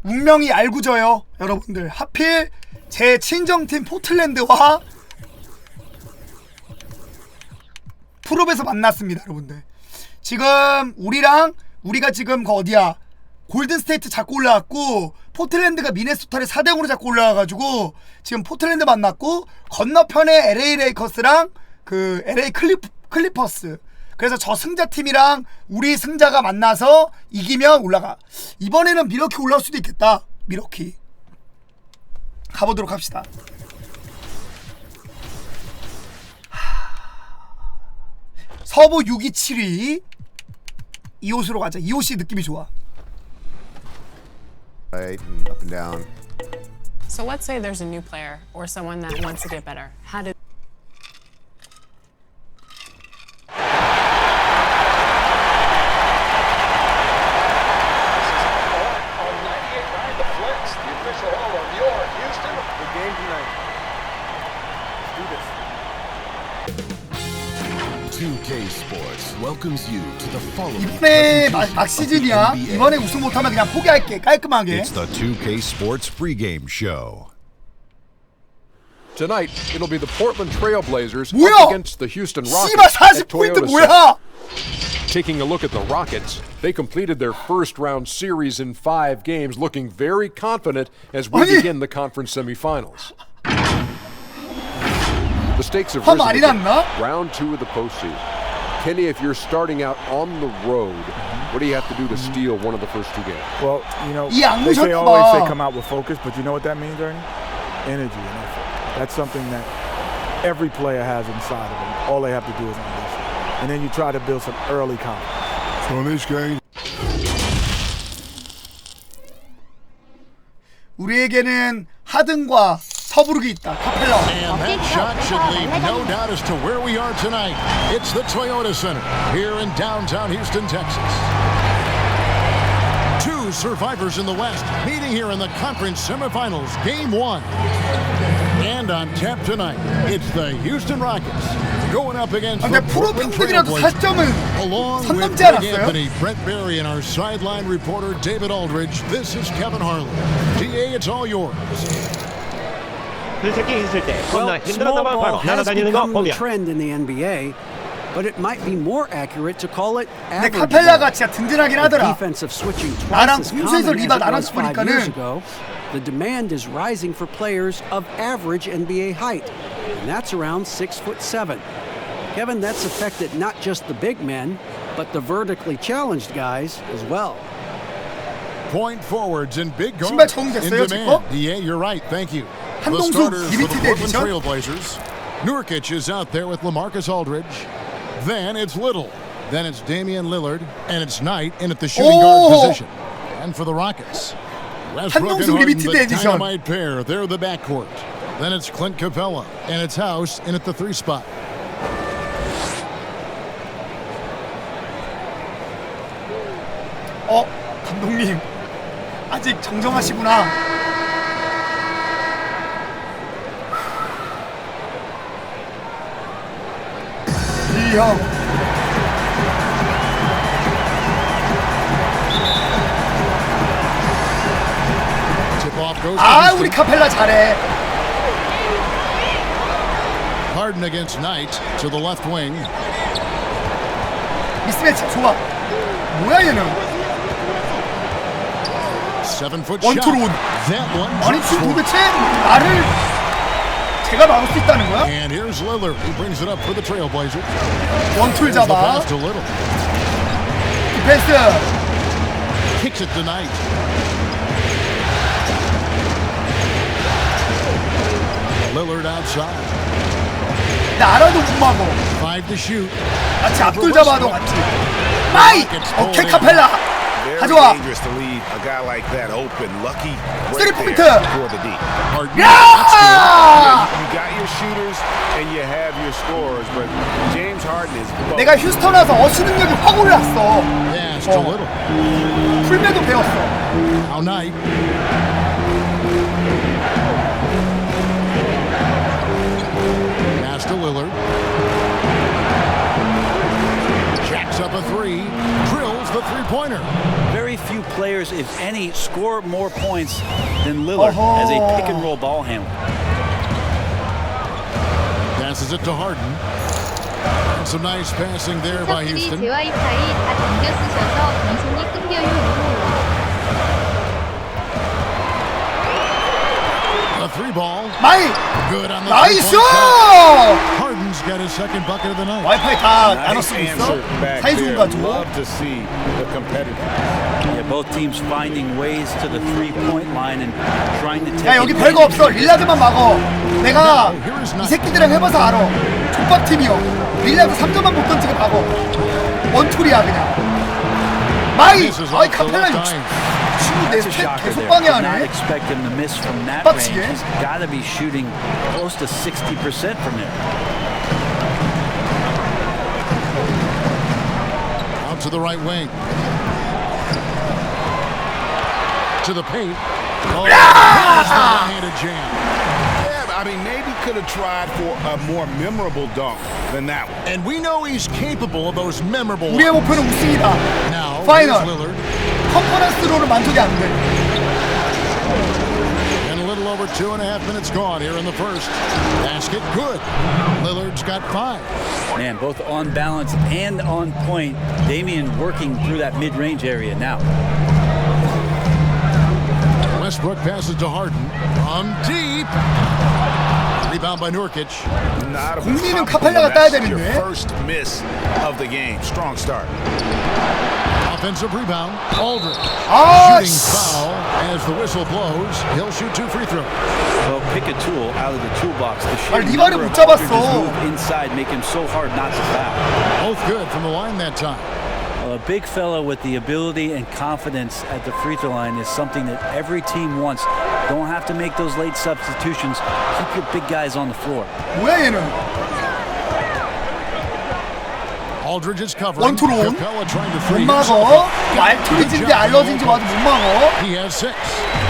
운명이 알구져요 여러분들. 하필 제 친정팀 포틀랜드와 프롭에서 만났습니다 여러분들. 지금 우리가 지금 그 어디야 골든스테이트 잡고 올라왔고 포틀랜드가 미네소타를 4대0으로 잡고 올라와가지고 지금 포틀랜드 만났고 건너편에 LA 레이커스랑 그 LA 클리퍼스. 그래서 저 승자팀이랑 우리 승자가 만나서 이기면 올라가. 이번에는 미러키 올라올 수도 있겠다. 미러키 가보도록 합시다. 서부 6위 7위 이 옷으로 가자. 이 옷이 느낌이 좋아. Right, and up and down. So let's say there's a new player or someone that wants to get better. How do 이번에 막 시즌이야. 이번에 우승 못하면 그냥 포기할게. 깔끔하게. It's the 2K Sports pregame show. Tonight, it'll be the Portland Trailblazers 뭐야? up against the Houston Rockets 씨발 at 40포인트 Toyota 뭐야? Center. Taking a look at the Rockets, they completed their first round series in 5 games, looking very confident as we 아니. begin the conference semifinals. The stakes have 화 risen 많이 again. 났나? Round 2 of the postseason. Kenny, if you're starting out on the road, what do you have to do to steal one of the first 2 games? Well, you know, 이 they say 악무셨나 always say 봐. come out with focus, but you know what that means, Ernie? Energy and effort. That's something that every player has inside of them. All they have to do is unleash it. And then you try to build some early confidence. So in this game, 우리에게는 하든과 서부르기 있다. 카펠라. And that shot should leave no doubt as to where we are tonight. It's the Toyota Center here in downtown Houston, Texas. 2 survivors in the West meeting here in the conference semifinals, game 1. And on tap tonight, it's the Houston Rockets going up against 근데 the 프로 Portland 팬들이라도 Trailblazers. 4점은 Along 선 with 넘지 Greg 않았어요? Anthony, Brett Barry, and our sideline reporter David Aldridge, this is Kevin Harlan. DA, it's all yours. 들새끼 있을 때 겁나 Well, 힘들었다만 small ball 바로 has 날아다니는 거 become the 봄이야. trend in the NBA, but it might be more accurate to call it 근데 average 카펠라가 ball. 진짜 든든하긴 With 하더라. defensive switching 나랑 twice as 공수에서 common 리바 as it 나랑 was 5 years 보니까는 ago, the demand is rising for players of average NBA height, and that's around 6'7". Kevin, that's affected not just the big men, but the vertically challenged guys as well. Point forwards and big 신발 guards in 적응됐어요, 제 demand. 거? Yeah, you're right. Thank you. The 한동수 starters for the 리미티드 Portland 에디션? Trailblazers. Nurkic is out there with LaMarcus Aldridge. Then it's Little. Then it's Damian Lillard. And it's Knight in at the shooting guard position. And for the Rockets, Westbrook and 한동수 Harden, 리미티드 the 에디션. dynamite pair. They're the backcourt. Then it's Clint Capella. And it's House in at the 3 spot. 감독님 아직 정정하시구나. 이 형. Tip-off goes to 아 Houston. 우리 카펠라 잘해. Harden against Knight to the left wing. 미스매치 좋아. 뭐야 얘는. 7-foot shot. 원투로 온. That one 아니 just 지금 for 도대체 나를 제가 막을 수 있다는 거야? And here's Lillard. He brings it up for the Trailblazers. 원툴 Here's the 잡아. pass to Little. 디펜스. Kicks it to Knight. Lillard outside. 나 알아도 못 막어. 5 to shoot. 마치 앞돌 잡아도 같지. 마이. 오케이 카펠라. Very 가져와. dangerous to leave a guy like that open. Lucky City right point. there for the D. Harden. 야! You got your shooters and you have your scorers, but James Harden is both. 내가 휴스턴 와서 어시 능력이 확 올랐어. Pass to Little. 풀매도 배웠어. Now Knight. Pass to Lillard. Jacks up a 3. Drills the three-pointer. Very few players, if any, score more points than Lillard as a pick-and-roll ball handler. Passes it to Harden. And some nice passing there by Houston. 제 와이파이 다 당겨 쓰셔서 방송이 끊겨요. A three ball. 마이 Good on the 나이스! three-point shot. Harden's got his second bucket of the night. 와이파이 다 나눠 Nice 쓰고 있어. answer back 사이좋은 there. 가지고. Love to see the competitiveness. Yeah, both teams finding ways to the three-point line and trying to take. 야 여기 별거 없어. 릴라드만 막어. 내가 이 새끼들이랑 해봐서 알아. 족밥 팀이요. 릴라드 3점만 못 던지게 막어. 원툴이야 그냥. 마이. 아이 카펠라 친구 내 스텝 계속 방해하네. Expect him to miss from that 빡치게. range. He's got to be shooting close to 60% from there. Out to the right wing. To the paint. Oh, there's the one-handed jam. Yeah, I mean, maybe could have tried for a more memorable dunk than that one. And we know he's capable of those memorable 우리의 ones. 목표는 우승이다. Now, 파이널. here's Lillard. 컨퍼런스로는 만족이 안 돼. And a little over 2.5 minutes gone here in the first. Basket good. Lillard's got 5. Man, both on balance and on point. Damian working through that mid-range area now. Westbrook passes to Harden. From deep. Rebound by Nurkic. Not a 공리는 compliment. 카펠라가 따야 That's your 되는데. first miss of the game. Strong start. Offensive rebound. Aldridge. 아, Shooting foul as the whistle blows. He'll shoot 2 free throws. Well, pick a tool out of the toolbox. The 아, sheer 리바를 number 못 of Aldridge's 잡았어. move inside make him so hard not to foul. Both good from the line that time. Well, a big fella with the ability and confidence at the free throw line is something that every team wants. Don't have to make those late substitutions. Keep your big guys on the floor. 뭐야 얘는? Aldridge is covering. 원투로 Capella trying to 못 free 막어. 말투리진지 알러진지 와도 못 막어. He has 6.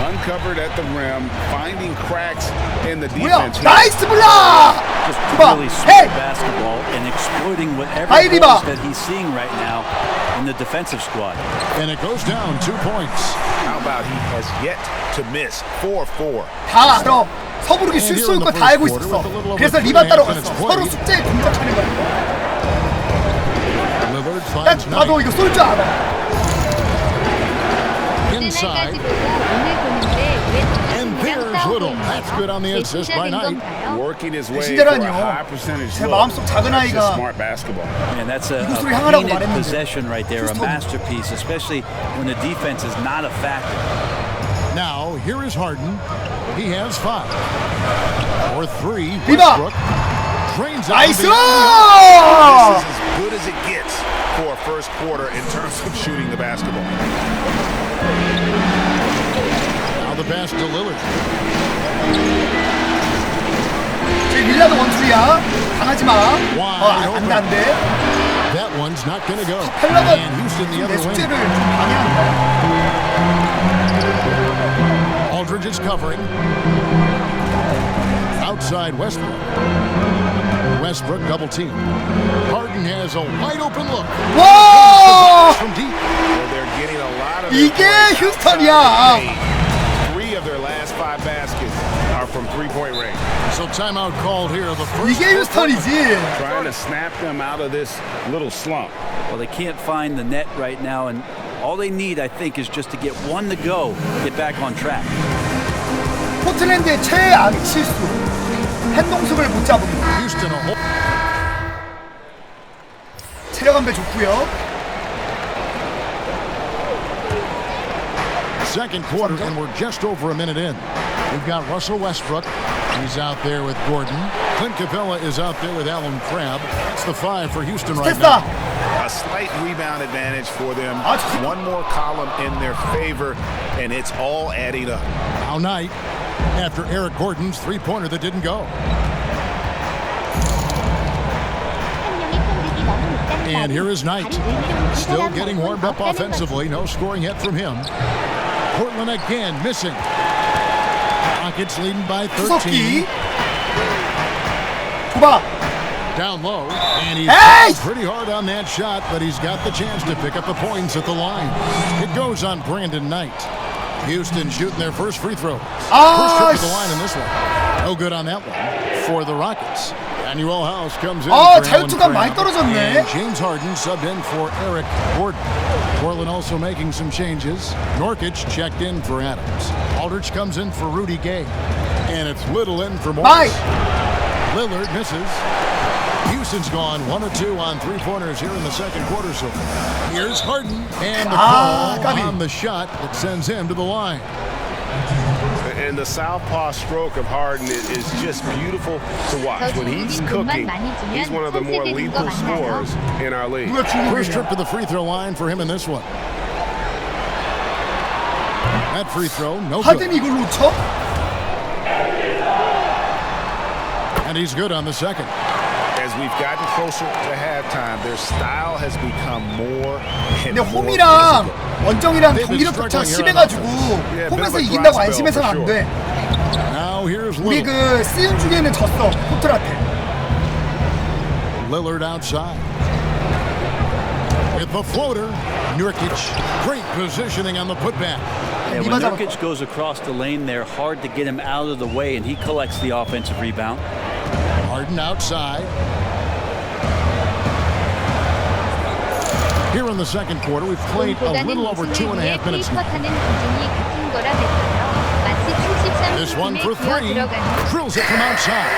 Uncovered at the rim, finding cracks in the 뭐야? defense. 나이스 블락! Just 봐. really 헤이! smart basketball and exploiting whatever 하이, 리바. holes that he's seeing right now in the defensive squad. And it goes down 2 points. How about he has yet to miss 4-4. 다 알아. 서부르기 실수할 거 다 알고 있었어. 그래서 리바 따러 갔어. 서로 숙제에 공작하는 거야. Lillard 딱 finds 봐도 Knight. 이거 쏠 줄 알아. Inside. 보고 오늘 보는데 왜 And there's Little. That's good on the assist by Knight. Working his way for a 신자라니요. high percentage 제 look. 마음속 작은 That's just 아이가 smart basketball. And that's a 이곳으로 향하라고 painted 말했는데. possession right there, a 휴스턴. masterpiece, especially when the defense is not a factor. Now, here is Harden. He has 5. For 3, 리바. Westbrook drains it. 나이스! This is as good as it gets for a first quarter in terms of shooting the basketball. Now the pass to Lillard. 제 릴라도 원툴이야. 당하지 마. 안 돼, 안 돼. That one's not going to go. 펠라가 And Houston the 내 other way. 숙제를 좀 방해한다. Aldridge is covering. Outside Westbrook. Westbrook double team. Harden has a wide open look. 와! From deep. Well, they're getting a lot of 이게 their points 휴스턴이야. inside the paint. 3 of their last 5 baskets are from three-point range. So timeout called here. The first. 이게 휴스턴이지. Trying to snap them out of this little slump. Well, they can't find the net right now, and all they need, I think, is just to get one to go, get back on track. 포틀랜드의 최악 실수. 한동숙을 못 잡으면. Houston a whole. 체력 안배 좋고요. Second quarter, and we're just over a minute in. We've got Russell Westbrook. He's out there with Gordon. Clint Capella is out there with Alan Crabb. That's the 5 for Houston right 됐다. now. A slight rebound advantage for them. 아, 좋다. One more column in their favor, and it's all adding up. Now Knight, after Eric Gordon's three-pointer that didn't go. And here is Knight. Still getting warmed up offensively. No scoring yet from him. Portland again missing. Rockets leading by 13. 수석기. 줘봐. Down low, and he's Hey! pretty hard on that shot, but he's got the chance to pick up the points at the line. It goes on Brandon Knight. Houston shooting their first free throw. First trip to the line in this one. No good on that one for the Rockets. Daniel House comes in for 자유투가 Allen 많이 Crabbe. 떨어졌네. And James Harden subbed in for Eric Gordon. Portland also making some changes. Nurkic checked in for Adams. Aldridge comes in for Rudy Gay. And it's Little in for Morris. Lillard misses. Houston's gone 1 of 2 on three-pointers here in the second quarter so far. Here's Harden, and the call on the shot that sends him to the line. And the southpaw stroke of Harden is just beautiful to watch. When he's cooking, he's one of the more lethal scorers in our league. First trip to the free throw line for him in this one. That free throw, no good. 하든 이걸 놓쳐? And he's good on the second. As we've gotten closer to halftime, their style has become more and 근데 more 홈이랑 physical. 원정이랑 경기력 격차가 심해가지고 홈에서 이긴다고 안심해서는 안 돼. Now here's 우리 Lillard. 그 시즌 중에는 졌어 포틀한테. Lillard outside. With the floater, Nurkic. Great positioning on the putback. And when Nurkic goes across the lane, they're hard to get him out of the way, and he collects the offensive rebound. Harden outside. Here in the second quarter, we've played a little over 2.5 minutes now. This one for three. Drills it from outside.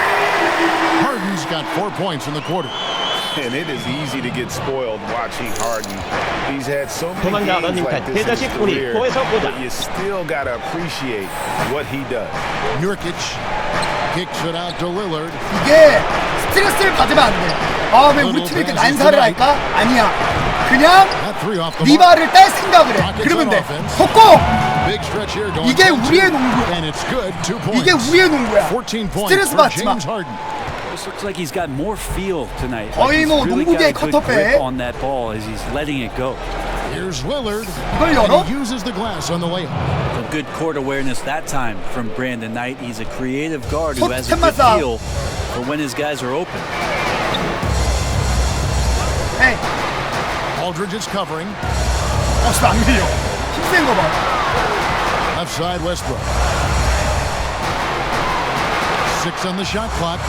Harden's got 4 points in the quarter. And it is easy to get spoiled watching Harden. He's had so many games like this in his career, but you still got to appreciate what he does. Nurkic kicks it out to Lillard. 이게 스트레스를 받으면 안 돼. 아, 왜 우리 팀이 이렇게 난사를 할까? 아니야. 그냥 리바를 딸 생각을 해. 그러면 돼. 헛고! 이게 우리의 농구야. 이게 우리의 농구야. 스트레스 받지 마. This looks like he's got more feel tonight. 거의 뭐 농구계의 커터백. on that ball as he's letting it go. Here's Lillard. 이걸 열어? He uses the glass on the layup. A good court awareness that time from Brandon Knight. He's a creative guard who has a good feel for when his guys are open. Hey. Aldridge is covering. 진짜 안 밀려. 힘센 거 봐. Left side Westbrook. 6 on the shot clock.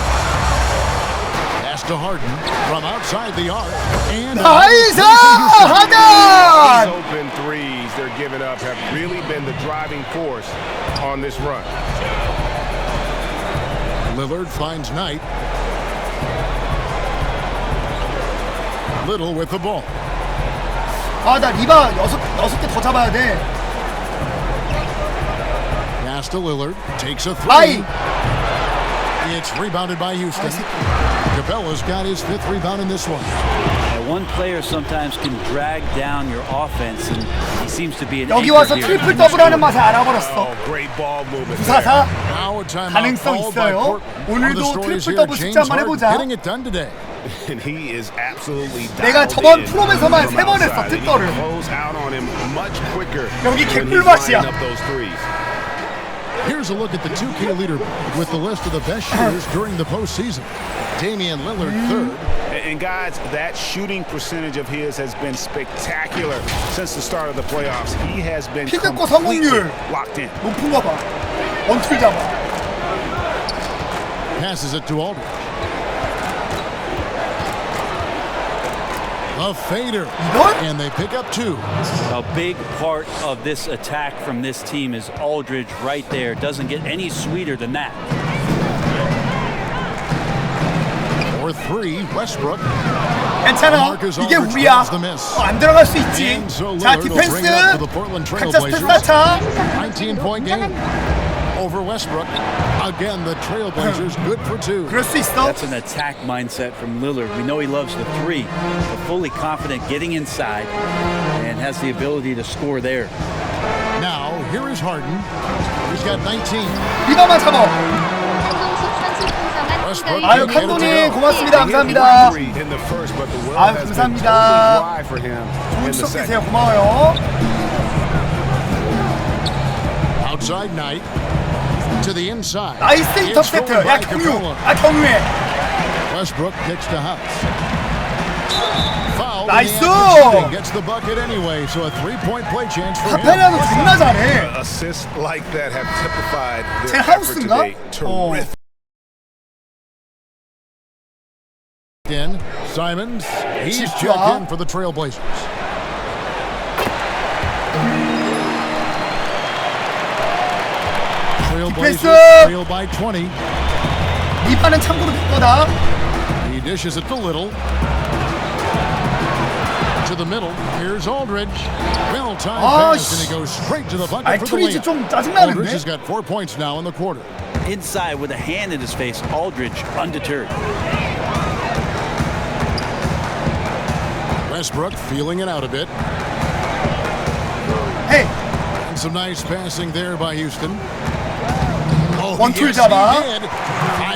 Pass to Harden from outside the arc. And 나이스! 하든! These open threes they're giving up have really been the driving force on this run. Lillard finds Knight. Little with the ball. 아, 나 리바 6개 더 잡아야 돼. Pass to Lillard. Takes a three. It's rebounded by Houston. Cabela's got his 5th rebound in this one. One player sometimes can drag down your offense, and he seems to be an 여기 와서 트리플 더블하는 맛을 알아버렸어. 부사사 가능성 있어요. 오늘도 트리플 더블 숫자 한번 해보자. And he is absolutely 내가 저번 프롬에서만 3번 했어 특더를. 여기 개꿀 맛이야. Here's a look at the 2K leaderboard with the list of the best shooters during the postseason. Damian Lillard 3rd. And guys, that shooting percentage of his has been spectacular since the start of the playoffs. He has been completely locked in. 높은 거 봐. 원툴 잡아. Passes it to Aldridge. A fader. And they pick up 2. A big part of this attack from this team is Aldridge right there. Doesn't get any sweeter than that. For 3, Westbrook. 괜찮아. 이게 우리야. 안 들어갈 수 있지. 자, 디펜스. 각자 스탯 차. 19-point game over Westbrook. Again, the Trailblazers good for 2. 그럴 수 있어. That's an attack mindset from Lillard. We know he loves the 3, but fully confident getting inside and has the ability to score there. Now, here is Harden. He's got 19. 리바만 잡아. 아유, 칸도님 고맙습니다. 감사합니다. 아유, 감사합니다. 좋은 추석 되세요. 고마워요. Outside Knight to the inside. 나이스 인터셉트. 야, 경유. 아, 경유해. Westbrook kicks to House. Foul. 나이스! Gets the bucket anyway, so a 3-point play chance for him. 카페라도 존나 잘해. Assists like that have typified 제 their effort 하우스인가? today. Terrific. In Simons, he's 진짜? checked in for the Trailblazers. Trailblazers trail by 20. 리바는 참고로 될 거다. He dishes it to Little. To the middle. Here's Aldridge. Well-timed pass, and he goes straight to the bucket for the 트리지 layup. 좀 짜증나는데? Aldridge has got 4 points now in the quarter. Inside with a hand in his face, Aldridge undeterred. Westbrook feeling it out a bit. Hey, And some nice passing there by Houston. Oh, 원툴 yes, 잡아. he did.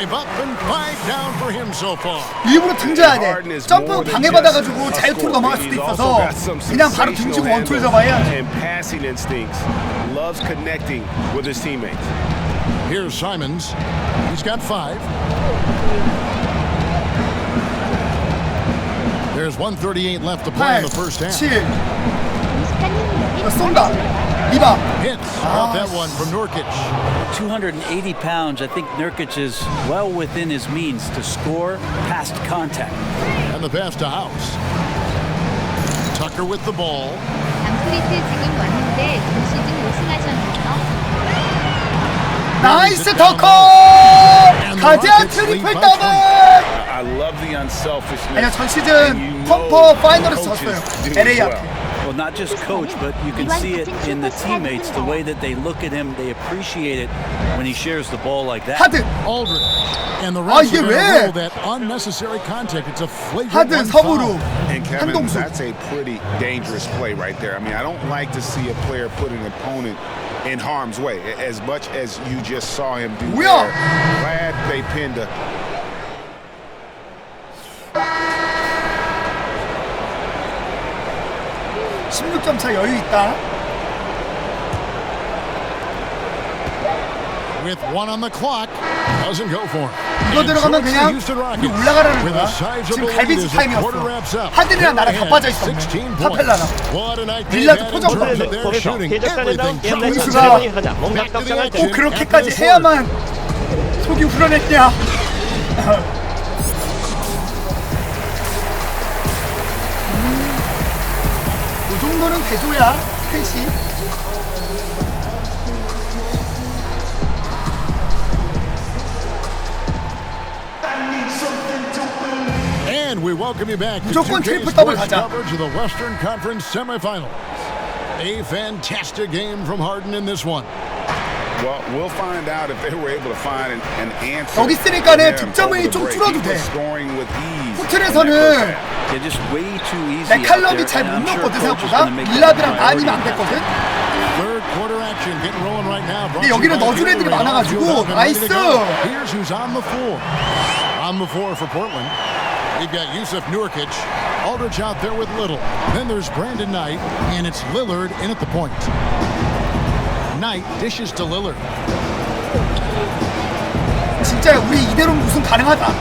5 up and 5 down for him so far. 일부러 등져야 돼. 점프 방해받아가지고 자유투로 넘어갈 수도 있어서 그냥 바로 등지고 원툴 잡아야 해. And passing instincts. Loves connecting with his teammates. Here's Simons. He's got 5. There's 1:38 left to play in 8, the first half. 7. 쏜다. 리바. Hits. Got that one from Nurkic. 280 pounds. I think Nurkic is well within his means to score past contact. And the pass to House. Tucker with the ball. 담프리트 지금 왔는데 올 시즌 우승하셨나요? 나이스 더커! 가자 트리플 더블! I love the unselfishness. 아니요 전 시즌 펌퍼 파이널에서 졌어요. LA 앞에. Well, not just coach, but you can see it in the teammates, the way that they look at him, they appreciate it when he shares the ball like that. 하드! Aldridge. And the refs 이게 are 왜? going to rule that unnecessary contact. It's a flagrant 하드 one 서브로 foul. And Kevin, 한동수. that's a pretty dangerous play right there. I mean, I don't like to see a player put an opponent in harm's way as much as you just saw him do 뭐야? there. Glad they pinned a 16점 차 여유 있다. With 1 on the clock, doesn't go for him. 이거 And so 들어가면 it's the 그냥 Houston 우리 Rockets 올라가라는 with 거야. a sizable 지금 lead 갈비지 as the quarter wraps 타임이었어. up. 하드리랑 나랑 다 빠져 있었네. 16 points. 카펠라랑. What a night they 릴라드 had in 포장 terms 받았네. of their shooting. Everything 공수가 back to the action 꼭 그렇게까지 after this 해야만 속이 후련했냐. 이 정도는 대조야, 펜시. And we welcome you back to 무조건 2K 트리플 더블 Sports 가자. coverage of the Western Conference semifinals. A fantastic game from Harden in this one. Well, we'll find out if they were able to find an answer. 여기 있으니까는 득점이 좀 줄어도 돼. 호텔에서는 They're just way too easy. 내 칼럼이 잘 못 넣었거든 생각보다. 릴라드랑 아니면 안 됐거든. Third quarter action getting rolling right now. 근데 여기는 넣어줄 애들이 많아가지고 나이스. Here's who's on the floor. On the floor for Portland. We've got Yusuf Nurkic, Aldridge out there with Little. Then there's Brandon Knight, and it's Lillard in at the point. Knight dishes to Lillard. 진짜 우리 이대로는 우승 가능하다.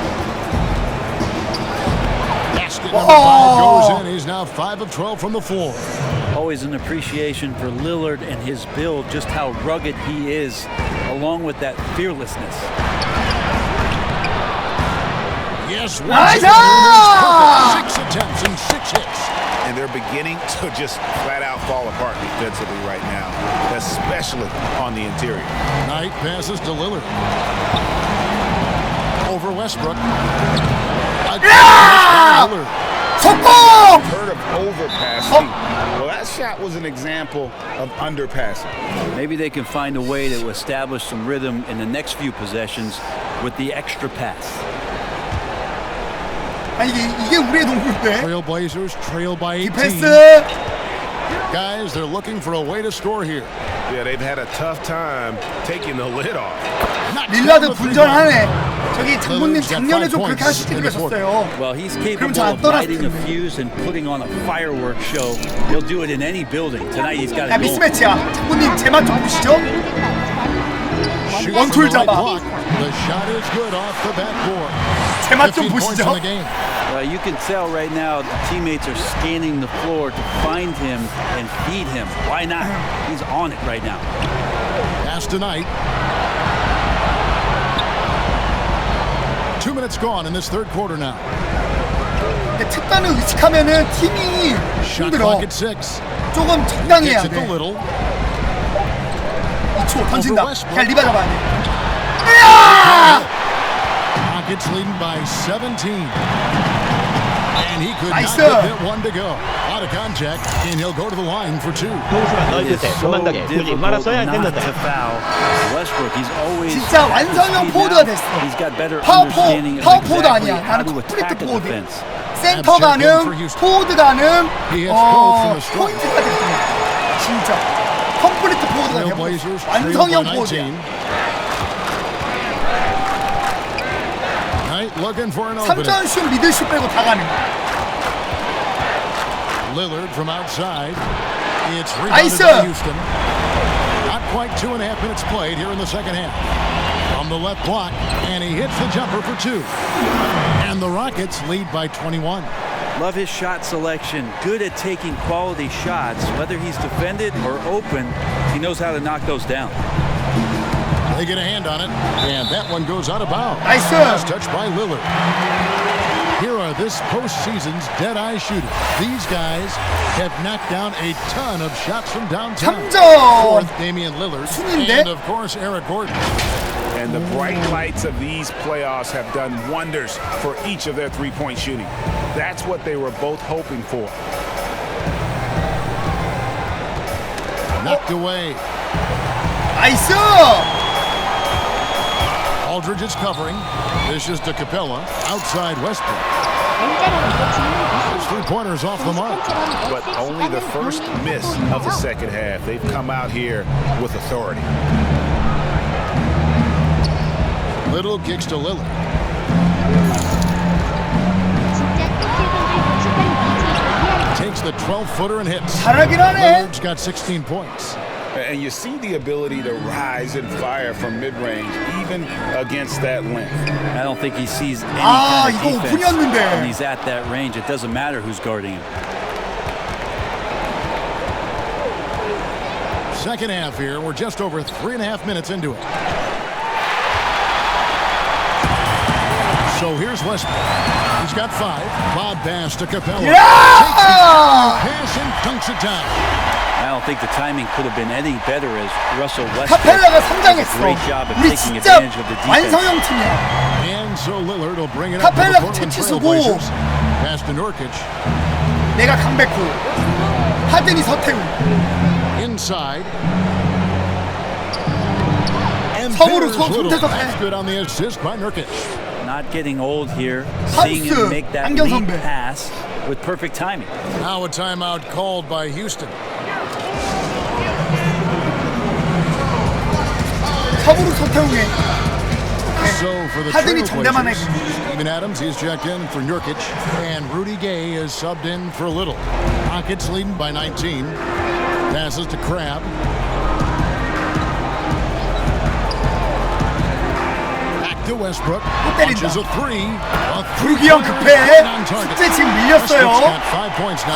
Basket number 5 goes in. He's now 5 of 12 from the floor. Always an appreciation for Lillard and his build, just how rugged he is, along with that fearlessness. Yes, 나이스! 6 attempts and 6 hits. And they're beginning to just flat out fall apart defensively right now, especially on the interior. Knight passes to Lillard. Over Westbrook. Lillard. 성공! Heard of overpassing. Well, that shot was an example of underpassing. Maybe they can find a way to establish some rhythm in the next few possessions with the extra pass. 아니 이게 우리의 농구인데. Trailblazers trail by 18. 디펜스. Guys, they're looking for a way to score here. Yeah, they've had a tough time taking the lid off. 릴라드 분전하네. 저기 장군님 작년에 좀 그렇게 하시지 그러셨어요. Well, he's 그럼 capable 잘안 of 떠났을 lighting a 텐데. fuse and putting on a fireworks show. He'll do it in any building. Tonight he's got 야 it going. 미스매치야. 장군님 제 맛 좀 보시죠. 원툴 잡아. The shot is good off the backboard. 제맛 좀 15 points 보시죠. in the game. You can tell right now the teammates are scanning the floor to find him and feed him. Why not? He's on it right now. Pass tonight. 2 minutes gone in this third quarter now. 근데 특단을 의식하면은 팀이 Shot 힘들어. clock at 6. 조금 적당히 해야 Gets it 돼. to Little. 2초 던진다. Westbrook. 그냥 리바 잡아야 돼. 으아! Rockets leading by 17. And he could Nice. not get one to go. Out of contact, and he'll go to the line for 2. 동수가 넓을 때 도망가게 들지 말았어야 not 했는데. to foul Westbrook. He's always 진짜 완성형 포드가 됐어. He's got better 파워 understanding of 포드 exactly 아니야. how 나는 to 컴플리트 attack a 포드. defense. 센터 가능, 포드 가능, 포인트가 됐어. 진짜 컴플리트 포드가 되고 완성형 포드야. Looking for an opening. 3점 슛, 미들슛 빼고 다 가능. Lillard from outside. It's rebounded Nice. by Houston. Not quite 2.5 minutes played here in the second half. From the left block, and he hits the jumper for 2. And the Rockets lead by 21. Love his shot selection. Good at taking quality shots. Whether he's defended or open, he knows how to knock those down. They get a hand on it, and that one goes out of bounds. Nice. Last touch by Lillard. Here are this postseason's dead-eye shooters. These guys have knocked down a ton of shots from downtown. 3점. Fourth, Damian Lillard, 순인데? and of course Eric Gordon. And the bright lights of these playoffs have done wonders for each of their three-point shooting. That's what they were both hoping for. Knocked away. 나이스. Aldridge is covering. This is to Capella. Outside Westbrook. His three-pointers off the mark. But only the first miss of the second half. They've come out here with authority. Little kicks to Lillard. Takes the 12-footer and hits. 잘하긴 하네. Lillard's got 16 points. And you see the ability to rise and fire from mid-range, even against that length. I don't think he sees any kind of 이거 defense 오픈이었는데. when he's at that range. It doesn't matter who's guarding him. Second half here. We're just over 3.5 minutes into it. So here's Westbrook. He's got 5. Lob pass to Capella. Yeah! Pass and dunks it down. I don't think the timing could have been any better as Russell Westbrook 카펠라가 does a 성장했어. great job of 우리 taking 진짜 advantage of the defense. 완성형 팀이야. And so Lillard will bring it up to the 카펠라가 Portland 채치 쓰고 Trailblazers. Pass to Nurkic. 내가 강백호, 하든이 서태웅. Inside. And 성우로 there's Little. 손대서 That's 해. good on the assist by Nurkic. Not getting old here. Seeing Hans, him make that 안경 lead 선배. pass with perfect timing. Now a timeout called by Houston. 성우로 서태웅에. So for the 하든이 정대만 해. Trailblazers, Steven Adams is checked in for Nurkic, and Rudy Gay is subbed in for Little. Rockets leading by 19. Passes to Crabbe. Back to Westbrook. 때린다. Launches a 3. 구르기 형 급해. 숙제 지금 밀렸어요.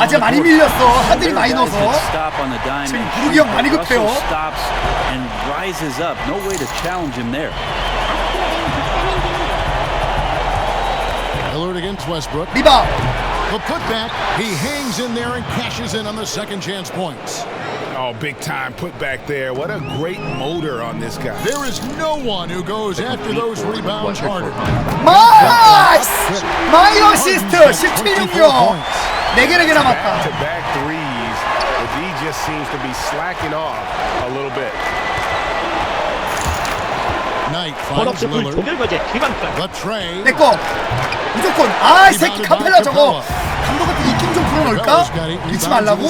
아직 많이 밀렸어. 하든이 많이 Guys 넣어서. that stop on the dime 지금 and 구르기 형 많이 Russell 급해요. stops and rises up. No way to challenge him there. Lillard against Westbrook. 리바. The putback. He hangs in there and cashes in on the second chance points. Oh, big time put back there. What a great motor on this guy. There is no one who goes after those rebounds harder. 마이 어시스트 17-6. 4개 남았다. Back-to-back threes. The D just seems to be slacking off a little bit. Knight finds Lillard. The tray. 내꺼 무조건. 이 새끼 카펠라 저거 감독한테 입김 좀 풀어놓을까? 잊지 말라고?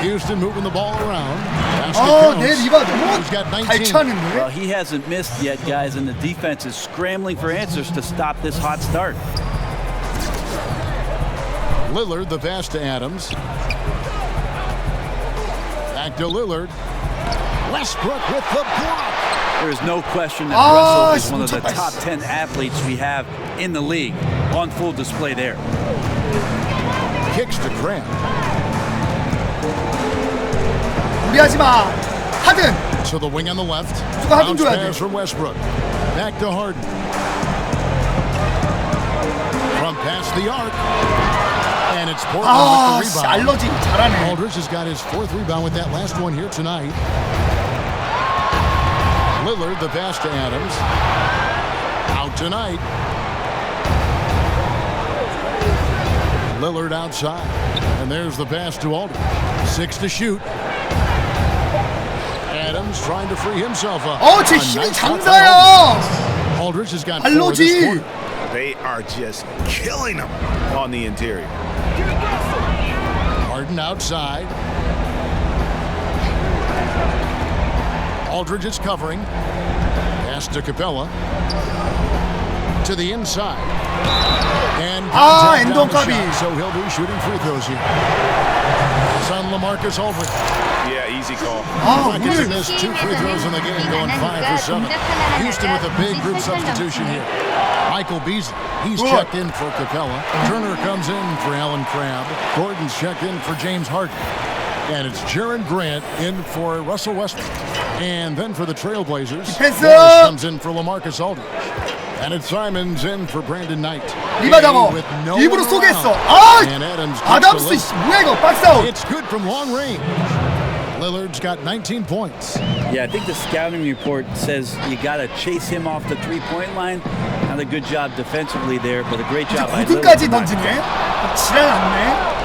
Houston moving the ball around. 내 리바 너무 발차는데. Well, he hasn't missed yet, guys, and the defense is scrambling for answers to stop this hot start. Lillard, the pass to Adams. Back to Lillard. Westbrook with the block. There is no question that Russell is one of the top 10 athletes we have in the league. On full display there. Kicks to Grant. 무리하지마. 하든. To the wing on the left. 누가 하든 Bounce 줘야 돼. pass from Westbrook. Back to Harden. From past the arc. And it's Portland with the rebound. 알러지 잘하네. Aldridge has got his 4th rebound with that last one here tonight. Lillard, the pass to Adams. Out tonight. Lillard outside. And there's the pass to Aldridge. 6 to shoot. Adams trying to free himself up. 제 힘이 장사야. Aldridge has got 4 this 알러지. quarter. They are just killing them on the interior. Harden outside. Aldridge is covering. Pass to Capella. To the inside. And 엔동 까비. so he'll be shooting free throws here. It's on LaMarcus Aldridge. Yeah, easy call. Rockets have missed 2 free throws in the game, going 5 for 7. Houston with a big group substitution here. Michael Beasley, he's checked in for Capella. Turner comes in for Allen Crabbe. Gordon's checked in for James Harden. And it's Jaren Grant in for Russell Westbrook. And then for the Trailblazers, Morris comes in for LaMarcus Aldridge. And it's Simons in for Brandon Knight. 리바 잡아. 일부러 쏘겠어. 아담스 뭐야 이거 박스아웃. It's good from long range. Lillard's got 19 points. Yeah, I think the scouting report says you got to chase him off the three-point line. Not a good job defensively there, but a great job by Lillard. 고등까지 던지네. 지랄 않네.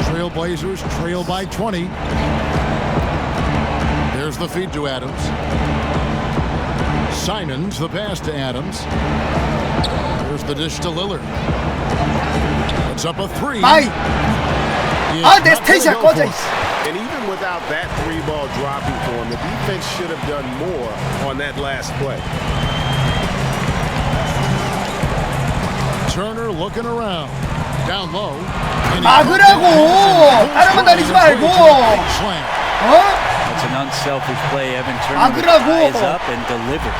Trailblazers trail by 20. There's the feed to Adams. Simons, the pass to Adams. There's the dish to Lillard. It's up a 3. 내 스테이지야 꺼져. And even without that 3-ball dropping for him, the defense should have done more on that last play. Turner looking around. Down low. 막으라고. 따라만 다니지 말고. It's an unselfish play. Evan Turner ties up and delivers.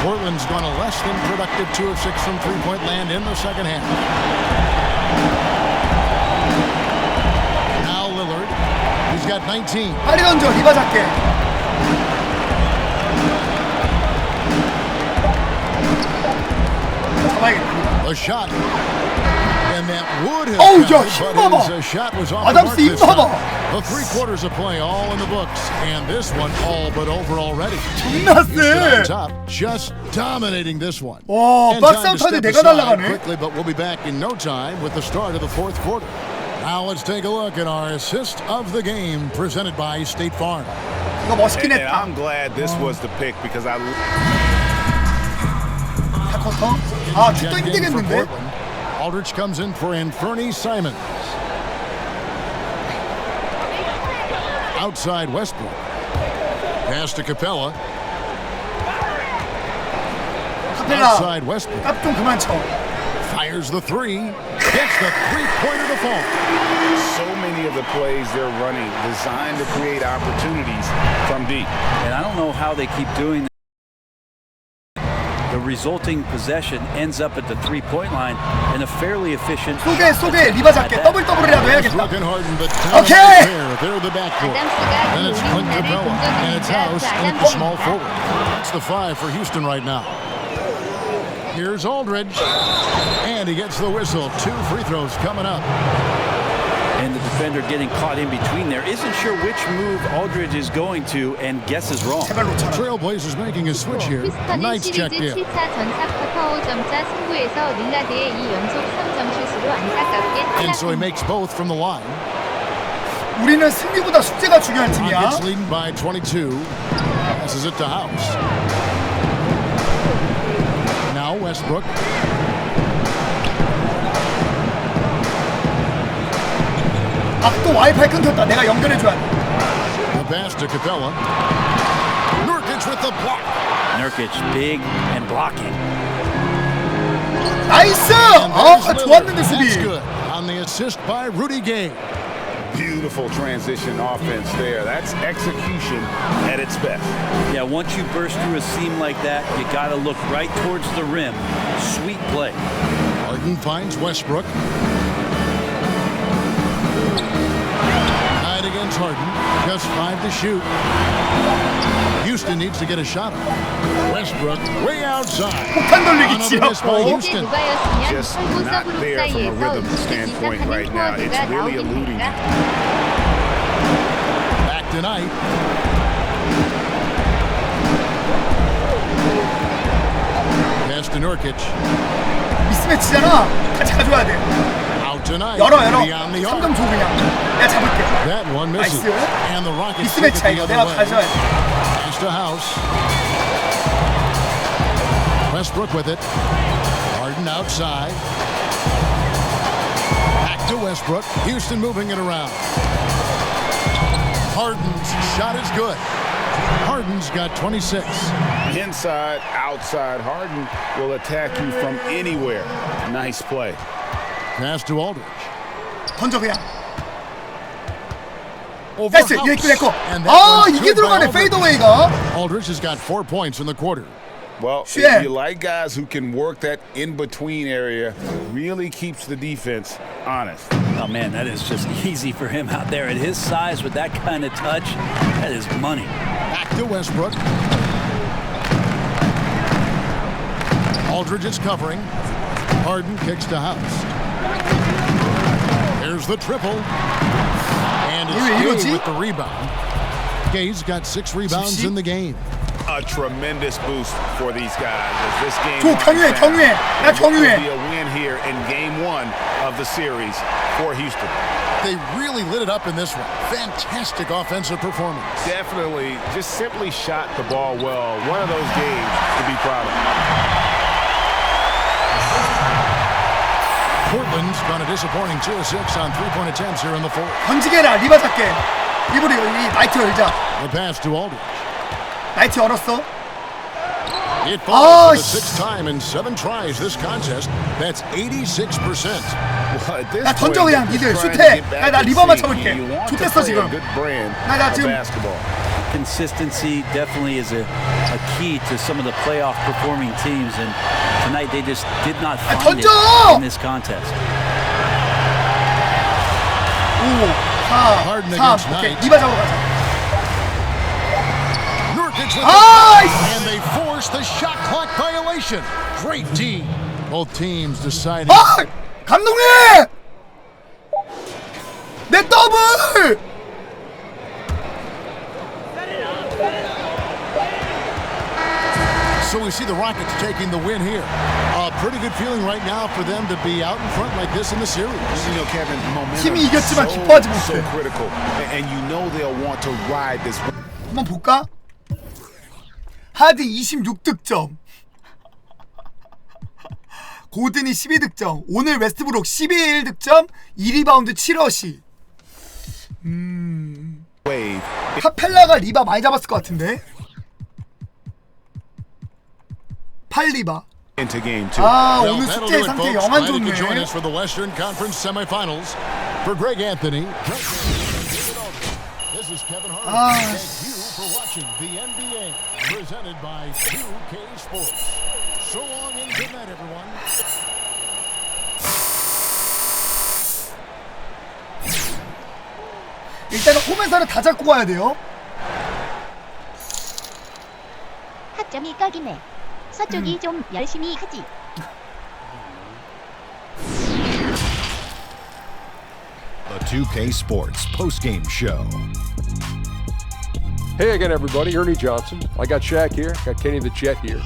Portland's gone a less than productive 2 of 6 from three-point land in the second half. Now Lillard. He's got 19. 빨리 던져. 리바 잡게. 잡아야겠다. A shot. And that would have 야, his shot was off 아담스 the mark this 힘 봐봐. time. The 3 quarters of play all in the books, and this one all but over already. 존나 세. Top, just dominating this one. 와, 박스아웃 하는데 내가 날아가네. Quickly, but we'll be back in no time with the start of the 4th quarter. Now let's take a look at our assist of the game presented by State Farm. 이거 멋있긴 And 했다. I'm glad this was the pick because I. 아, 슛도 힘들겠는데? Aldridge comes in for Anthony Simons. Outside Westbrook. Pass to Capella. Outside Westbrook. 깝 좀 그만 쳐. Fires the 3. Gets the 3-pointer to fall. So many of the plays they're running designed to create opportunities from deep. And I don't know how they keep doing that. The resulting possession ends up at the three-point line in a fairly efficient. 쏘게 리바 잡게 더블이라도 해야겠다. Okay. They're the backcourt. Then it's Clint Capella and it's House and the small forward. It's the 5 for Houston right now. Here's Aldridge, and he gets the whistle. 2 free throws coming up. And the defender getting caught in between there. Isn't sure which move Aldridge is going to and guesses wrong. Trailblazers making a switch here. Knight's checked in. 7차 전사 쿼터 5점차 승부에서 릴라드의 이 연속 3점 슛으로 안타깝게 And so he makes both from the line. 우리는 승리보다 숙제가 중요한 팀이야. Rockets leading by 22. Passes it to House. Now Westbrook. 또 와이파이 끊겼다. 내가 연결해줘야 돼. The pass to Capella. Nurkic with the block. Nurkic big and blocking. 나이스! 좋았는데 수비. That's good. On the assist by Rudy Gay. Beautiful transition offense there. That's execution at its best. Yeah, once you burst through a seam like that, you got to look right towards the rim. Sweet play. Harden finds Westbrook. Tied against Harden. Just 5 to shoot. Houston needs to get a shot up. Westbrook way outside. 폭탄 돌리기 Another miss by 지렸고. Houston. Just not there from a rhythm standpoint right now. It's really eluding him. Back tonight. Pass to Nurkic. 미스매치잖아. 같이 가져와야 돼. Out tonight. 열어. Beyond the arc. 3점 줘 그냥. 내가 잡을게. That one misses. 나이스. And the Rockets take it 미스매치야 the 이거. other 내가 way. 가져야 돼. Pass to House. Westbrook with it. Harden outside. Back to Westbrook. Houston moving it around. Harden's shot is good. Harden's got 26. Inside, outside, Harden will attack you from anywhere. Nice play. Pass to Aldridge. 던져 그냥. Over 나이스. House. 얘 거. And that 아 one's 이게 good by 들어가네. Aldridge. 페이더웨이가. Aldridge has got 4 points in the quarter. Well, Shit. if you like guys who can work that in-between area, really keeps the defense honest. Oh, man, that is just easy for him out there. At his size, with that kind of touch, that is money. Back to Westbrook. Aldridge is covering. Harden kicks to House. Here's the triple. And it's Gay with the rebound. Gay's got 6 rebounds in the game. A tremendous boost for these guys as this game 줘 경유해. 나 will 경유해. be a win here in game 1 of the series for Houston. They really lit it up in this one. Fantastic offensive performance. Definitely just simply shot the ball well. One of those games to be proud of. Portland's gone a disappointing 2 of 6 on 3-point attempts here in the fourth. 던지게라. 리바 잡게. 리브리 이 나이트 열자. The pass to Aldridge. 나이트 열었어. It falls for the 6th time in 7 tries this contest. That's 86%. Well, at this 야 던져 point, 그냥 they're 니들 just trying to 슛해. get back 나 in 리바만 sync. 잡을게. You want to 좋댔어 play a 지금. good brand 나 of 지금 basketball. Consistency definitely is a key to some of the playoff performing teams, and tonight they just did not find it in this contest. 5, 4, 3. 오케이. 리바 잡으러 가자. Nurkic with and they force the shot clock violation. Great D. Both teams deciding. 아! 감독님! 내 더블! So we see the Rockets taking the win here. A pretty good feeling right now for them to be out in front like this in the series. You know, Kevin, momentum 팀이 이겼지만 so 기뻐하지 못해. critical, and you know they'll want to ride this. 한번 볼까? 하든 26득점. 고든이 12득점. 오늘 웨스트브룩 11득점, 2리바운드 7어시. 카펠라가 리바 많이 잡았을 것 같은데. 8리바. Into game 2. 아, Well, 오늘 that'll 숙제 do it, 상태 folks. 영안 Glad you could join 좋네. us for the Western Conference semifinals. For Greg Anthony, this is Kevin Harlan. Thank you for watching the NBA presented by 2K Sports. So long and good night, everyone. 일단은 홈에서는 다 잡고 가야 돼요. 학점이 깍이네. 서쪽이 좀 열심히 하지. The 2K Sports postgame show. Hey again, everybody. Ernie Johnson. I got Shaq here. Got Kenny the Jet here.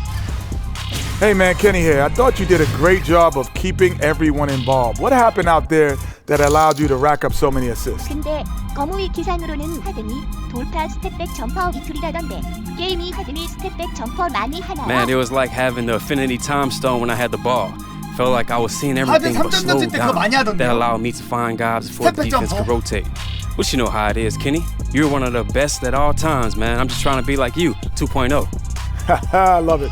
Hey man, Kenny here. I thought you did a great job of keeping everyone involved. What happened out there that allowed you to rack up so many assists? 근데 거무위 기상으로는 하든이 돌파 스텝백 점퍼 이툴이라던데 게임이 하든이 스텝백 점퍼 많이 하나요? Man, it was like having the Affinity Time Stone when I had the ball. Felt like I was seeing everything but slow down. That allowed me to find guys before the defense could rotate. But you know how it is, Kenny. You're one of the best at all times, man. I'm just trying to be like you, 2.0. I love it.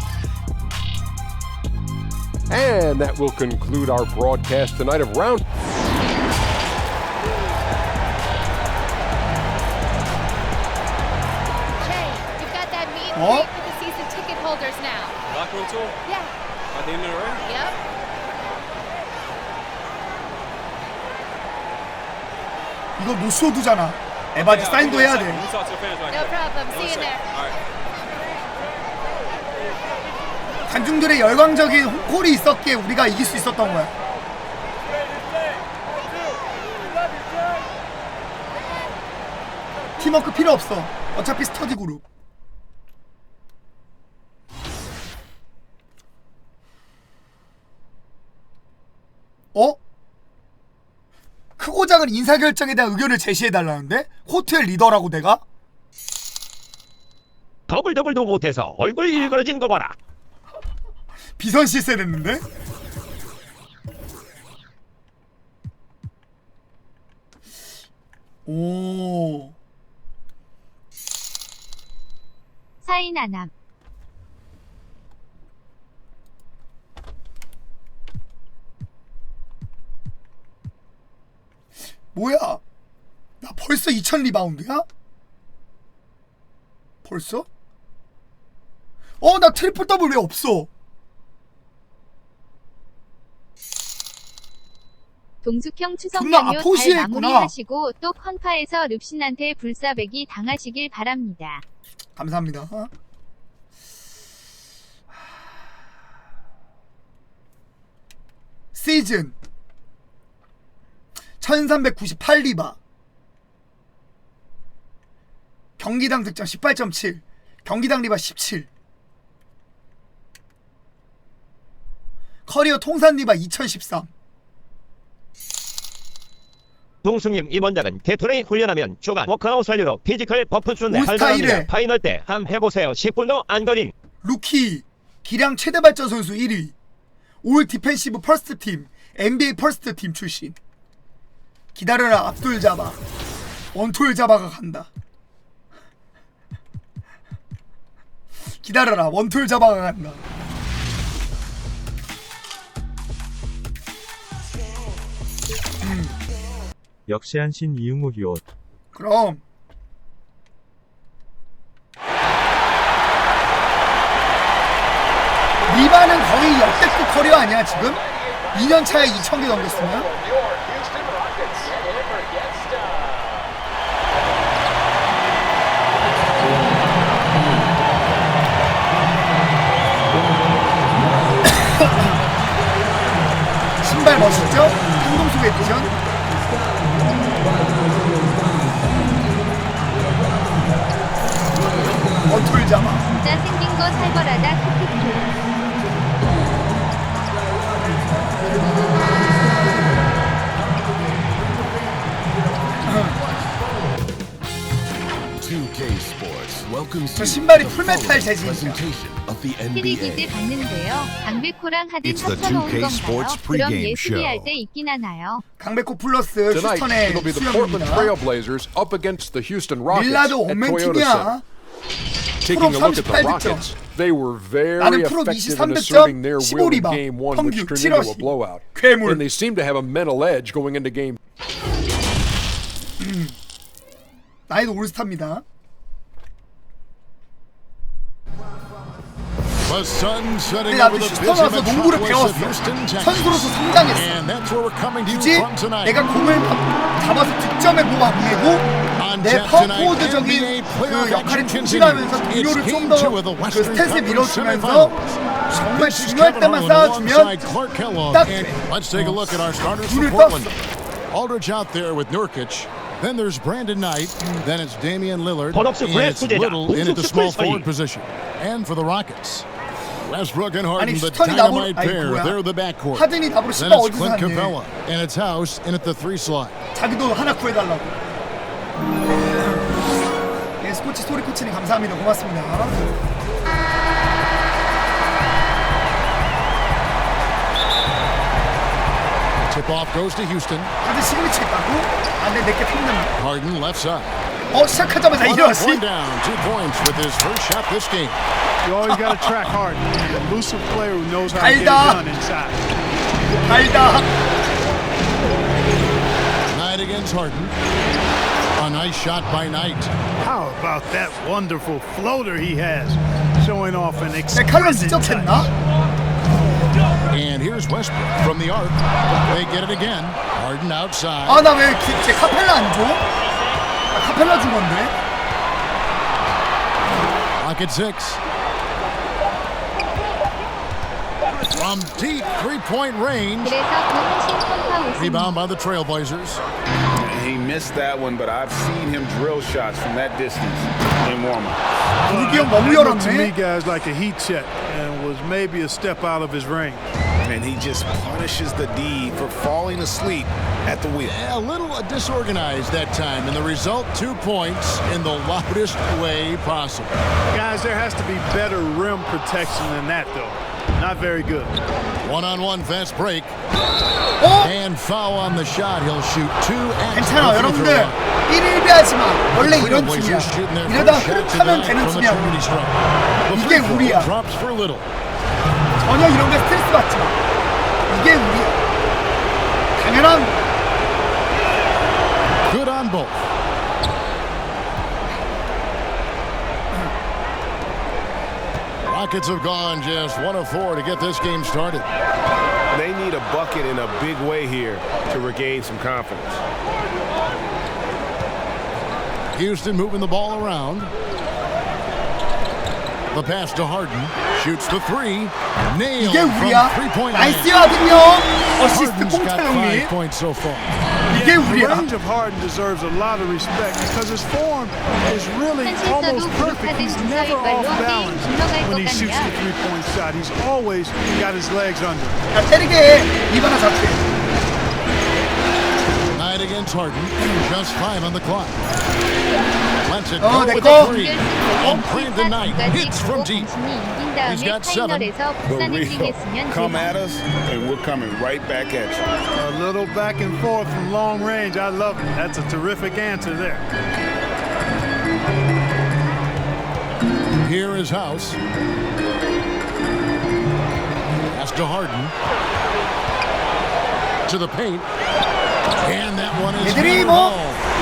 And that will conclude our broadcast tonight of round. 어? for the season ticket holders now. Locker room tour? Yeah. Are they in there already? Yep. 이거 노쇼드잖아. 에바지 사인도 해야 돼. No problem. See you there. 관중들의 열광적인 홈콜이 있었기에 우리가 이길 수 있었던 거야. 팀워크 필요 없어. 어차피 스터디 그룹. 어? 크고 작은 인사결정에 대한 의견을 제시해달라는데? 코트의 리더라고 내가? 더블더블도 못해서 얼굴 일그러진 거 봐라. 비선 실세 됐는데? 오. 사인 안함. 뭐야? 나 벌써 2000 리바운드야? 벌써? 나 트리플 더블 왜 없어? 동숙형 추석 존나 연휴 잘 아포시했구나. 마무리하시고 또 컨파에서 릅신한테 불사배기 당하시길 바랍니다. 감사합니다. 시즌 1398 리바. 경기당 득점 18.7. 경기당 리바 17. 커리어 통산 리바 2013. 동숙님 이번 작은 게토레이 훈련하면 주간 워크아웃 완료로 피지컬 버프 준내 올스타 활동합니다. 1회. 파이널 때 한번 해보세요. 10분도 안 걸림. 루키 기량 최대 발전 선수 1위. 올 디펜시브 퍼스트 팀 NBA 퍼스트 팀 출신. 기다려라 압돌 자바. 원톨 자바가 간다. 기다려라 원톨 자바가 간다. 역시 한신 이응우 히옷. 그럼 리바는 거의 역대급 커리어 아니야 지금? 2년 차에 2000개 넘겼으면? 신발 멋있죠? 한동숙 에디션? 원툴 잡아. 진짜 생긴 거 살벌하다. 크크크. 2K Sports welcomes 저 you 신발이 to the 풀메탈 following 재질이야. presentation of the 트리기즈 NBA. 봤는데요. 강백호랑 하든 It's the 합쳐놓은 2K 건가요? Sports 그럼 pregame 예술이 할 show. 때 있긴 하나요? 강백호 플러스 Tonight, 휴스턴의 it'll be the Portland 수영입니다. Trailblazers up against the Houston Rockets 밀라드 at Toyota 원맨팀이야. Center. Taking a look at the 38득점. Rockets, they were very 나는 프로 effective in 23득점, asserting their will in 15리바운드, Game 1, which 평균 turned into a 7어시. blowout. 괴물. And they seem to have a mental edge going into Game. 나이도 올스타입니다. The sun setting 근데 나도 over the 휴스턴 busy 와서 농구를 metropolis of 배웠어. Houston, Texas. 선수로서 성장했어. And that's where we're coming to you 굳이 from tonight. 내가 공을 잡아서 득점에 몸 안 내고 내 파워포워드적인 그 역할에 충실하면서 동료를 좀 더 그 스탯에 밀어주면서 정말 중요할 때만 쌓아주면 딱 돼. Let's take a look at our starters 눈을 for Portland. 떴어. Aldridge out there with Nurkic. Then there's Brandon Knight. Then it's Damian Lillard. 번 없이 And 브레스 it's 투제자. Little in at the small 슈퍼스타일. forward position. And for the Rockets, Westbrook and Harden, 아니 the 휴스턴이 나보러 dynamite 아니 pair. 뭐야 They're the backcourt. 하든이 나보러 Then 신발 it's 어디서 Clint 샀네. Capella. And it's House in at the 3 slot. 자기도 하나 구해달라고. 예, 스포츠 스토리 코치님 감사합니다. 고맙습니다. Tip off goes to Houston. 하든 시그니처 있다고? 아, 근데 내게 탐난다. Harden left side. 시작하자마자 One up, 이러시. one down, 2 points with his first shot this game. You always got to track hard. An elusive player who knows how to get it 달다. done inside. 달다. Knight against Harden. A nice shot by Knight. How about that wonderful floater he has, showing off an 칼로 직접 했나? And here's Westbrook from the arc. They get it again. Harden outside. 아, 나 왜 제 카펠라 안 줘? 아, 카펠라 준 건데. Rocket 6. From deep three-point range. Rebound by the Trailblazers. He missed that one, but I've seen him drill shots from that distance in warm-up. Looked to me, guys, like a heat check and was maybe a step out of his range. And he just punishes the D for falling asleep at the wheel. A little disorganized that time, and the result, 2 points in the loudest way possible. Guys, there has to be better rim protection than that, though. Not very good. One-on-one fast break. And foul on the shot. He'll shoot 2 at 괜찮아, 여러분들. 1-1비하지 마. 원래 이런 팀이야. 이러다 흐릿하면 되는 팀이야. 이게 우리야. 전혀 이런 게 스트레스 받지 마. 이게 우리야. 당연한. Good on both. Rockets have gone just 1 of 4 to get this game started. They need a bucket in a big way here to regain some confidence. Houston moving the ball around. The pass to Harden. Shoots the 3. Nailed 이게 우리야. from 3-point 나이스 land. 하든요. 어시스트 Harden's got 5 공차영미. points so far. 이게 The 우리야. range of Harden deserves a lot of respect because his form is really almost perfect. He's never off balance when he shoots the three-point shot. He's always got his legs under. 야, 때리게 해. 이번에 잡게. Knight against Harden. Just 5 on the clock. Lets it Oh, go with go. a 3. And Brandon Knight hits from deep. He's got 7. The real. Come at us, and we're coming right back at you. A little back and forth from long range. I love it. That's a terrific answer there. Here is House. Pass to Harden. To the paint. And that one is 얘들이 뭐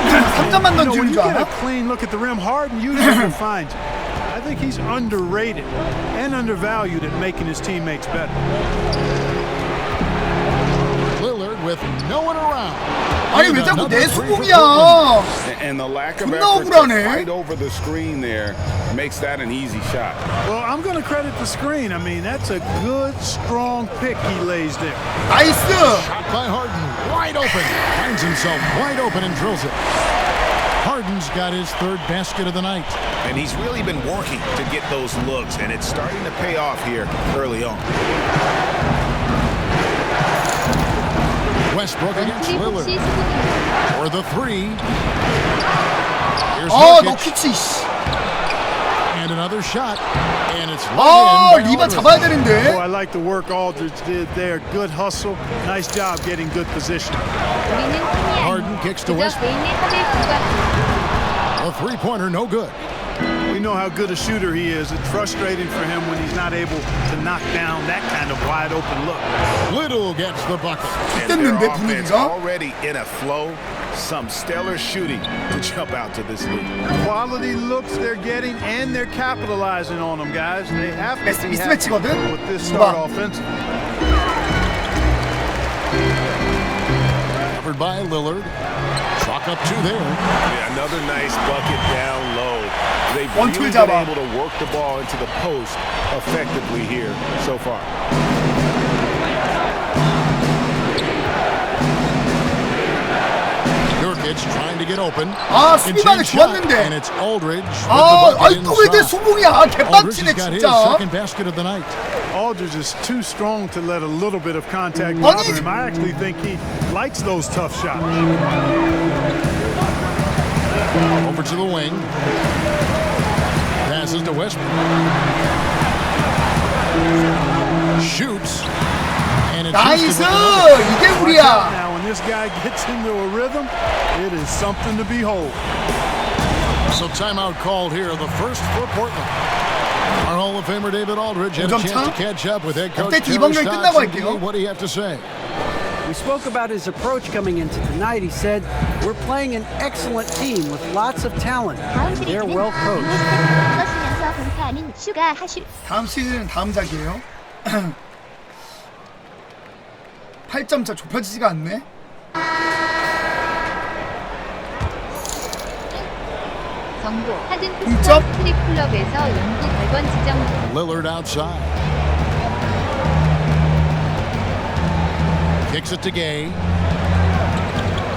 3점만 던지는 줄 When you get 알아? a clean look at the rim, Harden usually will find you. I think he's underrated and undervalued at making his teammates better. Lillard with no one around. 아니 왜 자꾸 내 수공이야? And the lack of 존나 effort to 억울하네. fight over the screen there makes that an easy shot. Well, I'm going to credit the screen. I mean, that's a good, strong pick he lays there. 나이스. Shot by Harden, wide open. Finds himself wide open and drills it. Harden's got his 3rd basket of the night. And he's really been working to get those looks, and it's starting to pay off here early on. Westbrook against Lillard. For the 3. Here's 너 Nurkic. 키치. And another shot. And it's 리바 잡아야 되는데. Oh, I like the work Aldridge did there. Good hustle. Nice job getting good position. Harden kicks to Westbrook. A 3-pointer, no good. We know how good a shooter he is. It's frustrating for him when he's not able to knock down that kind of wide open look. Little gets the bucket. And their offense already in a flow. Some stellar shooting to jump out to this league. Quality looks they're getting, and they're capitalizing on them, guys. They have to be happy 미스매치거든. with this start offensively. Covered by Lillard. Chalk up 2 there. Yeah, another nice bucket down low. They've One really tool been 잡아. able to work the ball into the post effectively here so far. Nurkic trying to get open. 수비방이 좋았는데. And it's Aldridge. 아이 또 왜 내 수공이야? 개빡치네 got his 진짜. 2nd basket of the night. Aldridge is too strong to let a little bit of contact bother him. I actually think he likes those tough shots. Over to the wing. Passes to Westbrook. Shoots. And it's 나이스! 이게 Watch 우리야. out now, when this guy gets into a rhythm, it is something to behold. So timeout called here, the first for Portland. Our Hall of Famer David Aldridge had a chance to catch up with head coach Terry Stotts. What do you have to say? We spoke about his approach coming into tonight. He said, "We're playing an excellent team with lots of talent. They're well coached." 다음 시즌은 다음 작이에요. 8점 차 좁혀지지가 않네. 정보 하든 푸스터 스트립 클럽에서 연구 결번 지정. Lillard outside. Kicks it to Gay.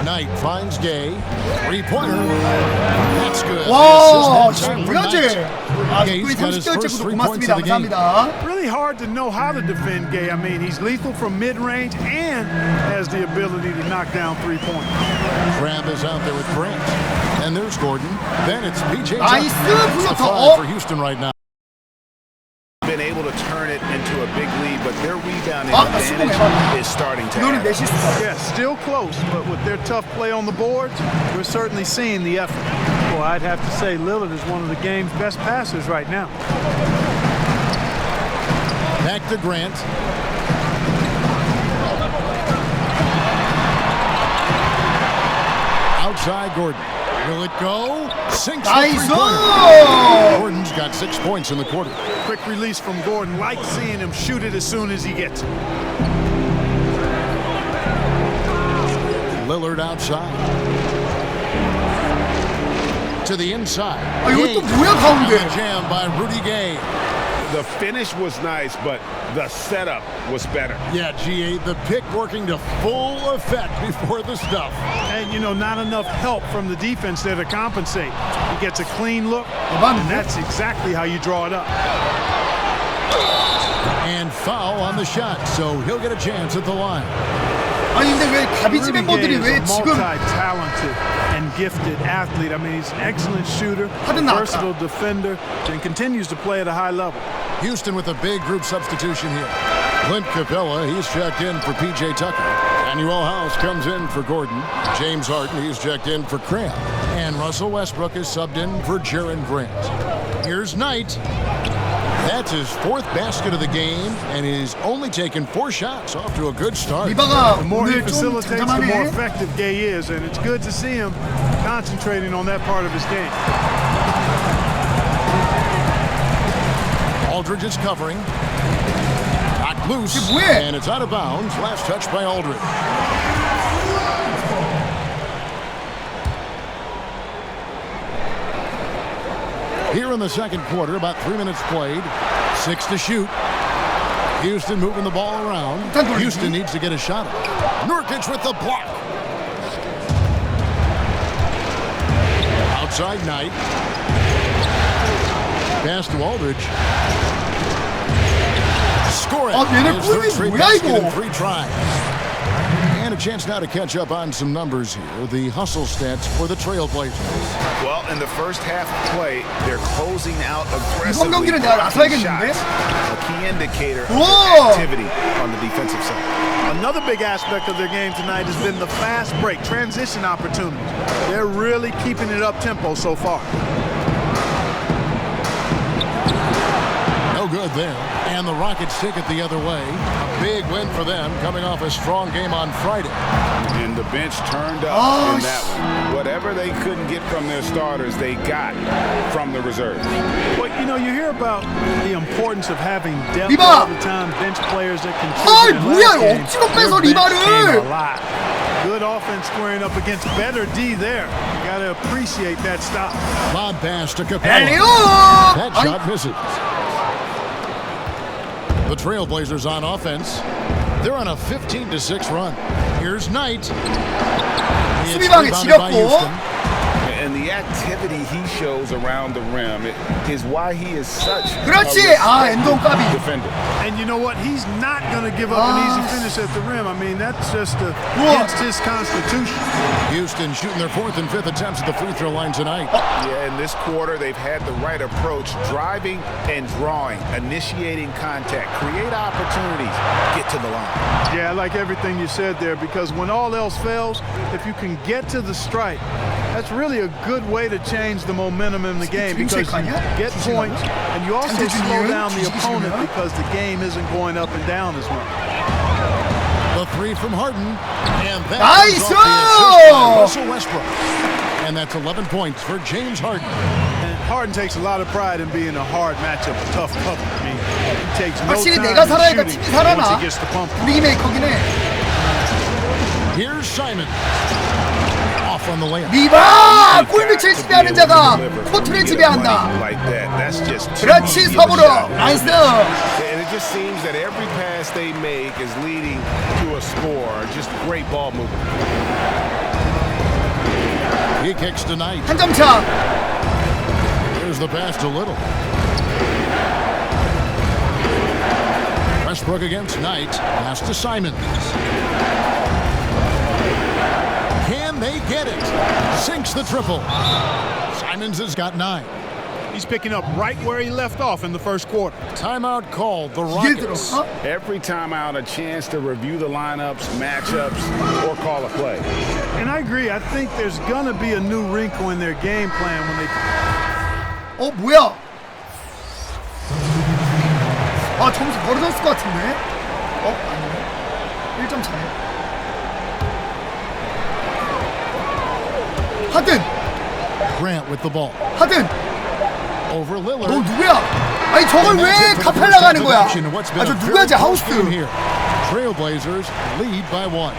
Knight finds Gay. Three-pointer. That's good. 와, 지금 뭐야지? 아, 덕분에 30개월째구도 고맙습니다. 감사합니다. Really hard to know how to defend Gay. I mean, he's lethal from mid-range and has the ability to knock down three-pointers. Crab is out there with Grant. And there's Gordon. Then it's PJ. 나이스 Tucker for Houston right now. Been able to turn it into a big lead, but their rebounding advantage is starting to add. Yeah, still close, but with their tough play on the boards, we're certainly seeing the effort. Well, I'd have to say Lillard is one of the game's best passers right now. Back to Grant. Outside Gordon. Will it go? Sinks the three-pointer. Gordon's got 6 points in the quarter. Quick release from Gordon. Like seeing him shoot it as soon as he gets it. Lillard outside. To the inside. 이거 또 뭐야 가운데? Jam by Rudy Gay. The finish was nice, but the setup was better. Yeah, GA, the pick working to full effect before the stuff. And, you know, not enough help from the defense there to compensate. He gets a clean look, and that's exactly how you draw it up. And foul on the shot, so he'll get a chance at the line. 아니 근데 왜 가비지 멤버들이 왜 지금 multi-talented and gifted athlete. I mean, he's an excellent shooter, versatile defender, and continues to play at a high level. Houston with a big group substitution here. Clint Capella, he's checked in for PJ Tucker. Manuel House comes in for Gordon. James Harden, he's checked in for Cram. And Russell Westbrook is subbed in for Jaren Grant. Here's Knight. That's his 4th basket of the game, and he's only taken 4 shots. Off to a good start. The more he facilitates, the more effective Gay is, and it's good to see him concentrating on that part of his game. Aldridge is covering. Knocked loose, and it's out of bounds. Last touch by Aldridge. Here in the second quarter, about 3 minutes played, 6 to shoot. Houston moving the ball around. Houston needs to get a shot up. Nurkic with the block. Outside Knight. Pass to Aldridge. Score it. His third straight basket in 3 tries. And a chance now to catch up on some numbers here. The hustle stats for the Trailblazers. Well, in the first half of play, they're closing out aggressively. 이번 경기는 내가 나서야겠는데? A key indicator of their activity on the defensive side. Another big aspect of their game tonight has been the fast break, transition opportunities. They're really keeping it up tempo so far. No good there. And the Rockets take it the other way. A big win for them, coming off a strong game on Friday. And the bench turned up in that one. Whatever they couldn't get from their starters, they got from the reserves. Well, you know, you hear about the importance of having depth all the time, bench players that contribute. A lot. Good offense squaring up against better D there. You got to appreciate that stop. Lob pass to Capella. That shot misses. The Trailblazers on offense. They're on a 15-6 run. Here's Knight. And the activity he shows around the rim is why he is such a defender. And you know what? He's not going to give up an easy finish at the rim. I mean, that's just against his constitution. Houston shooting their 4th and 5th attempts at the free throw line tonight. Yeah, in this quarter, they've had the right approach, driving and drawing, initiating contact, create opportunities, get to the line. Yeah, I like everything you said there, because when all else fails, if you can get to the stripe, that's really a good way to change the momentum in the game, because you get points and you also slow down the opponent because the game isn't going up and down as much. The The three from Harden. And that 나이스! is off the assist by Russell Westbrook. And that's 11 points for James Harden. And Harden takes a lot of pride in being a hard matchup, a tough cover. I mean, he takes no 확실히 time 내가 살아니까 shooting 팀이 살아나. once he gets the pump. 분위기 메이커긴 해. Here's Simon. Off on the layup. 리바! 골밑을 지배하는 자가 코트를 지배한다. 그렇지, 서브로. 나이스. And it just seems that every pass they make is leading to a score. Just great ball movement. He kicks tonight. 한 점 차. Here's the pass to Little. Westbrook against Knight. Pass to Simons. Can they get it? Sinks the triple. Simons has got 9. He's picking up right where he left off in the first quarter. Timeout called the Rockets. Every timeout, a chance to review the lineups, matchups, or call a play. And I agree. I think there's going to be a new wrinkle in their game plan when they... 뭐야? 아, 점수 벌어졌을 것 같은데? 아니네. 1점 차네. 하든! Grant with the ball. 하든! Over Lillard. 너 누구야? 아니 저걸 왜 카펠라 가는 거야? 아, 저 누구야, 저 하우스? Trailblazers lead by 1.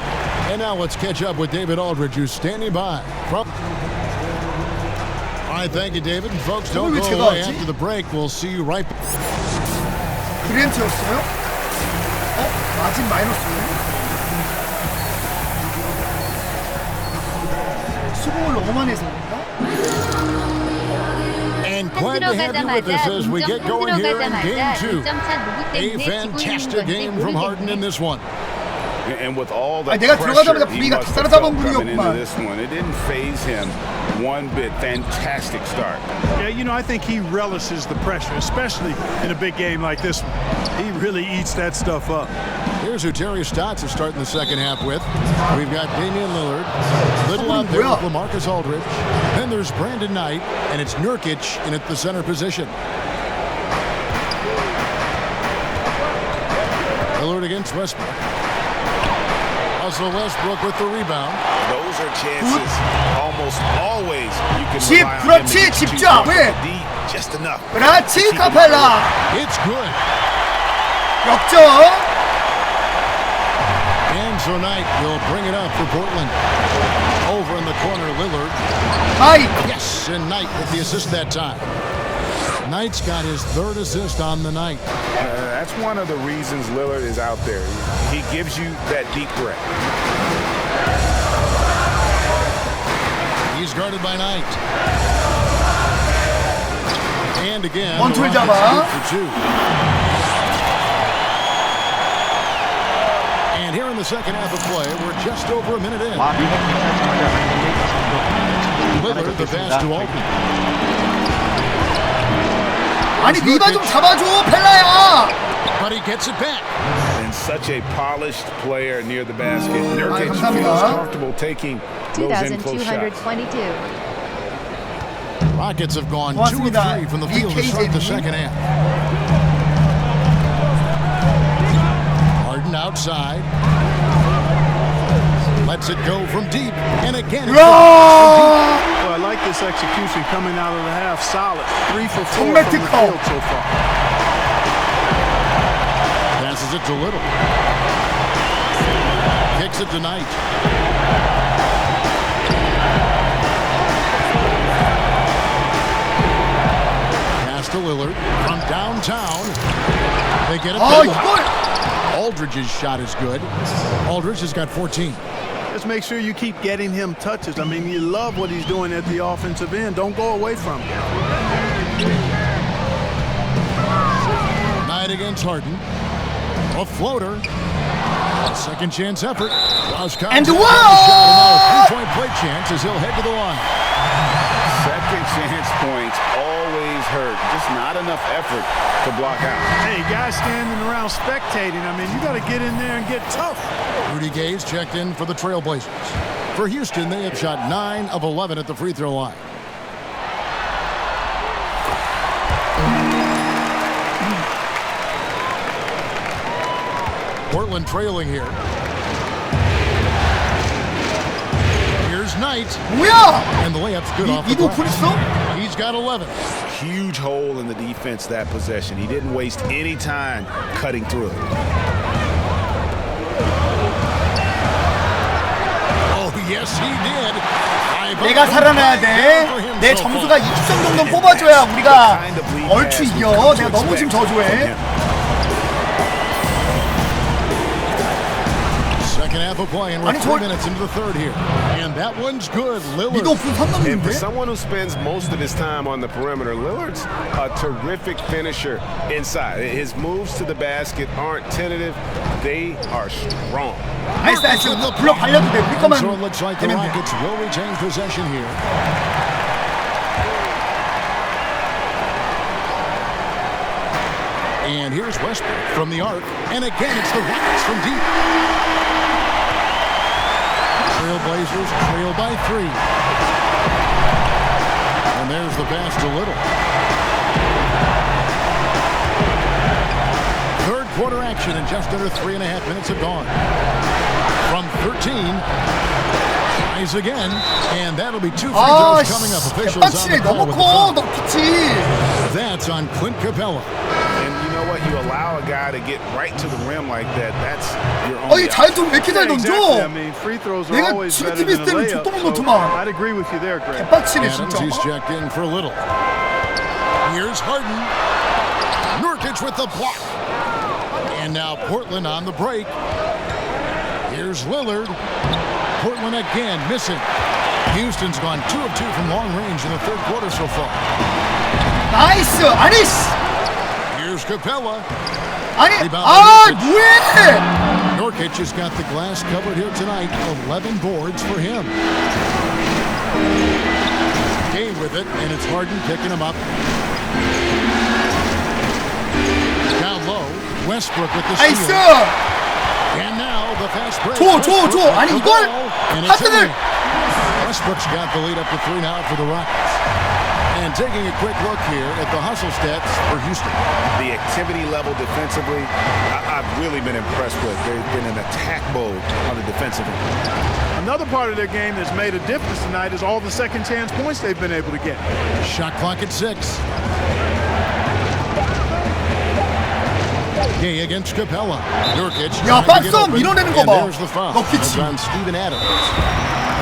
And now let's catch up with David Aldridge, who's standing by. All right, thank you, David. And folks, don't go away after the break. We'll see you right back. 그랜트였어요? 마진 마이너스네? 수공을 너무 많이 해서 그런가? And glad to have you with us as we get going here in Game 2. A fantastic game from Harden in this one. And with all the 내가 들어가자마자 pressure he 분위기가 다 must have 따라잡은 felt coming into 분위기였구만. this one, it didn't faze him one bit. Fantastic start. Yeah, you know, I think he relishes the pressure, especially in a big game like this one. He really eats that stuff up. Here's who Terry Stotts is starting the second half with. We've got Damian Lillard, Little out there with LaMarcus Aldridge. Then there's Brandon Knight, and it's Nurkic in at the center position. Lillard against Westbrook. Russell Westbrook with the rebound. Those are chances almost always you can 집, rely on 그렇지, him to 집중. 왜? just enough. 그렇지, 카펠라. It's good. 역전. And so Knight will bring it up for Portland. Over in the corner, Lillard. Knight. Yes, and Knight with the assist that time. Knight's got his third assist on the night. That's one of the reasons Lillard is out there. He gives you that deep threat. He's guarded by Knight. And again, 원툴 the 잡아. Rockets for 2. And here in the second half of play, we're just over a minute in. Lillard the pass to Aldridge. 아니 리바 좀 잡아줘, 펠라야. But he gets it back. And such a polished player near the basket. Nurkic 감사합니다. feels comfortable taking those in close shots. 2,222. Rockets have gone 2 of 3 from the field to start the second half. Harden outside. Lets it go from deep. And again, it's well, I like this execution coming out of the half. Solid. 3 for 4 from the field so far. Passes it to Little. Kicks it to Knight. Pass to Lillard from downtown. They get it back. Aldridge's shot is good. Aldridge has got 14. Just make sure you keep getting him touches. I mean, you love what he's doing at the offensive end. Don't go away from him. Knight against Harden. A floater. A second chance effort. And one! A 3-point play chance as he'll head to the line. Second chance points always hurt. Just not enough effort to block out. Hey, guys standing around spectating. I mean, you got to get in there and get tough. Rudy Gay's checked in for the Trailblazers. For Houston, they have shot 9 of 11 at the free throw line. Portland trailing here. Here's Knight. 뭐야? And the layup's good off the 이도 glass. 풀었어? He's got 11. Huge hole in the defense that possession. He didn't waste any time cutting through. Oh, yes, he did. 내가 살아나야 돼. 내 점수가 20점 정도 뽑아줘야 우리가 얼추 이겨. 내가 너무 지금 저조해. Second half of play, and we're 3 minutes into the third here. And that one's good. Lillard. And for someone who spends most of his time on the perimeter, Lillard's a terrific finisher inside. His moves to the basket aren't tentative. They are strong. 나이스 나이스. 블록 발려도 돼. 우리 거만 So it looks like the 되면 돼. Rockets will retain possession here. And here's Westbrook from the arc. And again, it's the Rockets from deep. Trailblazers trail by 3. And there's the pass to Little. Third quarter action, and just under 3.5 minutes have gone. From 13, tries again, and that'll be 2 free throws coming up. Officials on the call with the foul. That's on Clint Capella. And you know what? You allow a guy to get right to the rim like that. That's your only. 이 자유투 왜 이렇게 잘 던져? I mean, free throws are 내가 always better 지금 than a 때문에 layup. 족도 못 So 넣더만. I'd agree with you there, Greg. 개빡치네 Adams, 진짜. he's checked in for Little. Here's Harden. Nurkic with the block. And now Portland on the break. Here's Lillard. Portland again missing. Houston's gone 2 of 2 from long range in the third quarter so far. 나이스 아니스. Here's Capella. 아니 뭐해? Nurkic has got the glass covered here tonight. 11 boards for him. Game with it, and it's Harden picking him up. Down low, Westbrook with the steal. 나이스. And now the fast break. 줘. 아니 이걸 하트를. Westbrook's got the lead up to 3 now for the Rockets. And taking a quick look here at the hustle stats for Houston. The activity level defensively, I've really been impressed with. They've been in attack mode on the defensive end. Another part of their game that's made a difference tonight is all the second chance points they've been able to get. Shot clock at 6. Gay against Capella. Nurkic. 야, 박스 밀어내는 거 봐. There's the foul. 넣겠지. On Steven Adams.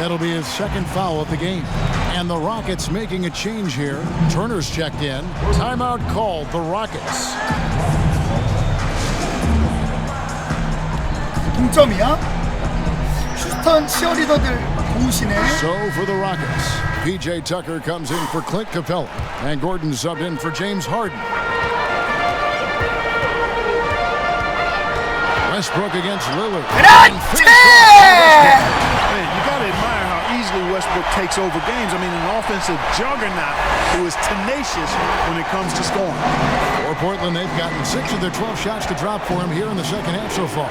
That'll be his second foul of the game. And the Rockets making a change here. Turner's checked in. Timeout called the Rockets. 동점이야? 휴스턴 치어리더들 고우시네. So for the Rockets, PJ Tucker comes in for Clint Capella. And Gordon subbed in for James Harden. Westbrook against Lillard. 그렇지! Man, you got to admire how easily Westbrook takes over games. I mean, an offensive juggernaut who is tenacious when it comes to scoring. For Portland, they've gotten 6 of their 12 shots to drop for him here in the second half so far.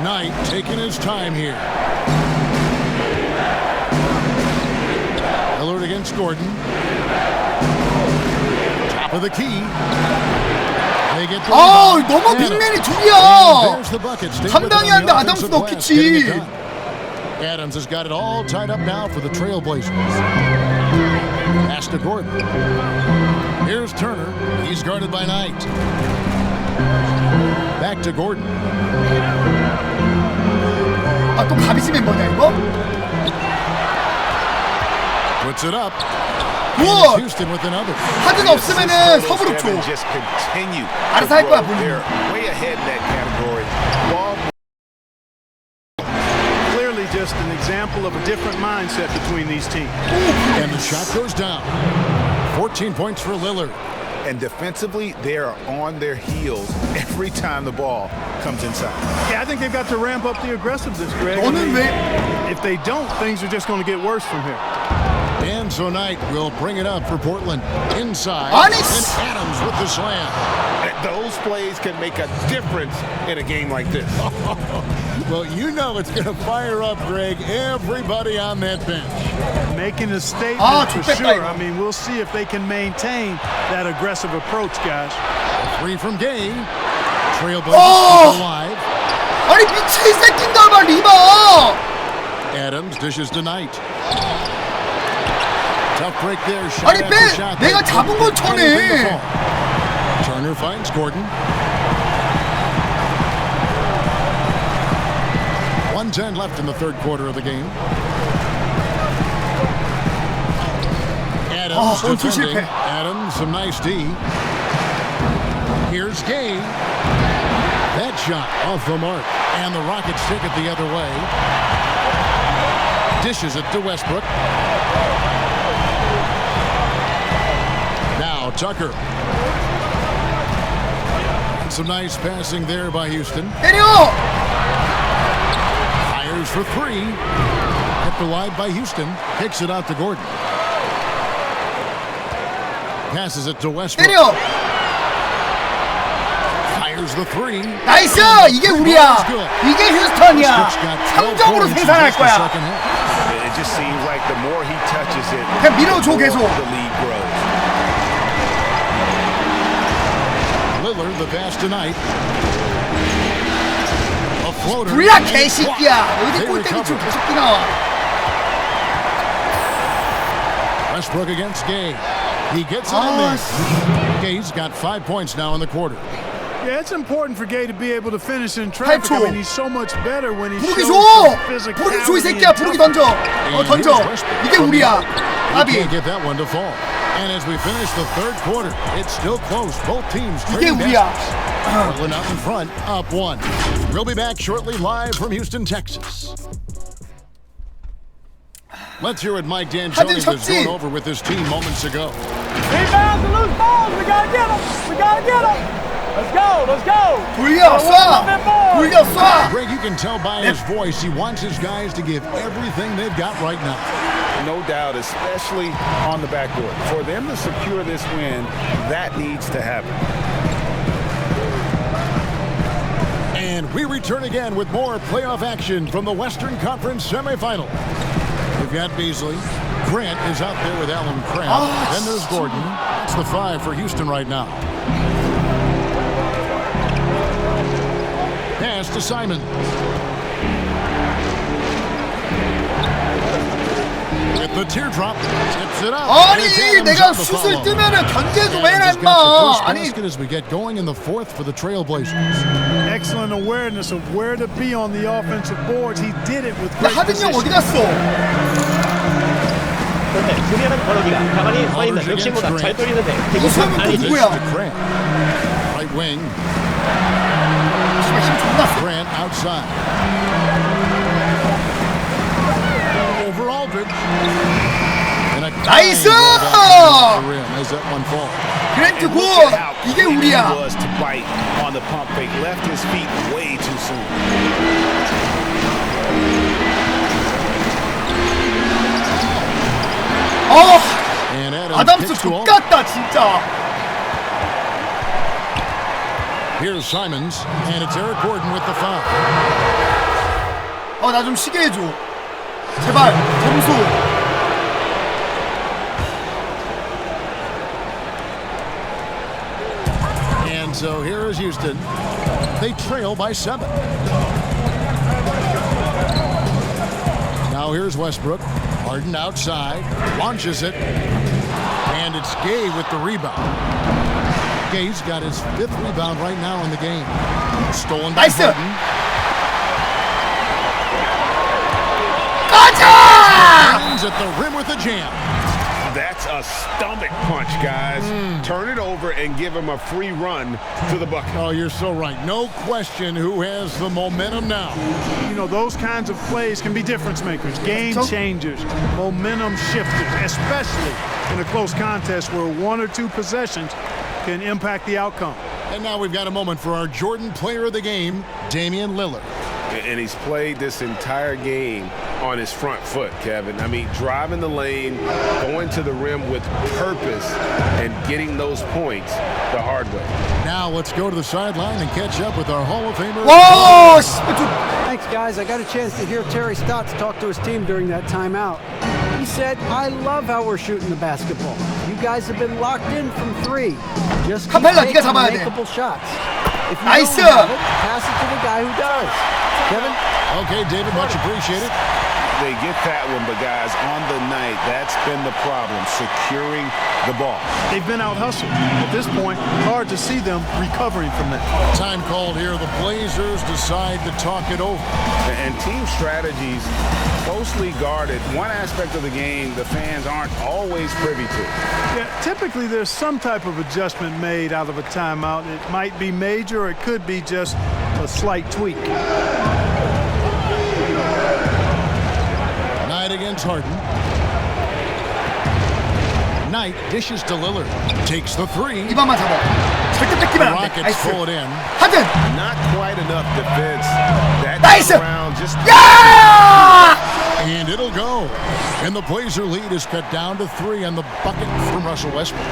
Knight taking his time here. Lillard against Gordon. Top of the key. 너무 빅맨이 둘이야. 감당이 안 돼. 아담스 넣겠지. Adams has got it all tied up now for the Trailblazers. Pass to Gordon. Here's Turner. He's guarded by Knight. Back to Gordon. 또 가비지 멤버냐 이거? Puts it up. 굿! Houston with another. 하든 없으면은 서브로 줘. 알아서 할 거야 본인. Way ahead in that category. Clearly just an example of a different mindset between these teams. And the shot goes down. 14 points for Lillard. And defensively, they are on their heels every time the ball comes inside. Yeah, I think they've got to ramp up the aggressiveness, Greg. If they don't, things are just going to get worse from here. And so Knight will bring it up for Portland. Inside. And Adams with the slam. Those plays can make a difference in a game like this. Well, you know it's going to fire up, Greg, everybody on that bench. Making a statement for sure. I mean, we'll see if they can maintain that aggressive approach, guys. 3 from Gay. Trailblazers alive. 아니 미친 새끼인가 봐 리바. Adams dishes to Knight. Tough break there. 아니 내가 잡은 걸 쳐내. Turner finds Gordon. 1:10 left in the third quarter of the game. Adams defending. Adams, some nice D. Here's Gay. That shot off the mark. And the Rockets take it the other way. Dishes it to Westbrook. Now Tucker. Some nice passing there by Houston. 때려! Fires for three. Kept alive by Houston. Kicks it out to Gordon. Passes it to Westbrook. 때려! Fires the three. 나이스! 이게 우리야. 이게 휴스턴이야. 3점으로 생산할 거야. It just seems like the more he touches it, 그냥 밀어줘 계속. the lead grows. Lillard the pass tonight. A floater. 불야 개새끼야. 어디 꼴대기 좀 계속 뛰나와. Westbrook against Gay. He gets it in there. Gay's got 5 points now in the quarter. Yeah, it's important for Gay to be able to finish in traffic. I mean, he's so much better when he 부르기 shows 줘! his 부르기 줘 이 physicality. 새끼야. 부르기 던져. 던져. 이게 우리야. He can't get that one to fall. And as we finish the third quarter, it's still close. Both teams trading baskets. Portland out in front, up one. We'll be back shortly live from Houston, Texas. Let's hear what Mike D'Antoni was going over with his team moments ago. Rebounds and loose balls. We gotta get them. We gotta get them. Let's go. Let's go. 돌려 쏴. 돌려 쏴. Greg, you can tell by his voice he wants his guys to give everything they've got right now. No doubt, especially on the backboard. For them to secure this win, that needs to happen. And we return again with more playoff action from the Western Conference semifinal. We've got Beasley. Grant is out there with Alan Crabb. Then there's Gordon. That's the 5 for Houston right now. Pass to Simon. With the teardrop, tips it up. 아니 내가 슛을 뜨면은 견제 좀 해라 임마. 아니 as we get going in the fourth for the Trailblazers. Excellent awareness of where to be on the offensive boards. He did it with great 하빈 형 어디 갔어? 그런데 수비하는 버럭이가 가만히 서 있는 욕심보다 잘 돌리는데 이것은 아니지. Right wing. Grant outside. Over Aldridge. 나이스! As that one falls. 그랜트 굿! 이게 우리야. Was to bite on the pump fake, left his feet way too soon. 아담스 족같다 진짜. Here's Simons, and it's Eric Gordon with the foul. 나 좀 쉬게 해줘. 제발 점수. And so here is Houston. They trail by 7. Now here's Westbrook. Harden outside, launches it, and it's Gay with the rebound. Gay's got his 5th rebound right now in the game. Stolen by Harden. Hands at the rim with a jam. That's a stomach punch, guys. Turn it over and give him a free run to the bucket. Oh, you're so right. No question who has the momentum now. You know, those kinds of plays can be difference makers, game changers, momentum shifters, especially in a close contest where 1 or 2 possessions can impact the outcome. And now we've got a moment for our Jordan player of the game, Damian Lillard. And he's played this entire game on his front foot, Kevin. I mean, driving the lane, going to the rim with purpose, and getting those points the hard way. Now let's go to the sideline and catch up with our Hall of Famer. Whoa! Thanks, guys. I got a chance to hear Terry Stotts talk to his team during that timeout. He said, "I love how we're shooting the basketball. You guys have been locked in from 3. Just keep taking makeable shots." If you 나이스! don't have it, pass it to the guy who does. Kevin? Okay, David, much appreciated. They get that one, but guys, on the night, that's been the problem, securing the ball. They've been out-hustled. At this point, hard to see them recovering from that. Time called here. The Blazers decide to talk it over. And team strategies closely guarded. One aspect of the game the fans aren't always privy to. Yeah, typically there's some type of adjustment made out of a timeout. It might be major, or it could be just a slight tweak. Knight against Harden. Knight dishes to Lillard. Takes the three. 이번만 잡아. 절대 뺏기면 안 돼. Rockets pull it in. 하든. Not quite enough defense. That 나이스. round just. 야! And it'll go. And the Blazer lead is cut down to 3 on the bucket from Russell Westbrook.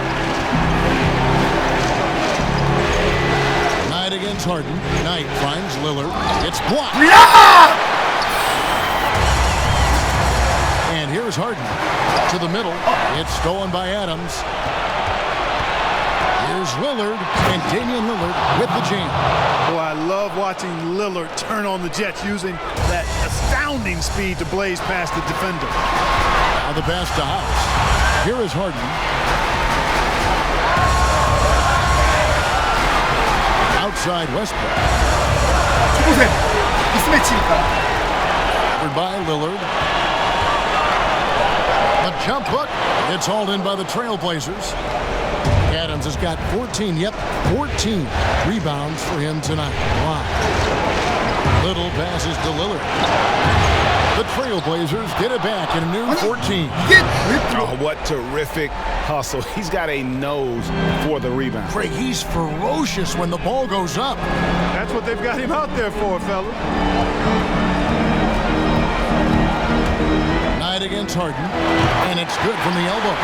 Knight against Harden. Knight finds Lillard. It's blocked. And here's Harden to the middle. It's stolen by Adams. Here's Lillard, and Damian Lillard with the jam. Boy, I love watching Lillard turn on the Jets using that astounding speed to blaze past the defender. Now the pass to House. Here is Harden. Outside Westbrook. Covered by Lillard. The jump hook. It's hauled in by the Trailblazers. Adams has got 14 rebounds for him tonight. Wow. Little passes to Lillard. The Trailblazers get it back in a new 14. Oh, what terrific hustle. He's got a nose for the rebound. Craig, he's ferocious when the ball goes up. That's what they've got him out there for, fella. Knight against Harden, and it's good from the elbow.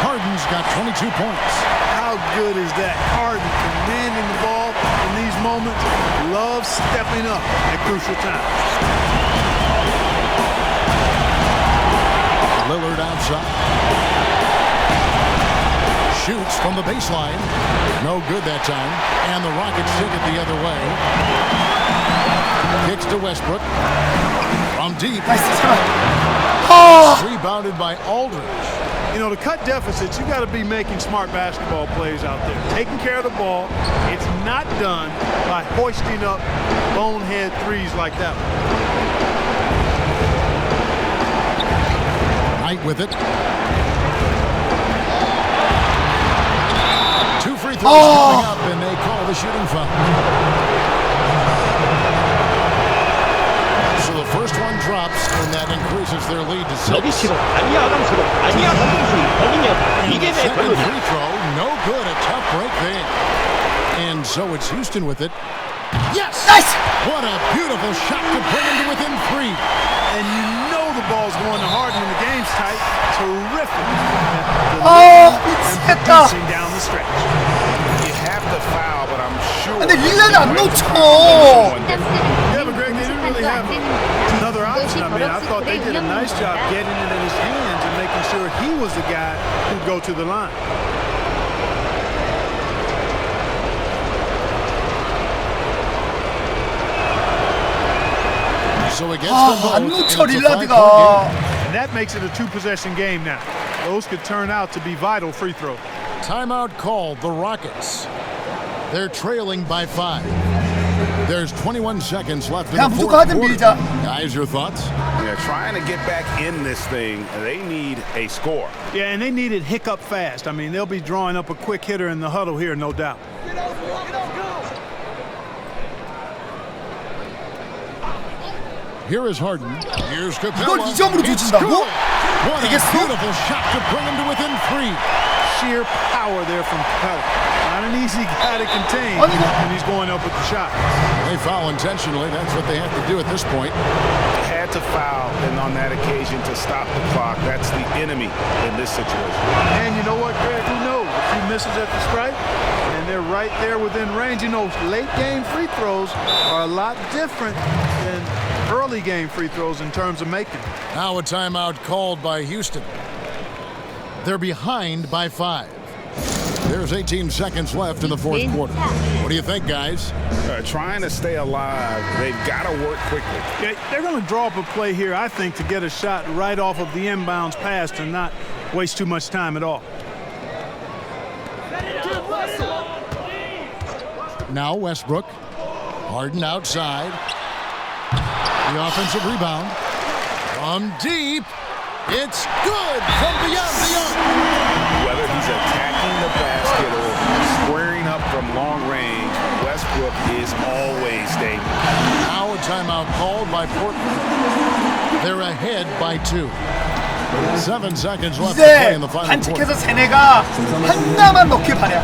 Harden's got 22 points. How good is that? Harden commanding the ball in these moments. Love stepping up at crucial times. Lillard outside. Shoots from the baseline. No good that time. And the Rockets take it the other way. Kicks to Westbrook. From deep. Rebounded by Aldridge. You know, to cut deficits, you got to be making smart basketball plays out there. Taking care of the ball. It's not done by hoisting up bonehead threes like that one. Knight with it. 2 free throws coming up, and they call the shooting foul. So the first one drops, and that increases their lead to 6. And the second free throw, no good, a tough break there. And so it's Houston with it. Yes! Nice! What a beautiful shot to bring him to within 3. And you know the ball's going to Harden when the game's tight. Terrific. And producing down the stretch. You have to foul, but I'm sure. 근데 릴라는 안 놓쳐. Yeah, but Greg, they didn't really have another option. I mean, I thought they did a nice job getting it in his hands and making sure he was the guy who'd go to the line. So against them both, 안 놓쳐 it's a 릴라드가. 5-point game. And that makes it a 2-possession game now. Those could turn out to be vital free throws. Timeout called, the Rockets. They're trailing by 5. There's 21 seconds left in the fourth quarter. Guys, your thoughts? Yeah, trying to get back in this thing, they need a score. Yeah, and they need it hiccup fast. I mean, they'll be drawing up a quick hitter in the huddle here, no doubt. Here is Harden. Here's Capella. 이걸 2점으로 조진다고? What a beautiful shot to bring him to within 3. Sheer power there from Capella. Not an easy guy to contain when he's going up with the shot. They foul intentionally. That's what they have to do at this point. Had to foul, and on that occasion to stop the clock. That's the enemy in this situation. And you know what, Greg? Who knows? A few misses at the stripe, and they're right there within range. You know, late game free throws are a lot different than early game free throws in terms of making. Now a timeout called by Houston. They're behind by 5. There's 18 seconds left in the fourth quarter. What do you think, guys? Trying to stay alive, they've got to work quickly. Yeah, they're going to draw up a play here, I think, to get a shot right off of the inbounds pass and not waste too much time at all. Now Westbrook. Harden outside. The offensive rebound. From deep. It's good from beyond the arc. Whether he's attacking the basket or squaring up from long range, Westbrook is always dangerous. Now a timeout called by Portland. They're ahead by 2. 7 seconds left to play in the final quarter. 반칙해서 쟤네가 하나만 넣길 바래.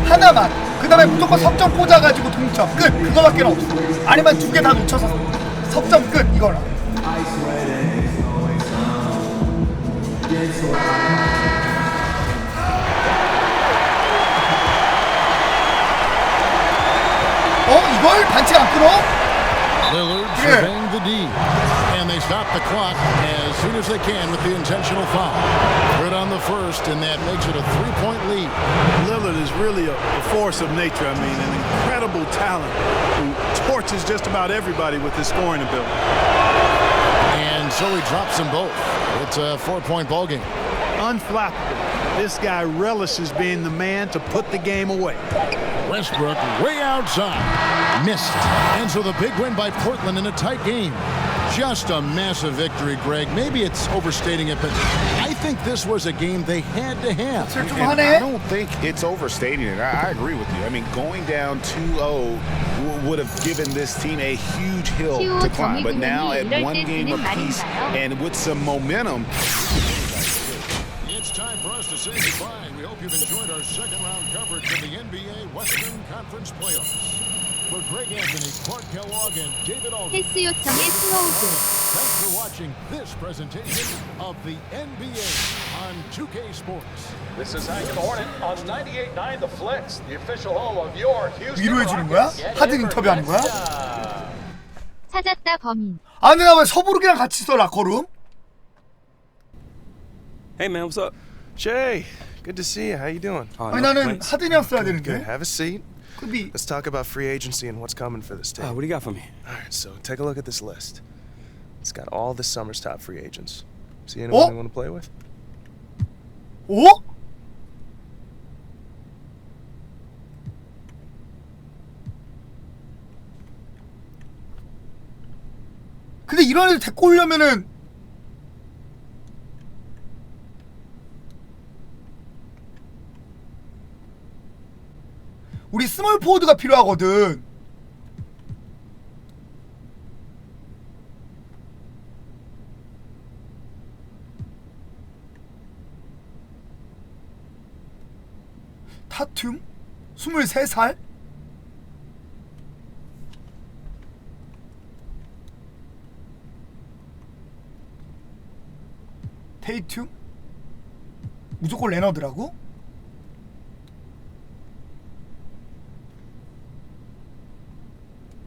하나만. 그 다음에 무조건 석점 꽂아가지고 동점 끝. 그거밖에 없어. 아니면 2개 다 놓쳐서 석점 끝. 이거라. 이걸 반칙 안 끊어? Lillard surveying the D, and they stop the clock as soon as they can with the intentional foul. Good on the first, and that makes it a 3-point lead. Lillard is really a force of nature. I mean, an incredible talent who torches just about everybody with his scoring ability. And so he drops them both. It's a 4-point ball game. Unflappable. This guy relishes being the man to put the game away. Westbrook way outside. Missed. And so the big win by Portland in a tight game. Just a massive victory, Greg. Maybe it's overstating it, but I think this was a game they had to have. And I don't think it's overstating it. I agree with you. I mean, going down 2-0 would have given this team a huge hill to climb. But now at one game apiece and with some momentum. It's time for us to say goodbye. We hope you've enjoyed our second-round coverage of the NBA Western Conference Playoffs. For Greg Anthony, Clark Kellogg, and David Aldridge. 패스 요청의 스노우즈. Thanks for watching this presentation of the NBA on 2K Sports. This is Hank and Hornet on 98.9 The Flex, the official home of your Houston 위로해 주는 거야? 하든 인터뷰하는 거야? 찾았다 범인. 아 근데 나 왜 서부르기랑 같이 써 라커룸? Hey man, what's up? Jay, good to see you. How you doing? 아니 나는 하든이랑 써야 되는데. Good. Have a seat. Could be. Let's talk about free agency and what's coming for this team. What do you got for me? All right, so take a look at this list. It's got all this summer's top free agents. See anyone you want to play with? 어? 근데 이런 애들 데리고 오려면은 우리 스몰 포워드가 필요하거든. 타툼? 23살? 테이툼? 무조건 레너드라고?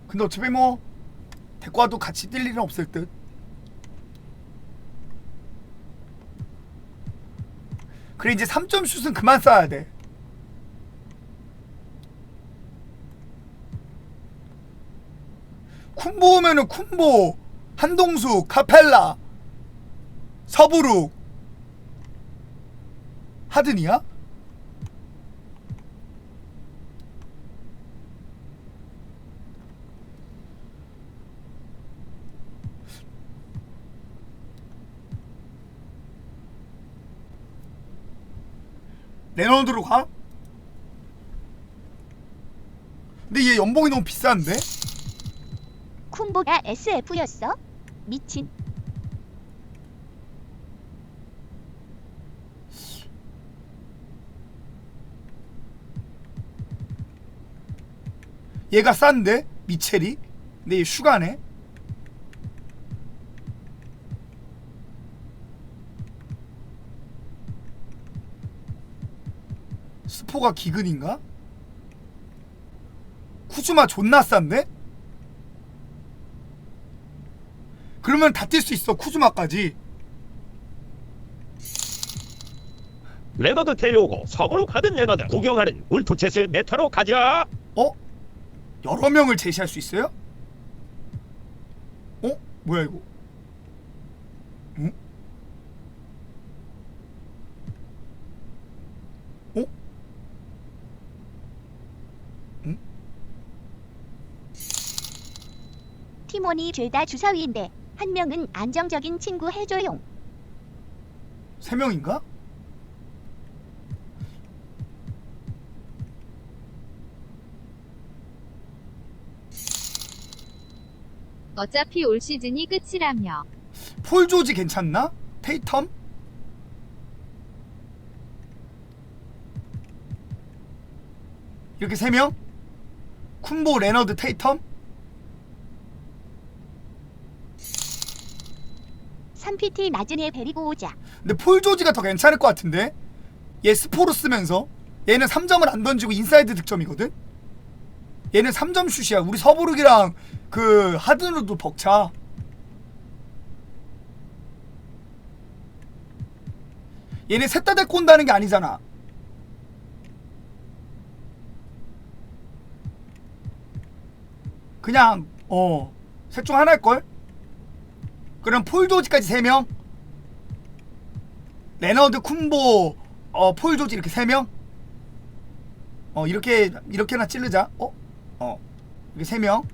근데 어차피 뭐 데리고 와도 같이 뛸 일은 없을 듯. 그래 이제 3점 슛은 그만 쏴야 돼. 쿤보 오면은 쿤보, 한동숙, 카펠라, 서부룩, 하든이야? 레너드로 가? 근데 얘 연봉이 너무 비싼데? 쿤보가 SF였어? 미친. 얘가 싼데? 미첼이? 근데 얘 슈가네? 스포가 기근인가? 쿠즈마 존나 싼데? 그러면 다 뛸 수 있어 쿠즈마까지. 레너드 데려오고 서부로 가든 레너드 구경하는 울프챗을 메타로 가자. 여러 명을 제시할 수 있어요? 뭐야 이거? 응? 응? 팀원이 죄다 주사위인데 한 명은 안정적인 친구 해줘용. 3명인가? 어차피 올 시즌이 끝이라며. 폴 조지 괜찮나? 테이텀? 이렇게 3명? 쿤보, 레너드, 테이텀? 3PT 나중에 데리고 오자. 근데 폴 조지가 더 괜찮을 것 같은데? 얘 스포로 쓰면서 얘는 3점을 안 던지고 인사이드 득점이거든? 얘는 3점 슛이야. 우리 서부르기랑 그 하든으로도 벅차. 얘네 셋 다 데리고 온다는 게 아니잖아. 그냥 셋 중 하나일걸? 그럼 폴 조지까지 3명? 레너드, 쿤보, 폴 조지 이렇게 3명? 이렇게나 찌르자. 이렇게 3명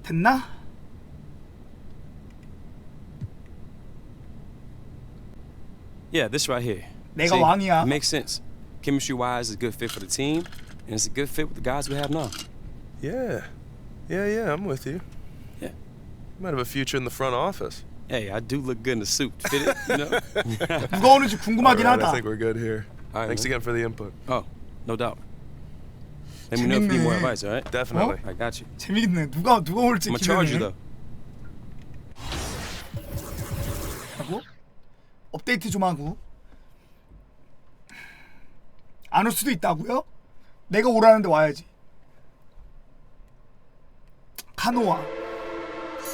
됐나? Yeah, this right here. 내가 왕이야. It makes sense. Chemistry-wise, it's a good fit for the team, and it's a good fit with the guys we have now. Yeah, I'm with you. Yeah. You might have a future in the front office. Hey, I do look good in the suit. Fit it, you know? 누가 오는지 궁금하긴 All right, 하다. I think we're good here. All right, Thanks again for the input. Oh, no doubt. Let me know if you need more advice, all right? Definitely. I got you. 재밌네. 누가 올지 I'm gonna charge you, 기대네. though. 하고 업데이트 좀 하고 안 올 수도 있다고요? 내가 오라는데 와야지. 카노와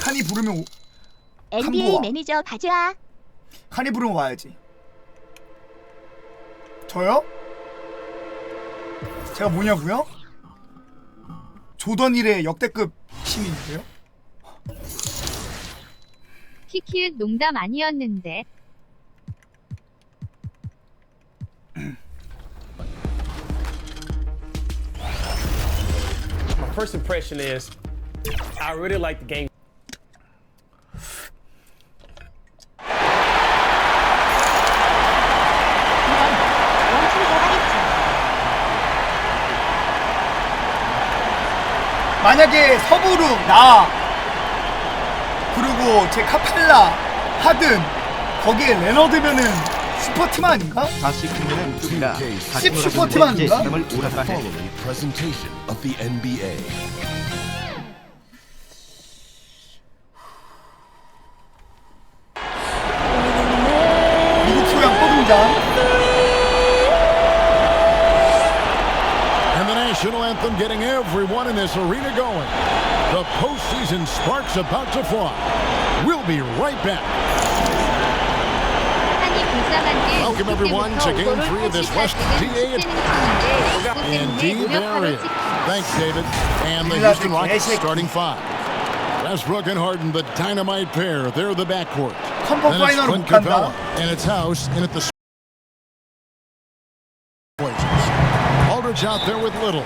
칸이 부르면 NBA 칸보아. 매니저 가자. 칸이 부르면 와야지. 저요? 제가 뭐냐고요? 조던 1의 역대급 신인인데요? 키키읒 농담 아니었는데. My first impression is I really like the game. 만약에 서부르, 나 그리고 제 카펠라, 하든 거기에 레너드면은 슈퍼팀 아닌가? 다시 끝내는 우리가 10 슈퍼팀 아닌가? Following presentation of the NBA. 미국 소양 또 등장. And the national anthem getting everyone in this arena going. The postseason sparks about to fly. We'll be right back. Welcome everyone to Game 3 of this West PA. Indeed, there is. Thanks, David. And the Houston Rockets starting 5. Westbrook and Harden, the dynamite pair. They're the backcourt. Then it's Clint Capella and it's House in at the Aldridge out there with Little.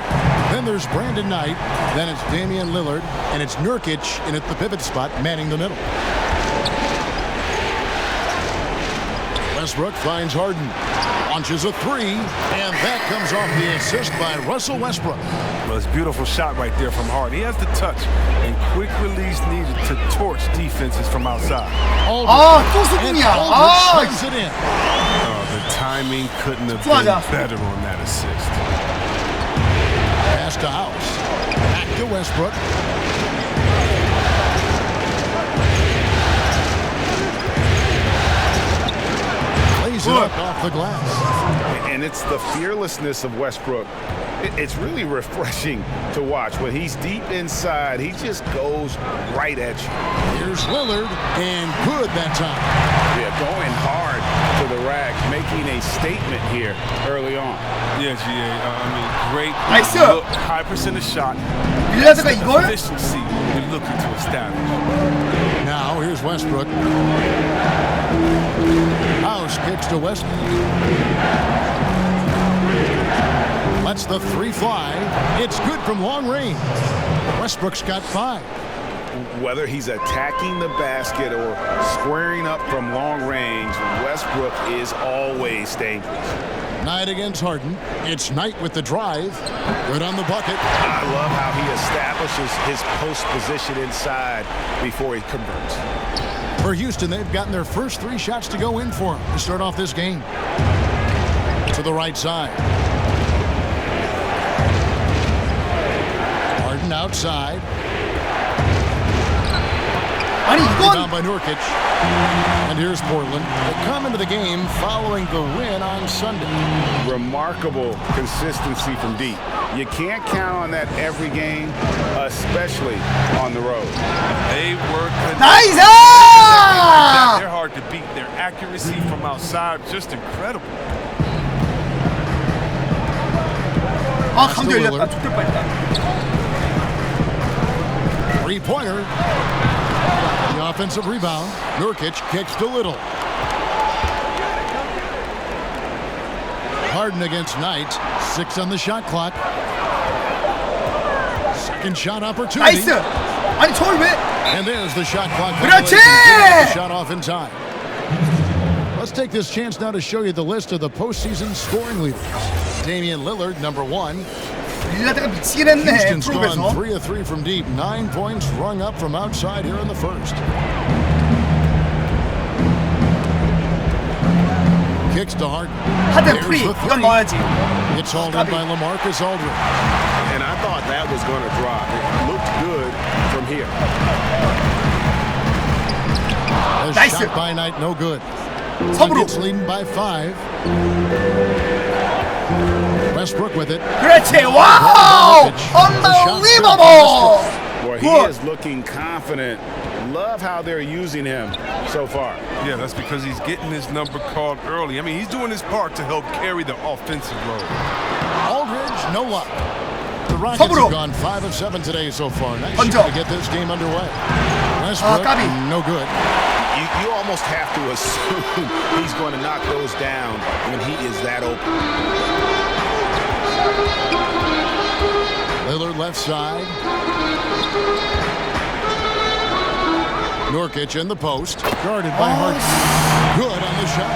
Then there's Brandon Knight. Then it's Damian Lillard. And it's Nurkic in at the pivot spot, manning the middle. Westbrook finds Harden. Launches a 3. And that comes off the assist by Russell Westbrook. Well, it's a beautiful shot right there from Harden. He has the touch and quick release needed to torch defenses from outside. 또 수빈이야. Aldridge it in. The timing couldn't have been better on that assist. Pass to House. Back to Westbrook. Plays lays it up off the glass. And it's the fearlessness of Westbrook. It's really refreshing to watch. When he's deep inside, he just goes right at you. Here's Lillard, and good that time. Yeah, going hard to the rack, making a statement here early on. Yeah, GA. I mean, great 나이스! look, high percentage shot. 빌라드가 이걸? Efficiency we're looking to establish. Now here's Westbrook. House kicks to Westbrook. Lets the three fly. It's good from long range. Westbrook's got 5. Whether he's attacking the basket or squaring up from long range, Westbrook is always dangerous. Knight against Harden. It's Knight with the drive. Good on the bucket. I love how he establishes his post position inside before he converts. For Houston, they've gotten their first 3 shots to go in for him to start off this game. To the right side. Harden outside. Rebound by Nurkic. And here's Portland. They come into the game following the win on Sunday. Remarkable consistency from deep. You can't count on that every game, especially on the road. They work. 나이스! They're hard to beat. Their accuracy from outside just incredible. 아, 강도 열렸다. 죽을 뻔했다. 3-pointer. The offensive rebound. Nurkic kicks to Little. Harden against Knight. 6 on the shot clock. Second shot opportunity. 나이스! 아니 저걸 왜? And there's the shot clock. 그렇지! The shot off in time. Let's take this chance now to show you the list of the postseason scoring leaders. Damian Lillard, number 1. 빌라드가 미치긴 했네. Houston's 프로에서. gone 3 of 3 from deep. 9 points rung up from outside here in the first. Kicks to Harden. 하든 프리. 이건 넣어야지. It's hauled in by LaMarcus Aldridge. And I thought that was going to drop. It looked good from here. A 나이스. shot by Knight, no good. 섬으로. Nuggets leading by 5. Westbrook with it. 그렇지. 와우! Unbelievable! Boy, he is looking confident. Love how they're using him so far. Yeah, that's because he's getting his number called early. I mean, he's doing his part to help carry the offensive load. Aldridge, no luck. The Rockets have gone 5 of 7 today so far. Nice shot to get this game underway. Westbrook, no good. You almost have to assume he's going to knock those down when he is that open. Lillard left side. Nurkic in the post. Guarded by Harden. Good on the shot.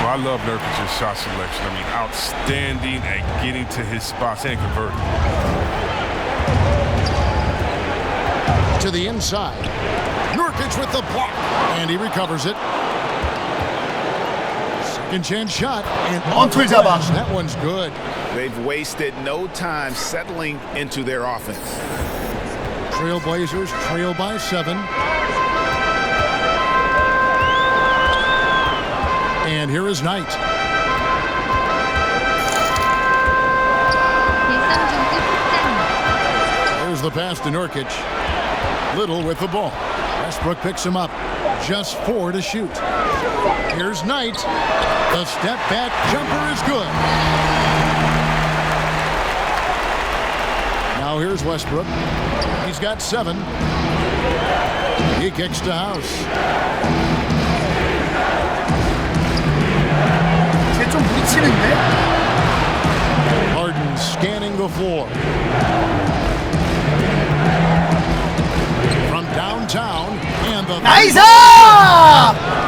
Well, I love Nurkic's shot selection. I mean, outstanding at getting to his spots and converting. To the inside. Nurkic with the block. And he recovers it. Second chance shot. And on the glass. That one's good. They've wasted no time settling into their offense. Trailblazers trail by 7. And here is Knight. There's the pass to Nurkic. Little with the ball. Westbrook picks him up. Just 4 to shoot. Here's Knight. The step back jumper is good. Now here's Westbrook. He's got 7. He kicks to House. 좀 부딪히는데? Harden scanning the floor. From downtown, and the 나이스!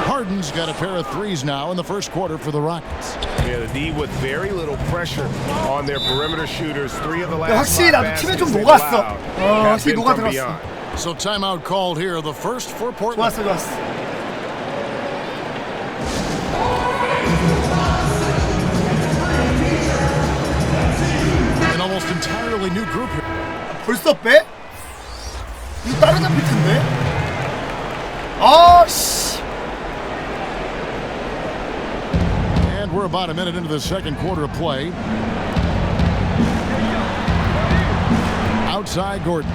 Harden's got a pair of 3s now in the first quarter for the Rockets. Yeah, the D with very little pressure on their perimeter shooters. 3 of the last 확실히 5 나도 팀에 좀 baskets they've 녹았어. allowed have 확실히 been from 녹아들었어. beyond. So timeout called here, the first for Portland. 좋았어. An almost entirely new group here. 벌써 빼? 이거 따라잡힐 텐데? 아, 씨. And we're about a minute into the second quarter of play. Outside Gordon.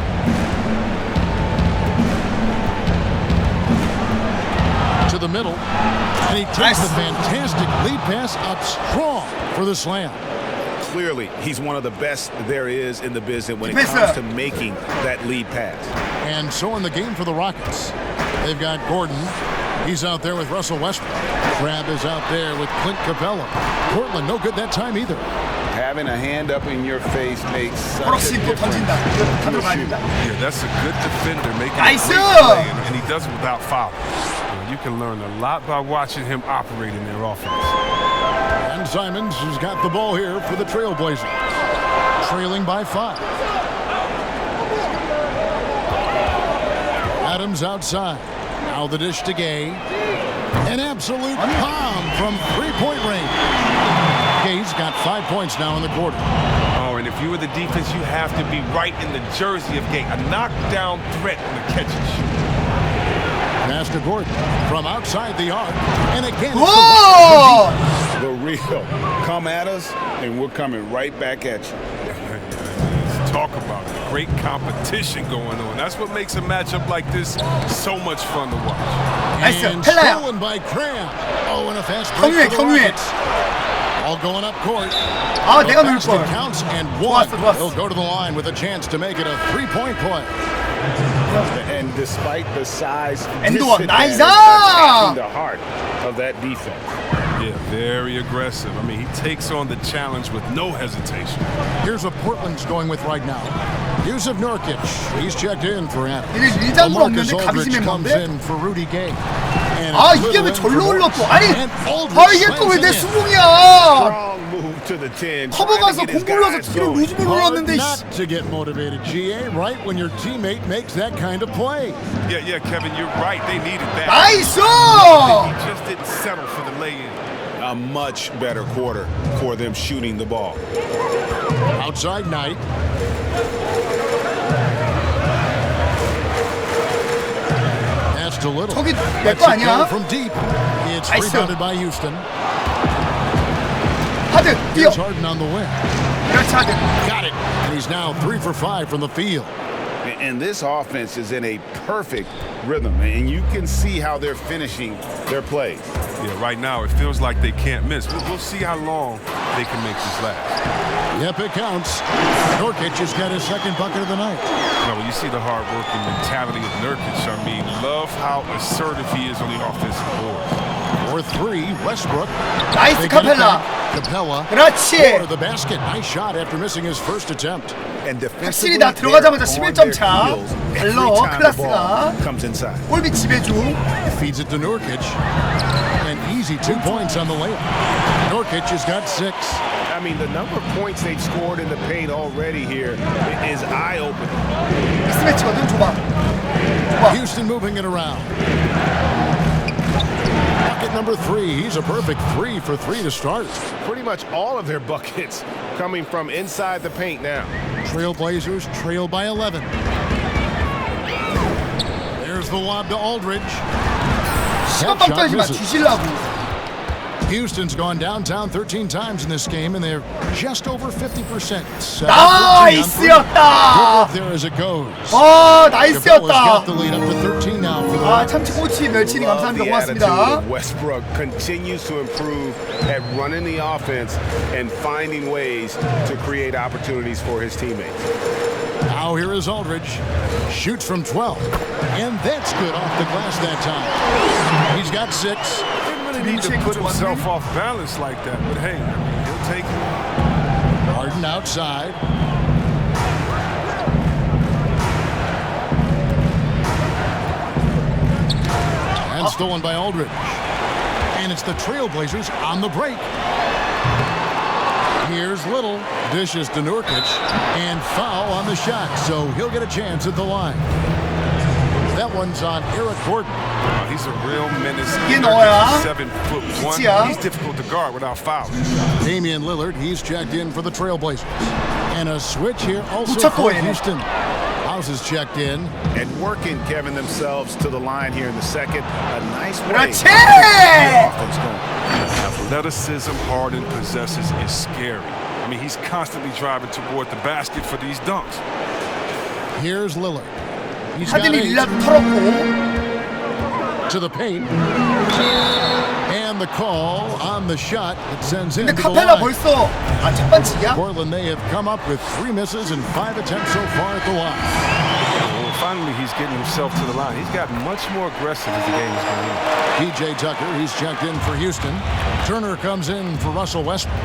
To the middle. And he takes the fantastic lead pass up strong for the slam. Clearly, he's one of the best there is in the business when it comes to making that lead pass. And so in the game for the Rockets, they've got Gordon. He's out there with Russell Westbrook. Crab is out there with Clint Capella. Portland, no good that time either. Having a hand up in your face makes such a difference. Yeah, that's a good defender making a Nice. great play, and he does it without fouling. You can learn a lot by watching him operate in their offense. And Simons has got the ball here for the Trailblazers. Trailing by 5. Adams outside. Now the dish to Gay. An absolute bomb from three-point range. Gay's got 5 points now in the quarter. Oh, and if you were the defense, you have to be right in the jersey of Gay. A knockdown threat on the catch and shoot. Pass to Gordon from outside the arc. And again, it's the real. Come at us, and we're coming right back at you. Talk about it. Great competition going on. That's what makes a matchup like this so much fun to watch. And stolen by Cram. Oh, and a fast break for the Rockets. All going up court. 아, 내가 넣을 걸. Counts and one. He'll go to the line with a chance to make it a three-point play. And despite the size, 엔도원 나이스! the heart of that defense. Yeah, very aggressive. I mean, he takes on the challenge with no hesitation. Here's what Portland's going with right now. Yusuf Nurkic, he's checked in for Adams. LaMarcus Aldridge comes in for Rudy Gay. 아, 이게 왜 절로 올라 또? 아니, 이게 또 왜 내 수공이야? 커버 가서 공 굴러서 뒤로 루즈볼 올랐는데. Not to get motivated, GA, right when your teammate makes that kind of play. Yeah, Kevin, you're right. They needed that. 나이스! He just didn't settle for the lay-in. A much better quarter for them shooting the ball. Outside Knight. That's to Little. 저기 내 거 아니야? From deep. It's rebounded by Houston. 하드 뛰어. Here's Harden on the wing. 그렇지 하드. Got it. And he's now 3 for 5 from the field. And this offense is in a perfect rhythm, and you can see how they're finishing their plays. Yeah, right now it feels like they can't miss. We'll see how long they can make this last. Yep, it counts. Nurkic has got his second bucket of the night. Now, when you see the hard-working mentality of Nurkic, I mean, love how assertive he is on the offensive board. For 3, Westbrook. 나이스 카펠라. Capella. 그렇지. For the basket. Nice shot after missing his first attempt. 확실히 나 들어가자마자 11점 차. 달러 클라스가. 골밑 지배 중. Feeds it to Nurkic. And easy 2 points on the layup. Nurkic has got 6. I mean, the number of points they've scored in the paint already here is eye-opening. 미스매치거든, 좁아. Houston moving it around. Bucket number 3. He's a perfect 3 for 3 to start. Pretty much all of their buckets coming from inside the paint now. Trailblazers trail by 11. There's the lob to Aldridge. 시간빵 떨지 마, 뒤질라고. Houston's gone downtown 13 times in this game, and they're just over 50%. 나이스였다. There as it goes. 나이스였다. got the lead up to 13 now for the 참치 꼬치 멸치님 감사합니다. 고맙습니다. Westbrook continues to improve at running the offense and finding ways to create opportunities for his teammates. Now here is Aldridge. Shoots from 12. And that's good off the glass that time. He's got 6. Need to put himself off balance like that, but hey, he'll take it. Harden outside. And stolen by Aldridge. And it's the Trailblazers on the break. Here's Little. Dishes to Nurkic. And foul on the shot, so he'll get a chance at the line. That one's on Eric Gordon. He's a real menace. 이게 너야? 7'1". He's difficult to guard without fouling. Damian Lillard, he's checked in for the Trailblazers. And a switch here also for Houston. Miles is checked in. And working, Kevin, themselves to the line here in the second. A nice way. 그렇지! Offense going. Athleticism Harden possesses is scary. I mean, he's constantly driving toward the basket for these dunks. Here's Lillard. He's got 하든이 8. 릴라드 털었고. To the paint. And the call on the shot that sends in 근데 to the 카펠라 line. 벌써 첫 반칙이야? Portland, they have come up with 3 misses and 5 attempts so far at the line. Well, finally, he's getting himself to the line. He's gotten much more aggressive as the game is going on. PJ Tucker, he's checked in for Houston. Turner comes in for Russell Westbrook.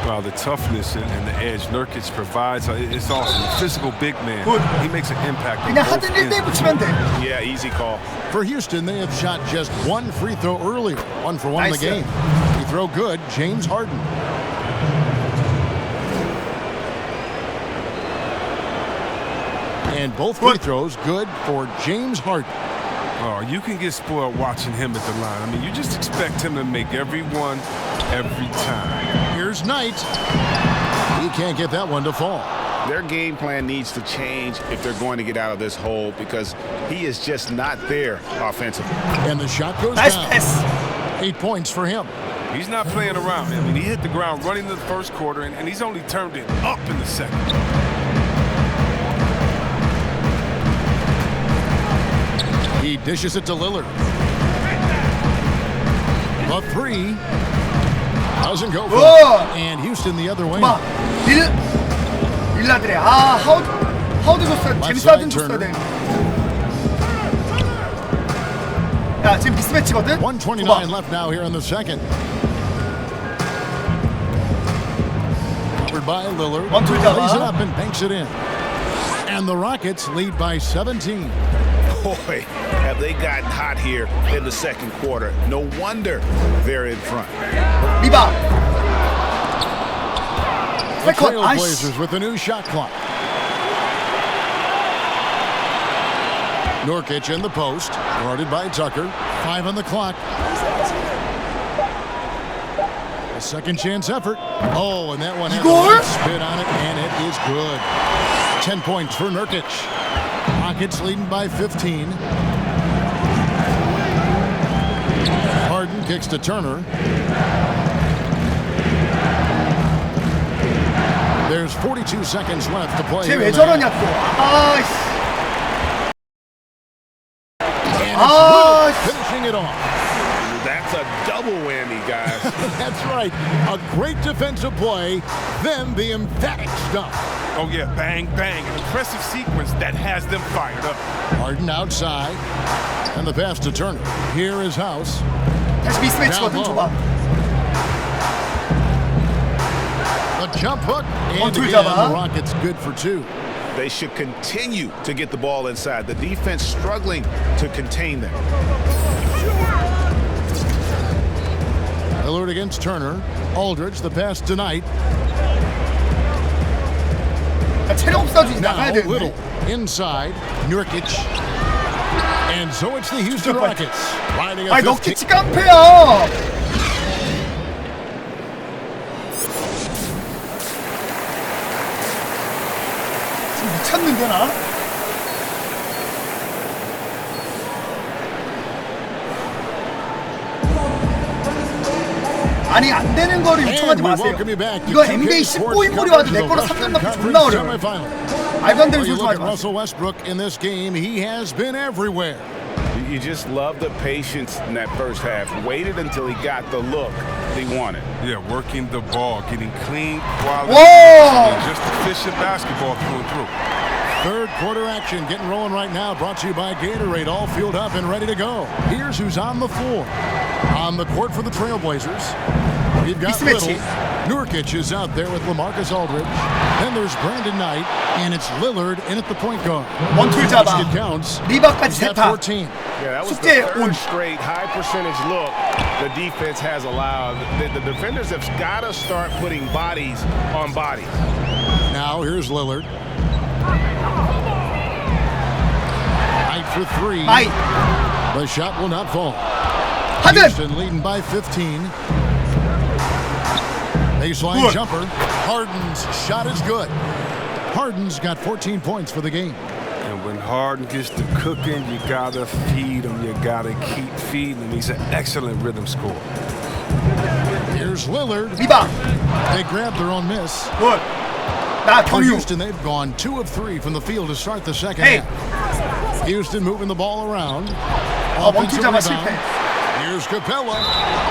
Well, the toughness and the edge Nurkic provides, it's awesome. The physical big man, he makes an impact. 그냥 하든 1대1 붙이면 돼. Yeah, easy call. For Houston, they have shot just 1 free throw earlier, 1 for 1 in the game. Free throw good, James Harden. And both free throws good for James Harden. Oh, you can get spoiled watching him at the line. I mean, you just expect him to make every one, every time. Here's Knight. He can't get that one to fall. Their game plan needs to change if they're going to get out of this hole because he is just not there offensively. And the shot goes down. 8 points for him. He's not playing around. I mean, he hit the ground running in the first quarter, and he's only turned it up in the second. He dishes it to Lillard. A 3 doesn't go for it. And Houston the other way. 릴라드래. 아, 하우드 줬어야 재밌어 하든 줬어야 돼. 야, 지금 미스매치거든? 129 left now here in the second. Covered by Lillard. Lays it up and banks it in. And the Rockets lead by 17. Boy, have they gotten hot here in the second quarter. No wonder they're in front. 리바. The Trailblazers with the new shot clock. Nurkic in the post, guarded by Tucker. 5 on the clock. A second chance effort. Oh, and that one had a spin on it, and it is good. 10 points for Nurkic. Rockets leading by 15. Harden kicks to Turner. There's 42 seconds left to play. 쟤 왜 저러냐 또. Finishing it off. That's a double whammy, guys. That's right. A great defensive play, then the emphatic stuff. Oh, yeah, bang, bang. An impressive sequence that has them fired up. Harden outside. And the pass to Turner. Here is House. 다시 미스매치거든, 줘봐. A jump hook. And again, the Rockets good for 2. They should continue to get the ball inside. The defense struggling to contain them. Lillard against Turner. Aldridge, the pass tonight. Now Little inside. Nurkic. And so it's the Houston Rockets. Riding a 15. 넉키치 깡패야. 지금 미쳤는데 나? 아니 안 되는 거를 요청하지 마세요. 이거 NBA 19인물이 와도 내 거로 3점 넣기 존나 어려워. 말도 안 되는 소리 하지 마세요. Russell Westbrook in this game, he has been everywhere. You just love the patience in that first half. Waited until he got the look he wanted. Yeah, working the ball, getting clean, quality, just efficient basketball through and through. Third quarter action getting rolling right now, brought to you by Gatorade, all fueled up and ready to go. Here's who's on the floor. On the court for the Trailblazers, we've got Little. Nurkic is out there with LaMarcus Aldridge. Then there's Brandon Knight, and it's Lillard in at the point guard. 원툴 잡아. 리바까지 세타. 14. Yeah, that was the third straight high percentage look the defense has allowed. The defenders have got to start putting bodies on bodies. Now here's Lillard. Knight for 3. The shot will not fall. Houston leading by 15. Baseline jumper. Harden's shot is good. Harden's got 14 points for the game. And when Harden gets to cooking, you gotta feed him. You gotta keep feeding him. He's an excellent rhythm scorer. Here's Lillard. 리바. They grabbed their own miss. 굿. 나 For 경유. Houston, they've gone 2 of 3 from the field to start the second half. Houston moving the ball around. Offensive 멈추자마 rebound. 실패. Here's Capella.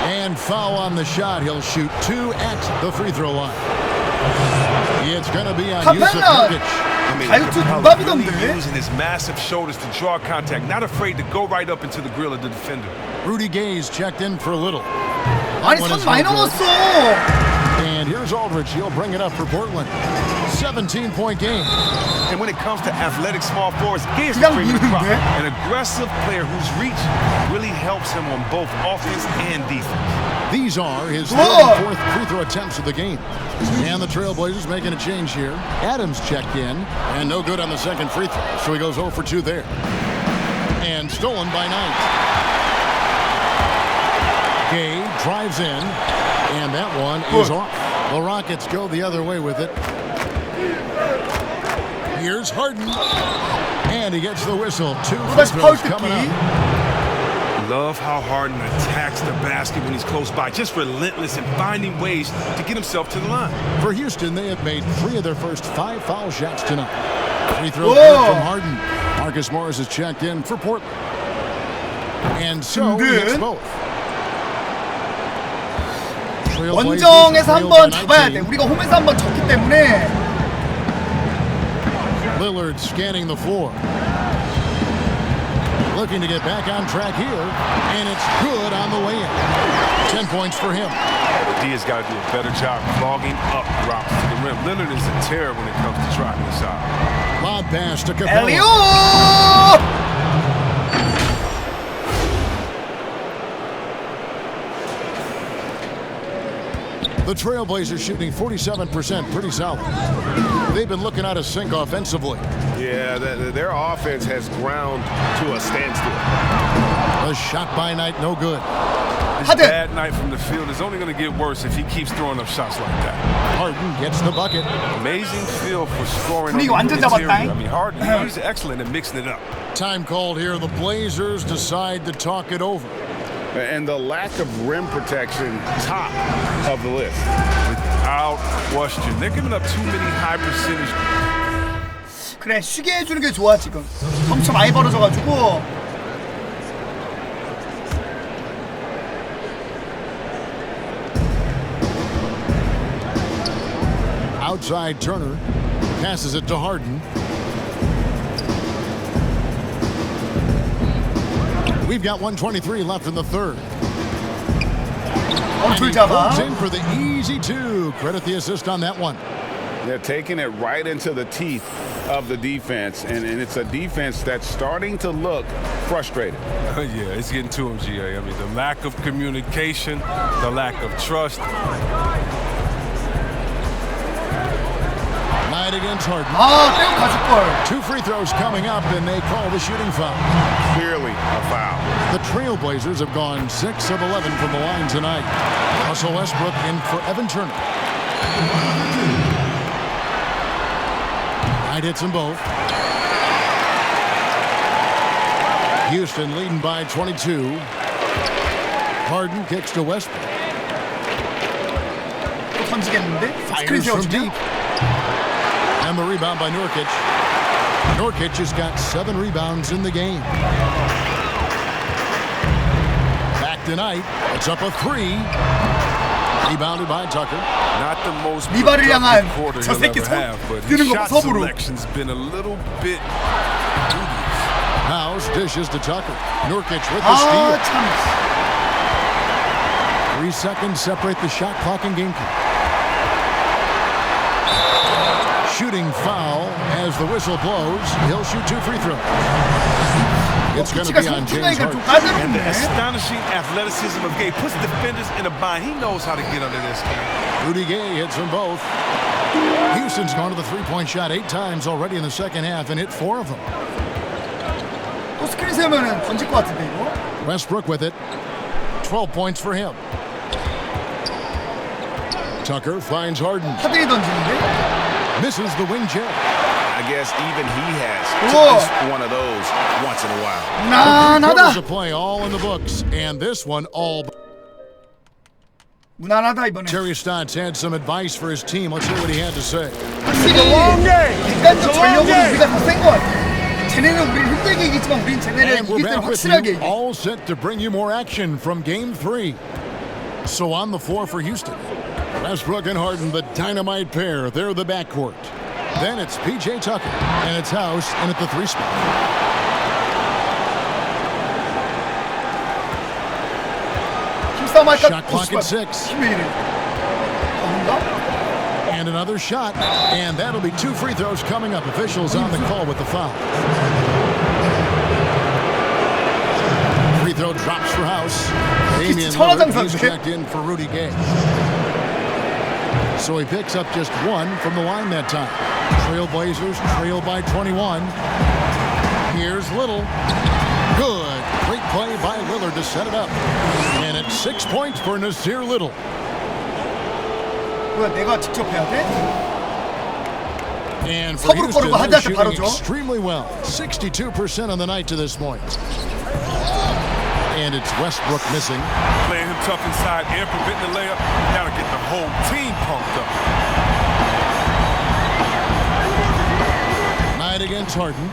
And foul on the shot. He'll shoot 2 at the free throw line. It's going to be on Yusuf Nurkic. 다이어트 누밥이던데. Using his massive shoulders to draw contact, not afraid to go right up into the grill of the defender. Rudy Gay's checked in for Little. 아니 3 많이 넘었어. And here's Aldridge. He'll bring it up for Portland. 17-point game. And when it comes to athletic small forwards, Gay is the cream of the crop. An aggressive player whose reach really helps him on both offense and defense. These are his 34th free throw attempts of the game. And the Trailblazers making a change here. Adams checked in, and no good on the second free throw, so he goes 0 for 2 there. And stolen by Knight. Gay drives in, and that one is off. The Rockets go the other way with it. Here's Harden, and he gets the whistle. 2 free throws coming up. Love how Harden attacks the basket when he's close by, just relentless and finding ways to get himself to the line. For Houston, they have made 3 of their first 5 foul shots tonight. Free throw good from Harden. Marcus Morris has checked in for Portland. And so he hits both. 원정에서 한번 잡아야 돼. 우리가 홈에서 한번 졌기 때문에. Lillard scanning the floor. Looking to get back on track here, and it's good on the way in. 10 points for him. D has got to do a better job clogging up drops to the rim. Lillard is a terror when it comes to driving inside. Lob pass to Capella. The Trailblazers shooting 47%, pretty solid. They've been looking out of sync offensively. Yeah, their offense has ground to a standstill. A shot by Knight, no good. His bad night from the field is only going to get worse if he keeps throwing up shots like that. Harden gets the bucket. Amazing feel for scoring on the interior. I mean, Harden, he's excellent at mixing it up. Time called here. The Blazers decide to talk it over. And the lack of rim protection, top of the list. Without question. They're giving up too many high percentage. 그래, 쉬게 해주는 게 좋아 지금. 점수 많이 벌어져가지고. Outside Turner passes it to Harden. We've got 1:23 left in the third. And he pulls in for the easy 2. Credit the assist on that one. They're taking it right into the teeth of the defense, and it's a defense that's starting to look frustrated. Yeah, it's getting to him, GA. I mean, the lack of communication, the lack of trust. Knight against Harden. 빼고 가줄 걸. 2 free throws coming up, and they call the shooting foul. Clearly a foul. The Trailblazers have gone 6 of 11 from the line tonight. Russell Westbrook in for Evan Turner. Knight hits them both. Houston leading by 22. Harden kicks to Westbrook. 또 던지겠는데? 스크린 세워주면? And the rebound by Nurkic. Nurkic has got 7 rebounds in the game. Back tonight. It's up a 3. Rebounded by Tucker. Not the most 리바를 향한 quarter 저 새끼 he'll ever have, but 뛰는 his 거 shot 서브로. selection's been a little bit dubious. House dishes to Tucker. Nurkic with the steal. 3 seconds separate the shot clock and game clock. Shooting foul as the whistle blows. He'll shoot 2 free throws. It's going to be on James Harden. And the astonishing athleticism of Gay puts defenders in a bind. He knows how to get under this. Rudy Gay hits them both. Houston's gone to the 3-point shot 8 times already in the second half and hit 4 of them. 또 스크린 세우면은 던질 것 같은데 이거? Westbrook with it. 12 points for him. Tucker finds Harden. 하든이 던지는데? Misses the wing jab. I guess even he has just one of those once in a while. There's a play all in the books, and this one all. 무난하다 이번에. Terry Stotts had some advice for his team. Let's hear what he had to say. 확실히 객관적 전력으로 우리가 더 센 것 같아. 쟤네는 우리를 힘들게 이기지만 우린 쟤네를 이길 때는 확실하게 이겨. All set to bring you more action from Game 3. So on the floor for Houston, Westbrook and Harden, the dynamite pair. They're the backcourt. Then it's PJ Tucker, and it's House in at the 3 spot. Shot clock at 6. And another shot, and that'll be 2 free throws coming up. Officials on the call with the foul. Free throw drops for House. Damian Lillard, he's checked in for Rudy Gay. So he picks up just 1 from the line that time. Trailblazers trail by 21. Here's Little. Good. Great play by Lillard to set it up. And it's 6 points for Nasir Little. 내가 직접 해야 돼? And for Houston, they're shooting extremely well. 62% on the night to this point. And it's Westbrook missing. Playing him tough inside and preventing the layup. Gotta get the whole team pumped up. Knight against Harden.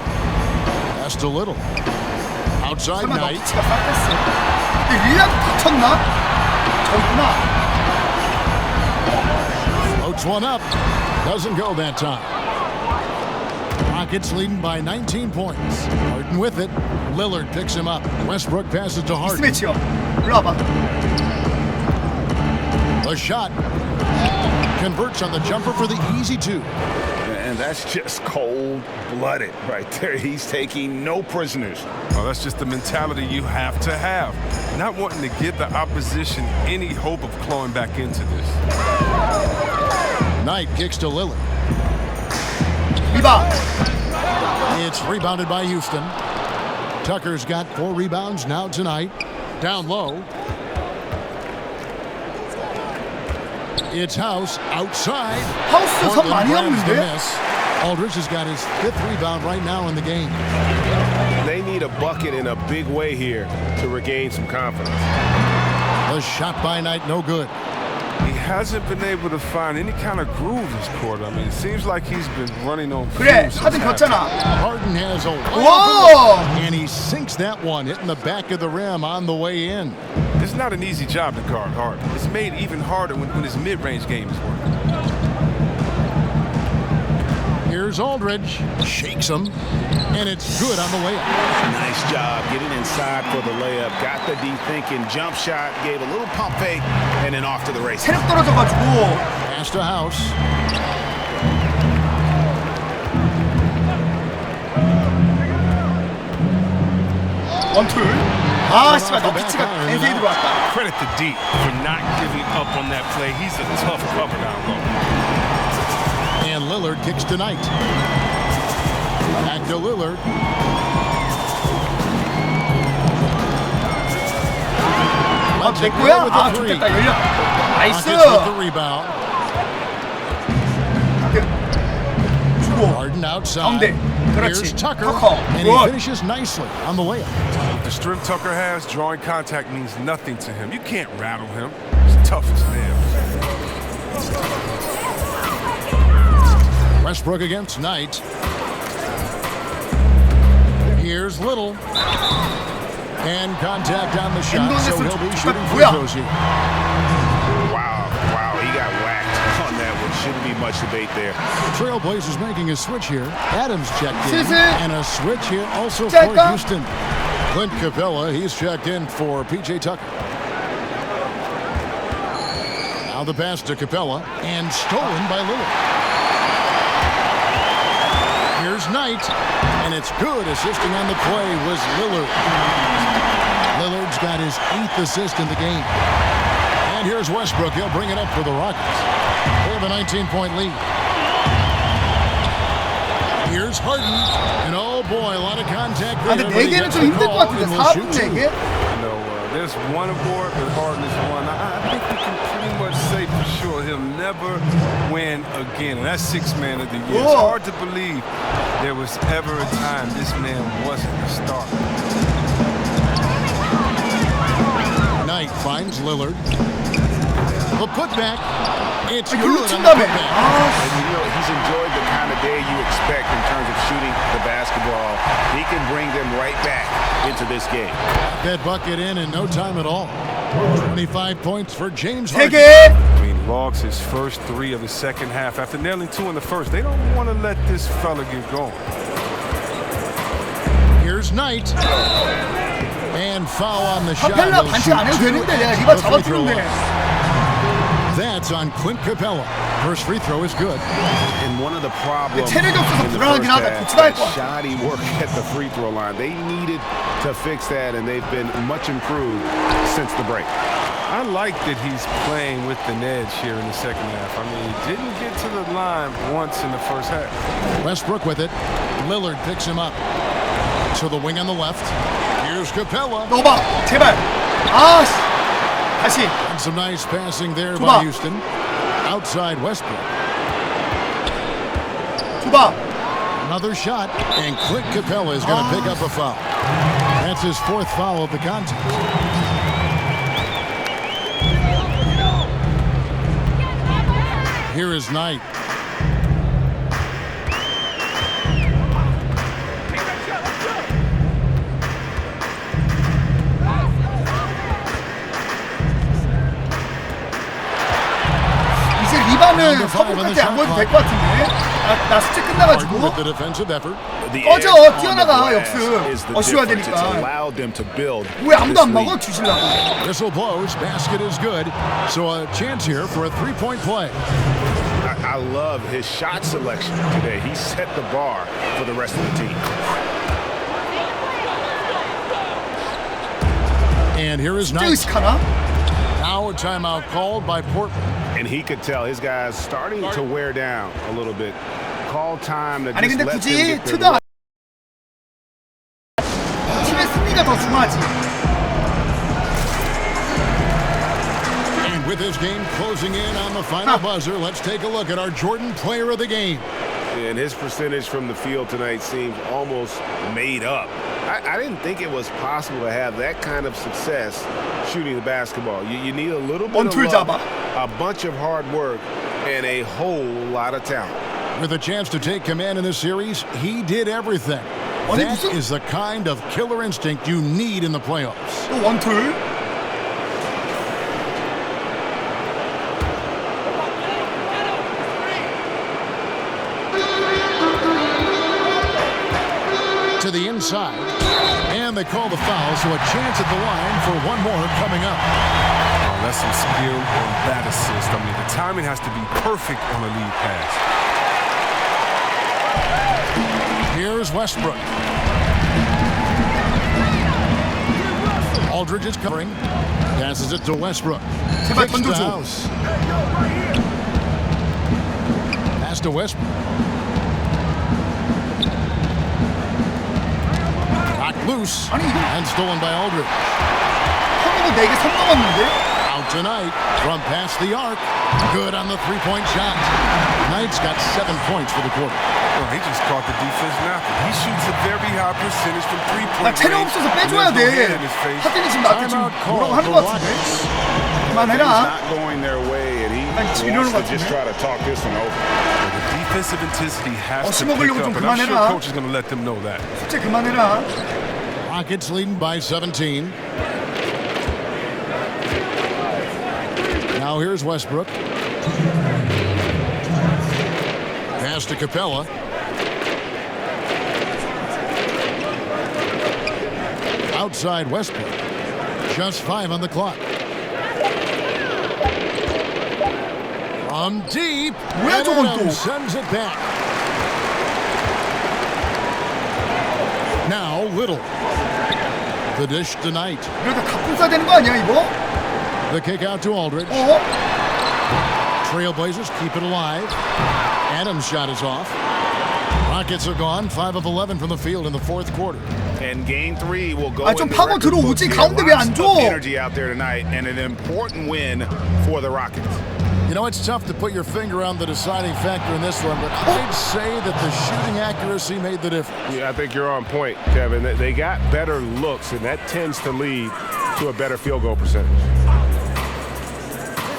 Pass to Little. Outside Knight. 윌리엄 다쳤나? 저구나. Floats one up. Doesn't go that time. Rockets leading by 19 points. Harden with it. Lillard picks him up. Westbrook passes to Harden. The shot. Converts on the jumper for the easy 2. And that's just cold-blooded right there. He's taking no prisoners. Well, that's just the mentality you have to have. Not wanting to give the opposition any hope of clawing back into this. Knight kicks to Lillard. Rebound. It's rebounded by Houston. Tucker's got 4 rebounds now tonight. Down low. It's House outside. House 선 많이 없는데? Aldridge has got his 5th rebound right now in the game. They need a bucket in a big way here to regain some confidence. The shot by Knight, no good. He hasn't been able to find any kind of groove this quarter. I mean, it seems like he's been running on 그래, fumes. 하든 겼잖아. Harden has a Whoa! and he sinks that one, hitting the back of the rim on the way in. It's not an easy job to guard Harden. It's made even harder when his mid-range game is working. Here's Aldridge, shakes him, and it's good on the way up. Nice job getting inside for the layup. Got the D thinking, jump shot, gave a little pump fake, and then off to the races. 체력 떨어져가지고. Pass to House. 원툴. 아, 씨발, 너 피치가 NCAA 들어왔다. Credit to D for not giving up on that play. He's a tough cover down low. And Lillard kicks to Knight. Back to Lillard. 내 거야? 아, 좋겠다. 열려. 나이스. With the rebound. 주고. Harden outside. 가운데. 그렇지. Here's Tucker. And he finishes nicely on the way up. The strength Tucker has, drawing contact means nothing to him. You can't rattle him. He's tough as nails. Westbrook against Knight. Here's Little. And contact on the shot, so he'll be shooting free throws here. Wow, he got whacked on that one. Shouldn't be much debate there. Trailblazers making a switch here. Adams checked in. And a switch here also Check for up. Houston. Clint Capella, he's checked in for PJ Tucker. Now the pass to Capella, and stolen by Lillard. Here's Knight, and it's good. Assisting on the play was Lillard. Lillard's got his 8th assist in the game. And here's Westbrook. He'll bring it up for the Rockets. They have a 19-point lead. Here's Harden. And oh boy, a lot of contact there. 근데 4개는 좀 힘들 것 같은데 4분 4개? There's one aboard, but Harden is one. I think we can pretty much say for sure he'll never win again. And that's sixth man of the year. It's hard to believe there was ever a time this man wasn't a star. Knight finds Lillard. The putback. It's good 열로 on the 친다며. putback. And you know, he's enjoyed the kind of day you expect in terms of shooting the basketball. He can bring them right back into this game. That bucket in no time at all. 25 points for James Harden. I mean, logs his first three of the second half after nailing two in the first. They don't want to let this fella get going. Here's Knight. And foul on the shot. 카펠라 반칙 안 해도 되는데 내가 리바 잡아주는데. That's on Clint Capella. First free throw is good. And one of the problems 체력이 없어서 in the 불안하긴 first 하다. half, 고치다 할 that 거야. shoddy work at the free throw line. They needed to fix that, and they've been much improved since the break. I like that he's playing with an edge here in the second half. I mean, he didn't get to the line once in the first half. Westbrook with it. Lillard picks him up. To the wing on the left. Here's Capella. 넣어봐 제발. 아 다시. And some nice passing there 줘봐. by Houston. Outside Westbrook. 줘봐. Another shot, and Clint Capella is going to pick up a foul. That's his fourth foul of the contest. Here is Knight. 이제 리바는 서브 끝에 안 보여도 될 것 같은데. 나 숙제 끝나가지고. With the defensive effort. 꺼져 뛰어나가 역습. 어시워야 되니까. 왜 아무도 안 막어 주시려고. Whistle blows. Basket is good. So a chance here for a three-point play. I love his shot selection today. He set the bar for the rest of the team. And here is Knight. Now a timeout called by Portland. And he could tell his guys starting to wear down a little bit. Call time to 아니 just 근데 let 굳이 them get 트가 their 팀의 승리가 더 중요하지. And with this game closing in on the final buzzer, let's take a look at our Jordan Player of the Game. And his percentage from the field tonight seems almost made up. I didn't think it was possible to have that kind of success shooting the basketball. You need a little bit of luck, a bunch of hard work, and a whole lot of talent. With a chance to take command in this series, he did everything. That is the kind of killer instinct you need in the playoffs. 또 원툴. To the inside, and they call the foul, so a chance at the line for one more coming up. Oh, that's some skill on that assist. I mean, the timing has to be perfect on a lead pass. Here's Westbrook. Aldridge is covering. Passes it to Westbrook. 제발 Kicks to 던져줘. House. Pass to Westbrook. Loose and stolen by Aldridge. 턴오버 4개 선 넘었는데? Out tonight from past the arc. Good on the three-point shot. Knight's got 7 points for the quarter. Well, he just caught the defense napping. He shoots a very high percentage from three-point range. 나 체력 없어서 빼줘야 돼. 하더니 지금 나한테 지금 뭐라고 하는 것 같은데? 그만해라. Not going their way, and he wants to just try to talk this one over. The defensive intensity has to pick up, and I'm sure coach is going to let them know that. 숙제 그만해라. Rockets leading by 17. Now here's Westbrook. Pass to Capella. Outside Westbrook. Just 5 on the clock. From deep. Adams sends it back. Now Little. The dish tonight. 이러다 가품 싸야 되는 거 아니야 이거? The kick out to Aldridge. Trailblazers keep it alive. Adams' shot is off. Rockets are gone 5 of 11 from the field in the fourth quarter. And game 3 will go 좀 파고 들어오지. 가운데 왜 안 줘? Energy out there tonight and an important win for the Rockets. You know, it's tough to put your finger on the deciding factor in this one, but I'd say that the shooting accuracy made the difference. Yeah, I think you're on point, Kevin. They got better looks, and that tends to lead to a better field goal percentage.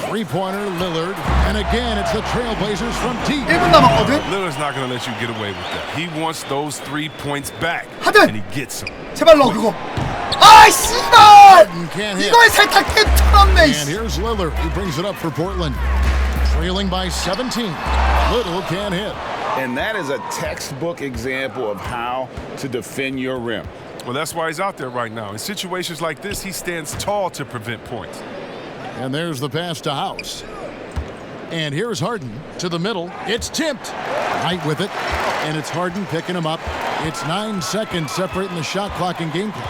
Three-pointer, Lillard, and again, it's the Trailblazers from deep. 1분 남았거든? Lillard's not going to let you get away with that. He wants those 3 points back, 하든! and he gets them. 제발 넣어, 그거. 아이, 씨발! 이거에 살짝 깨쳐놨네. And here's Lillard. He brings it up for Portland. Trailing by 17. Little can't hit. And that is a textbook example of how to defend your rim. Well, that's why he's out there right now. In situations like this, he stands tall to prevent points. And there's the pass to House. And here's Harden to the middle. It's tipped. Right with it. And it's Harden picking him up. It's 9 seconds separating the shot clock and game clock.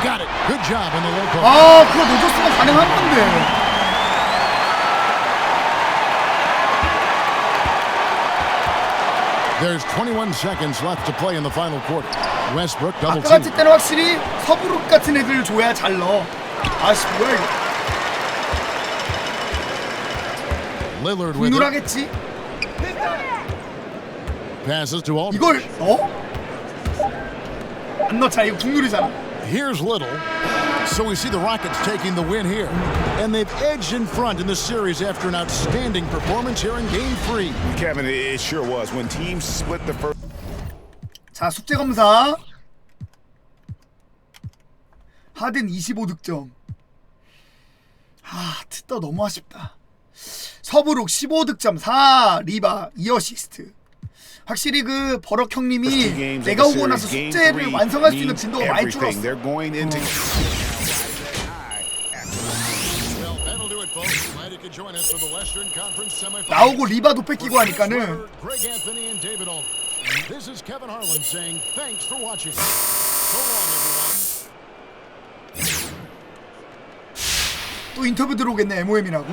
Got it. Good job in the low post. 아, 그거 놓쳤으면 가능한 건데. There's 21 seconds left to play in the final quarter. Westbrook double 아까 team. 같을 때는 확실히 서브룩 같은 애들 줘야 잘 넣어. 아씨 뭐야 이거. Lillard with it. 분노하겠지? Passes to Aldridge. 이걸 어? 안 넣자. 이거 국룰이잖아. Here's Little. So we see the Rockets taking the win here. And they've edged in front in the series after an outstanding performance here in Game 3. Kevin, it sure was. When teams split the first... 자, 숙제 검사. 하든 25득점. 아, 트떠 너무 아쉽다. 서브룩 15득점 4리바 2어시스트. 확실히 그 버럭 형님이 내가 오고 나서 숙제를 완성할 수 있는 빈도가 많이 줄었어. 나오고 리바도 뺏기고 하니까는 또 인터뷰 들어오겠네. MOM이라고.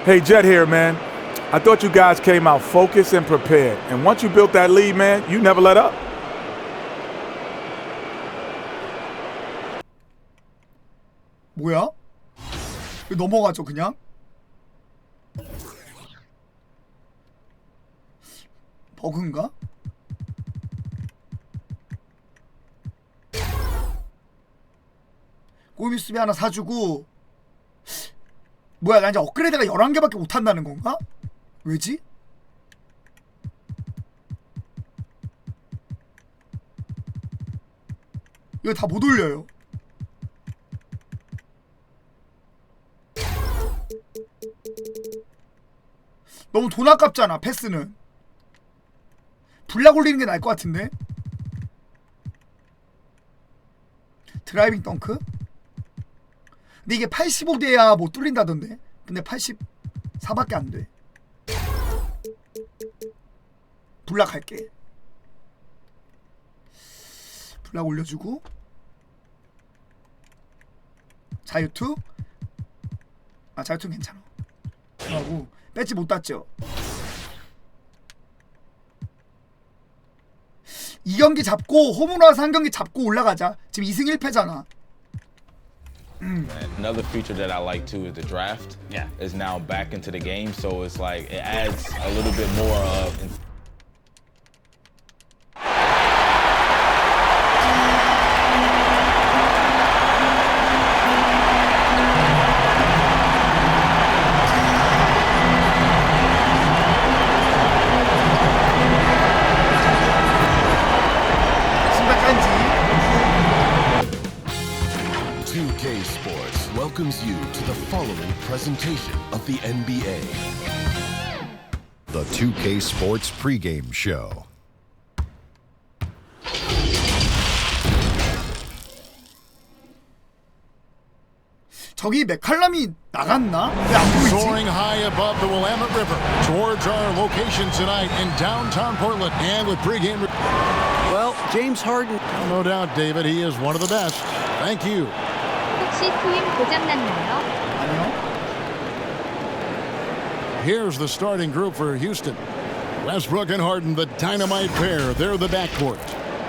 Hey, Jet here, man. I thought you guys came out focused and prepared. And once you built that lead, man, you never let up. 뭐야? 넘어가죠, 그냥? 버그인가? 골밑 수비 하나 사주고. 뭐야, 나 이제 업그레이드가 11개밖에 못한다는 건가? 왜지? 이거 다 못 올려요. 너무 돈 아깝잖아, 패스는. 블락 올리는 게 나을 것 같은데? 드라이빙 덩크? 근데 이게 85대야 못 뚫린다던데. 근데 84밖에 안 돼. 블락 할게. 블락 올려주고. 자유투. 아, 자유투는 괜찮아. 하고 배지 못 땄죠. 이 경기 잡고 홈으로 와서 한 경기 잡고 올라가자. 지금 2승 1패잖아. Another feature that I like too is the draft. Yeah, is now back into the game, so it's like it adds a little bit more of. Welcomes you to the following presentation of the NBA. The 2K Sports pregame show. 저기 맥칼럼이 나갔나? 왜 안 보이지? Soaring high above the Willamette River towards our location tonight in downtown Portland, and with pregame. Well, James Harden. No doubt, David, he is one of the best. Thank you. 혹시 트윈 고장났나요? 아니요? Here's the starting group for Houston. Westbrook and Harden, the dynamite pair. They're the backcourt.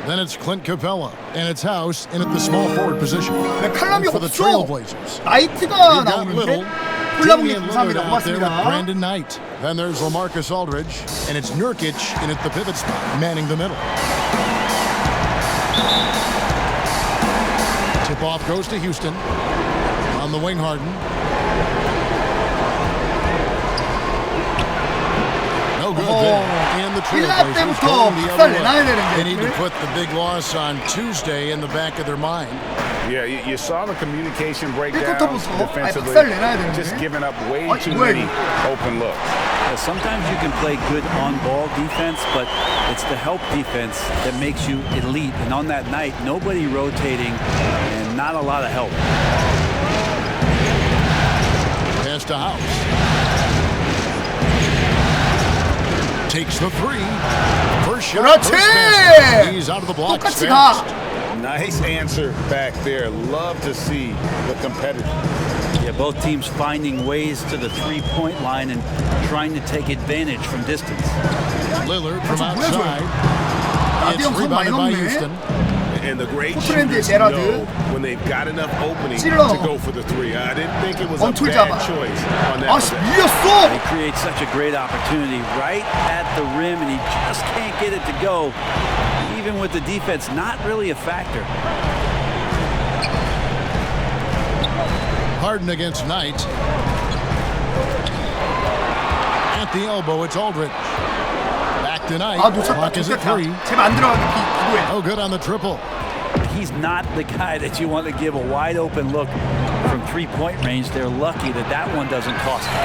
Then it's Clint Capella and it's House in at the small forward position. 칼럼이 for the 없어. Trailblazers. 나이트가 나오는데. 콜라보님 Damian Lillard 감사합니다. out there with 고맙습니다. Brandon Knight. Then there's LaMarcus Aldridge and it's Nurkic in at the pivot spot, manning the middle. Tip off goes to Houston. On the wing, Harden. No good there. And the Trailblazers going the other way. They need to put the big loss on Tuesday in the back of their mind. Yeah, you saw the communication breakdown defensively. Just giving up way too many open looks. Sometimes you can play good on-ball defense, but it's the help defense that makes you elite. And on that night, nobody rotating and not a lot of help. Pass to House. Takes the three. First shot. First basket. He's out of the block. Nice answer back there. Love to see the competitor. Yeah, both teams finding ways to the three-point line and trying to take advantage from distance. Lillard from outside. It's rebounded by Houston. And the great shooters know when they've got enough opening to go for the three. I didn't think it was a bad choice on that. He creates such a great opportunity right at the rim, and he just can't get it to go. Even with the defense not really a factor. Harden against Knight. At the elbow, it's Aldridge. Back to Knight. Clock is at three. No good on the triple. He's not the guy that you want to give a wide open look from three-point range. They're lucky that that one doesn't cost them.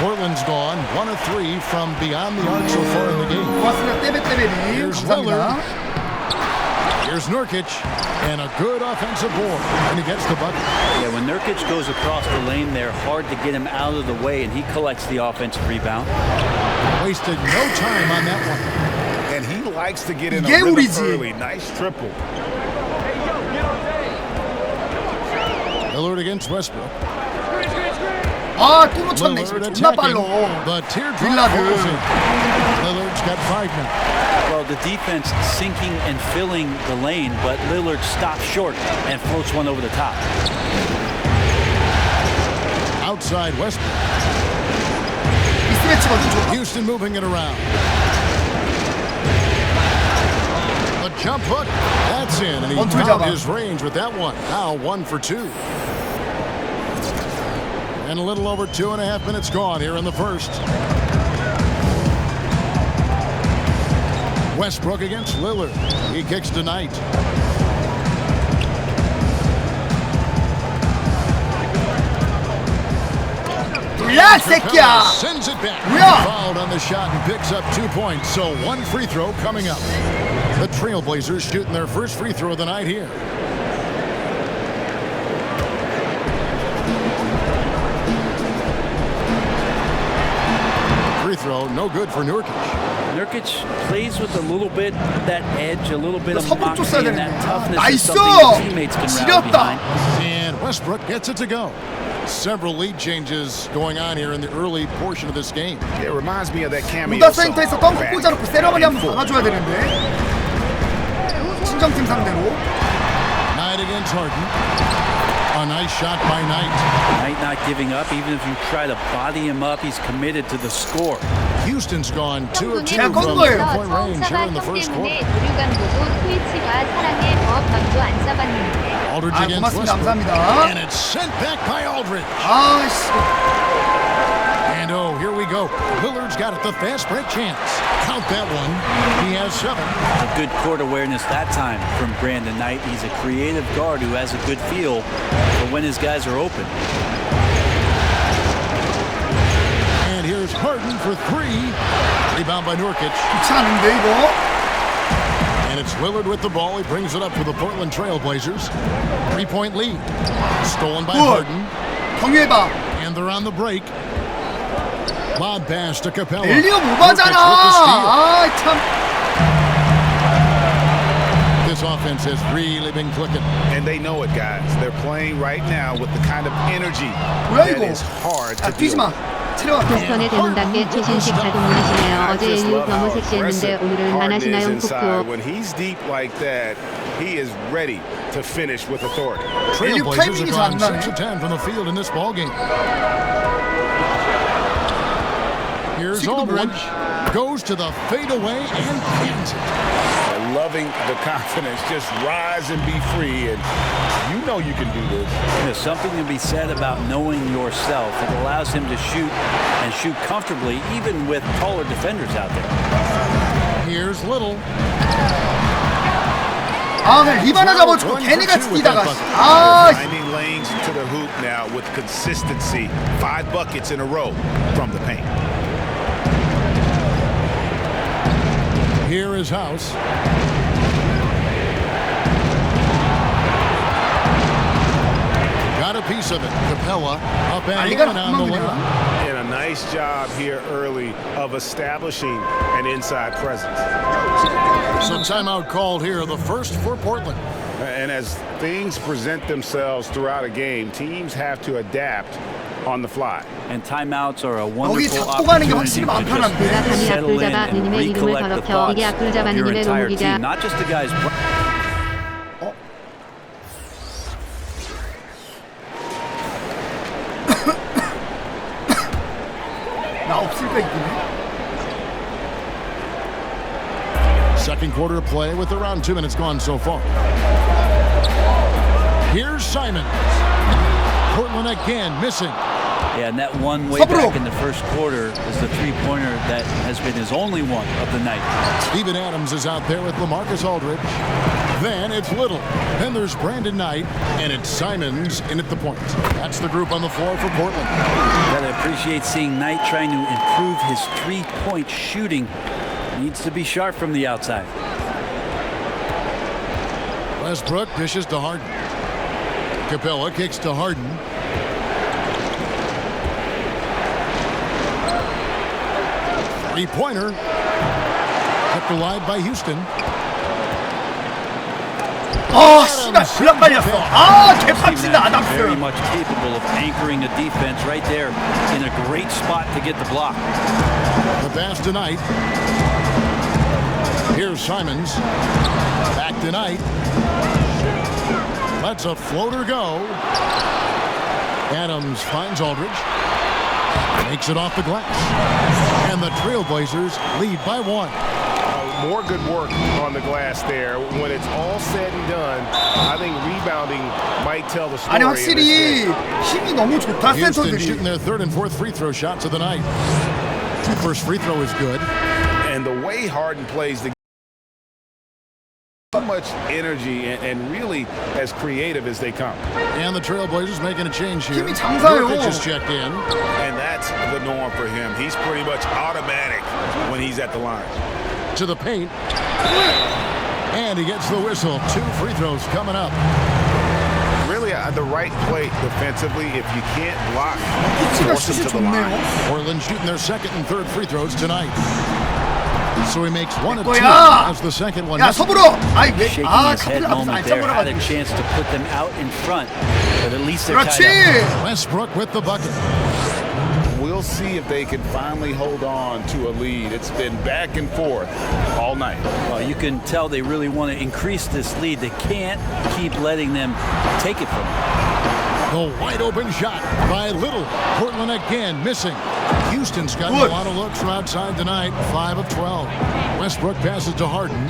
Portland's gone 1 of 3 from beyond the arc so far in the game. Here's Lillard. Here's Nurkic. And a good offensive board. And he gets the bucket. Yeah, when Nurkic goes across the lane, they're hard to get him out of the way, and he collects the offensive rebound. Wasted no time on that one. And he likes to get in a rhythm early. Nice triple. Lillard against Westbrook. 또 놓쳤네. 존나 빨라. Lillard's got 5 now. Well, the defense sinking and filling the lane, but Lillard stops short and floats one over the top. Outside Westbrook. Houston moving it around. A jump hook. That's in, and he found his range with that one. Now 1 for 2. And a little over 2.5 minutes gone here in the first. Westbrook against Lillard. He kicks to Knight. Sends it back. Fouled on the shot and picks up 2 points. So 1 free throw coming up. The Trailblazers shooting their first free throw of the night here. Free throw, no good for Nurkic. Nurkic plays with a little bit of that edge, a little bit of moxie and that toughness is something his teammates can rally behind. And Westbrook gets it to go. Several lead changes going on here in the early portion of this game. It reminds me of that cameo 무다 센터에서 덩크 꽂아놓고 세레머니 한번 박아줘야 되는데. 친정팀 상대로. Knight against Harden. A nice shot by Knight. Knight not giving up. Even if you try to body him up, he's committed to the score. Houston's gone 2 of 2 from three-point range here in the first quarter. Aldridge against Westbrook. And it's sent back by Aldridge. And oh, here we go. Lillard's got it, the fast break chance. Count that one. He has 7. A good court awareness that time from Brandon Knight. He's a creative guard who has a good feel for when his guys are open. And here's Harden for 3. Rebound by Nurkic. And it's Lillard with the ball. He brings it up for the Portland Trailblazers. 3-point lead. Stolen by Harden. And they're on the break. Lob pass to Capella. This This offense has really been clicking. And they know it, guys. They're playing right now with the kind of energy that is hard to deal with. 동편의 대문답게 최신식 자동문이시네요. 어제 인류 너무 섹시했는데 오늘은 안 하시나요? 쿡쿡. When he's deep like that, he is ready to finish with authority. Trailblazers have gone 6 of 10 from the field in this ballgame. Here's Aldridge. Goes to the fadeaway and cans it. Loving the confidence, just rise and be free, and you know you can do this. There's something to be said about knowing yourself. It allows him to shoot and shoot comfortably, even with taller defenders out there. Here's Little. 아, 그냥 리바나 잡아주고 걔네 같이 뛰다가. Finding lanes to the hoop now with consistency. 5 buckets in a row from the paint. Here is House. Got a piece of it. Capella up and in on the layup. And a nice job here early of establishing an inside presence. So timeout called here, the first for Portland. And as things present themselves throughout a game, teams have to adapt on the fly. And timeouts are a wonderful opportunity to just settle in and recollect the thoughts of your entire team, not just the guys. 나 없을까 있긴 해. Second quarter of play with around 2 minutes gone so far. Here's Simons. Portland again missing. Yeah, and that one way back in the first quarter is the three-pointer that has been his only one of the night. Steven Adams is out there with LaMarcus Aldridge. Then it's Little. Then there's Brandon Knight. And it's Simons in at the point. That's the group on the floor for Portland. Gotta appreciate seeing Knight trying to improve his three-point shooting. Needs to be sharp from the outside. Westbrook dishes to Harden. Capella kicks to Harden. Three-pointer. Kept alive by Houston. 아, 씨발, 블락 말렸어. 아, 개빡친다, 아담스. Very much capable of anchoring a defense right there in a great spot to get the block. The pass tonight. Here's Simons. Back tonight. Lets a floater go. Adams finds Aldridge. Makes it off the glass. And the Trailblazers lead by 1. More good work on the glass there. When it's all said and done, I think rebounding might tell the story. 아니 확실히 힘이 너무 좋다 Houston 센터들이. shooting their third and fourth free throw shots of the night. First free throw is good. And the way Harden plays the so much energy and really as creative as they come. And the Trailblazers making a change here. 힘이 장사요. Nurkic just checked in. And that's the norm for him. He's pretty much automatic when he's at the line. To the paint. And he gets the whistle. 2 free throws coming up. Really the right play defensively. If you can't block, force him to the line. Portland shooting their second and third free throws tonight. So he makes 1 of 2 as the second one. 야, 서브로. 아이 왜? 아, 카필 앞에서 안 잡으러 had a chance to put them out in front, but at least they're tied up. Westbrook with the bucket. We'll see if they can finally hold on to a lead. It's been back and forth all night. Well, you can tell they really want to increase this lead. They can't keep letting them take it from them. The wide open shot by Little. Portland again missing. Houston's gotten a lot of looks from outside tonight. 5 of 12. Westbrook passes to Harden.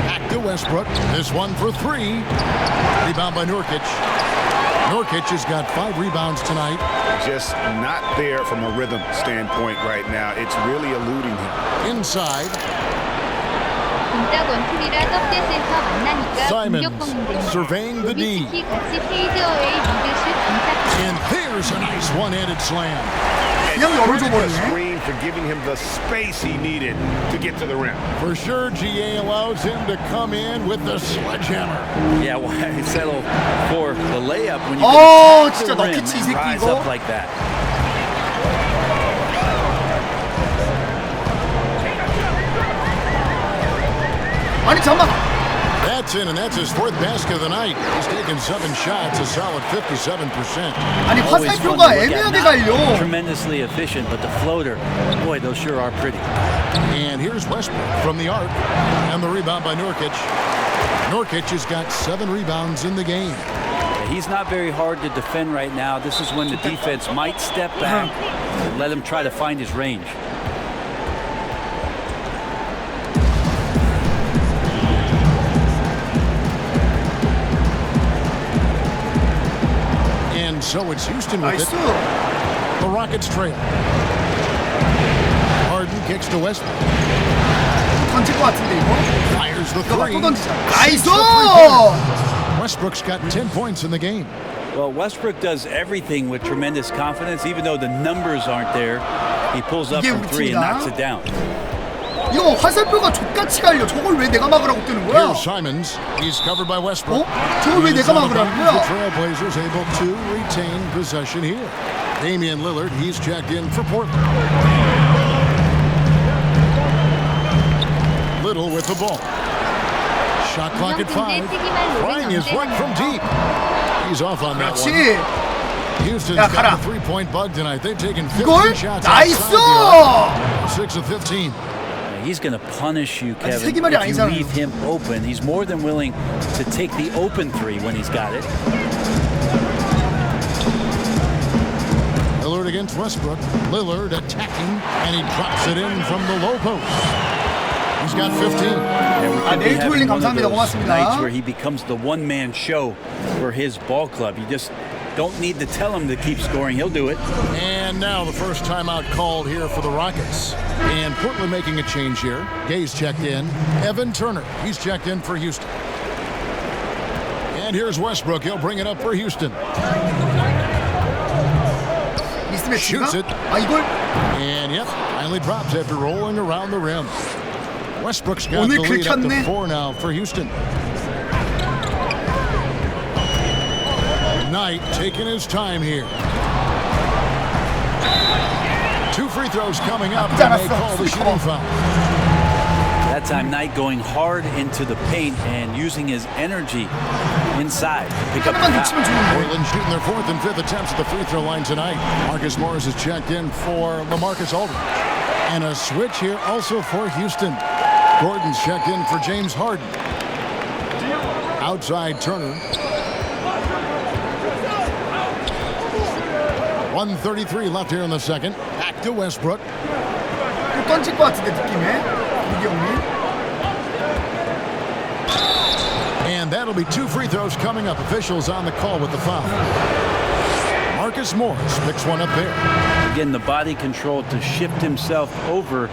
Back to Westbrook. This one for 3. Rebound by Nurkic. Nurkic has got 5 rebounds tonight. Just not there from a rhythm standpoint right now. It's really eluding him. Inside. 동작 원툴이라 떡대에서 만나니까 Simons surveying the D. 특히 같이 페이드어웨이 미드슛 안타깝다. And there's a nice one-handed slam. 그냥 열어줘버리네. Screen for giving him the space he needed to get to the rim. For sure, GA allows him to come in with the sledgehammer. Yeah, why settle for the layup when you 어, can 진짜 the rim 넣겠지 이 and 새끼 rise 이거. up like that? 아니 잠만. That's in, and that's his fourth basket of the night. He's taken 7 shots, a solid 57%. 아니 화살표가 애매하게 갈려. Tremendously efficient, but the floater, boy, those sure are pretty. And here's Westbrook from the arc, and the rebound by Nurkic. Nurkic has got 7 rebounds in the game. He's not very hard to defend right now. This is when the defense might step back and let him try to find his range. And so it's Houston with it. The Rockets trail. Harden kicks to Westbrook. 던질 것 같은데 이거? Fires the 또 3. 던지자. 나이스! Westbrook's got 10 points in the game. Well, Westbrook does everything with tremendous confidence. Even though the numbers aren't there, he pulls up from 3 and knocks it down. 이거 화살표가 족같이 갈려. 저걸 왜 내가 막으라고 뜨는 거야? Here's Simons. He's covered by Westbrook. 저걸 왜 내가 막으라는 거야? The Trailblazers able to retain possession here. Damian Lillard, he's checked in for Portland. Little with the ball. Shot clock at 5. Trying his work from deep. He's off on that one. Houston's got the 3-point bug tonight. They've taken 15 shots outside 6 of 15. He's going to punish you, Kevin, if you leave him open. He's more than willing to take the open 3 when he's got it. Lillard against Westbrook. Lillard attacking, and he drops it in from the low post. He's got 15. 내일 토요일님 감사합니다. 고맙습니다. Nights where he becomes the one-man show for his ball club. You just don't need to tell him to keep scoring. He'll do it. And now the first timeout called here for the Rockets. And Portland making a change here. Gay's checked in. Evan Turner, he's checked in for Houston. And here's Westbrook. He'll bring it up for Houston. Shoots it. And yep, finally drops after rolling around the rim. Westbrook's got the lead up to 4 now for Houston. Knight taking his time here. 2 free throws coming up, and they call the shooting foul. That time, Knight going hard into the paint and using his energy inside to pick up the foul. Portland shooting their 4th and 5th attempts at the free throw line tonight. Marcus Morris is checked in for LaMarcus Aldridge. And a switch here also for Houston. Gordon's checked in for James Harden. Outside Turner. 1:33 left here in the second. Back to Westbrook. 던질 것 같은데 느낌에. 이경민. And that'll be 2 free throws coming up. Officials on the call with the foul. Marcus Morris picks one up there. Again, the body control to shift himself over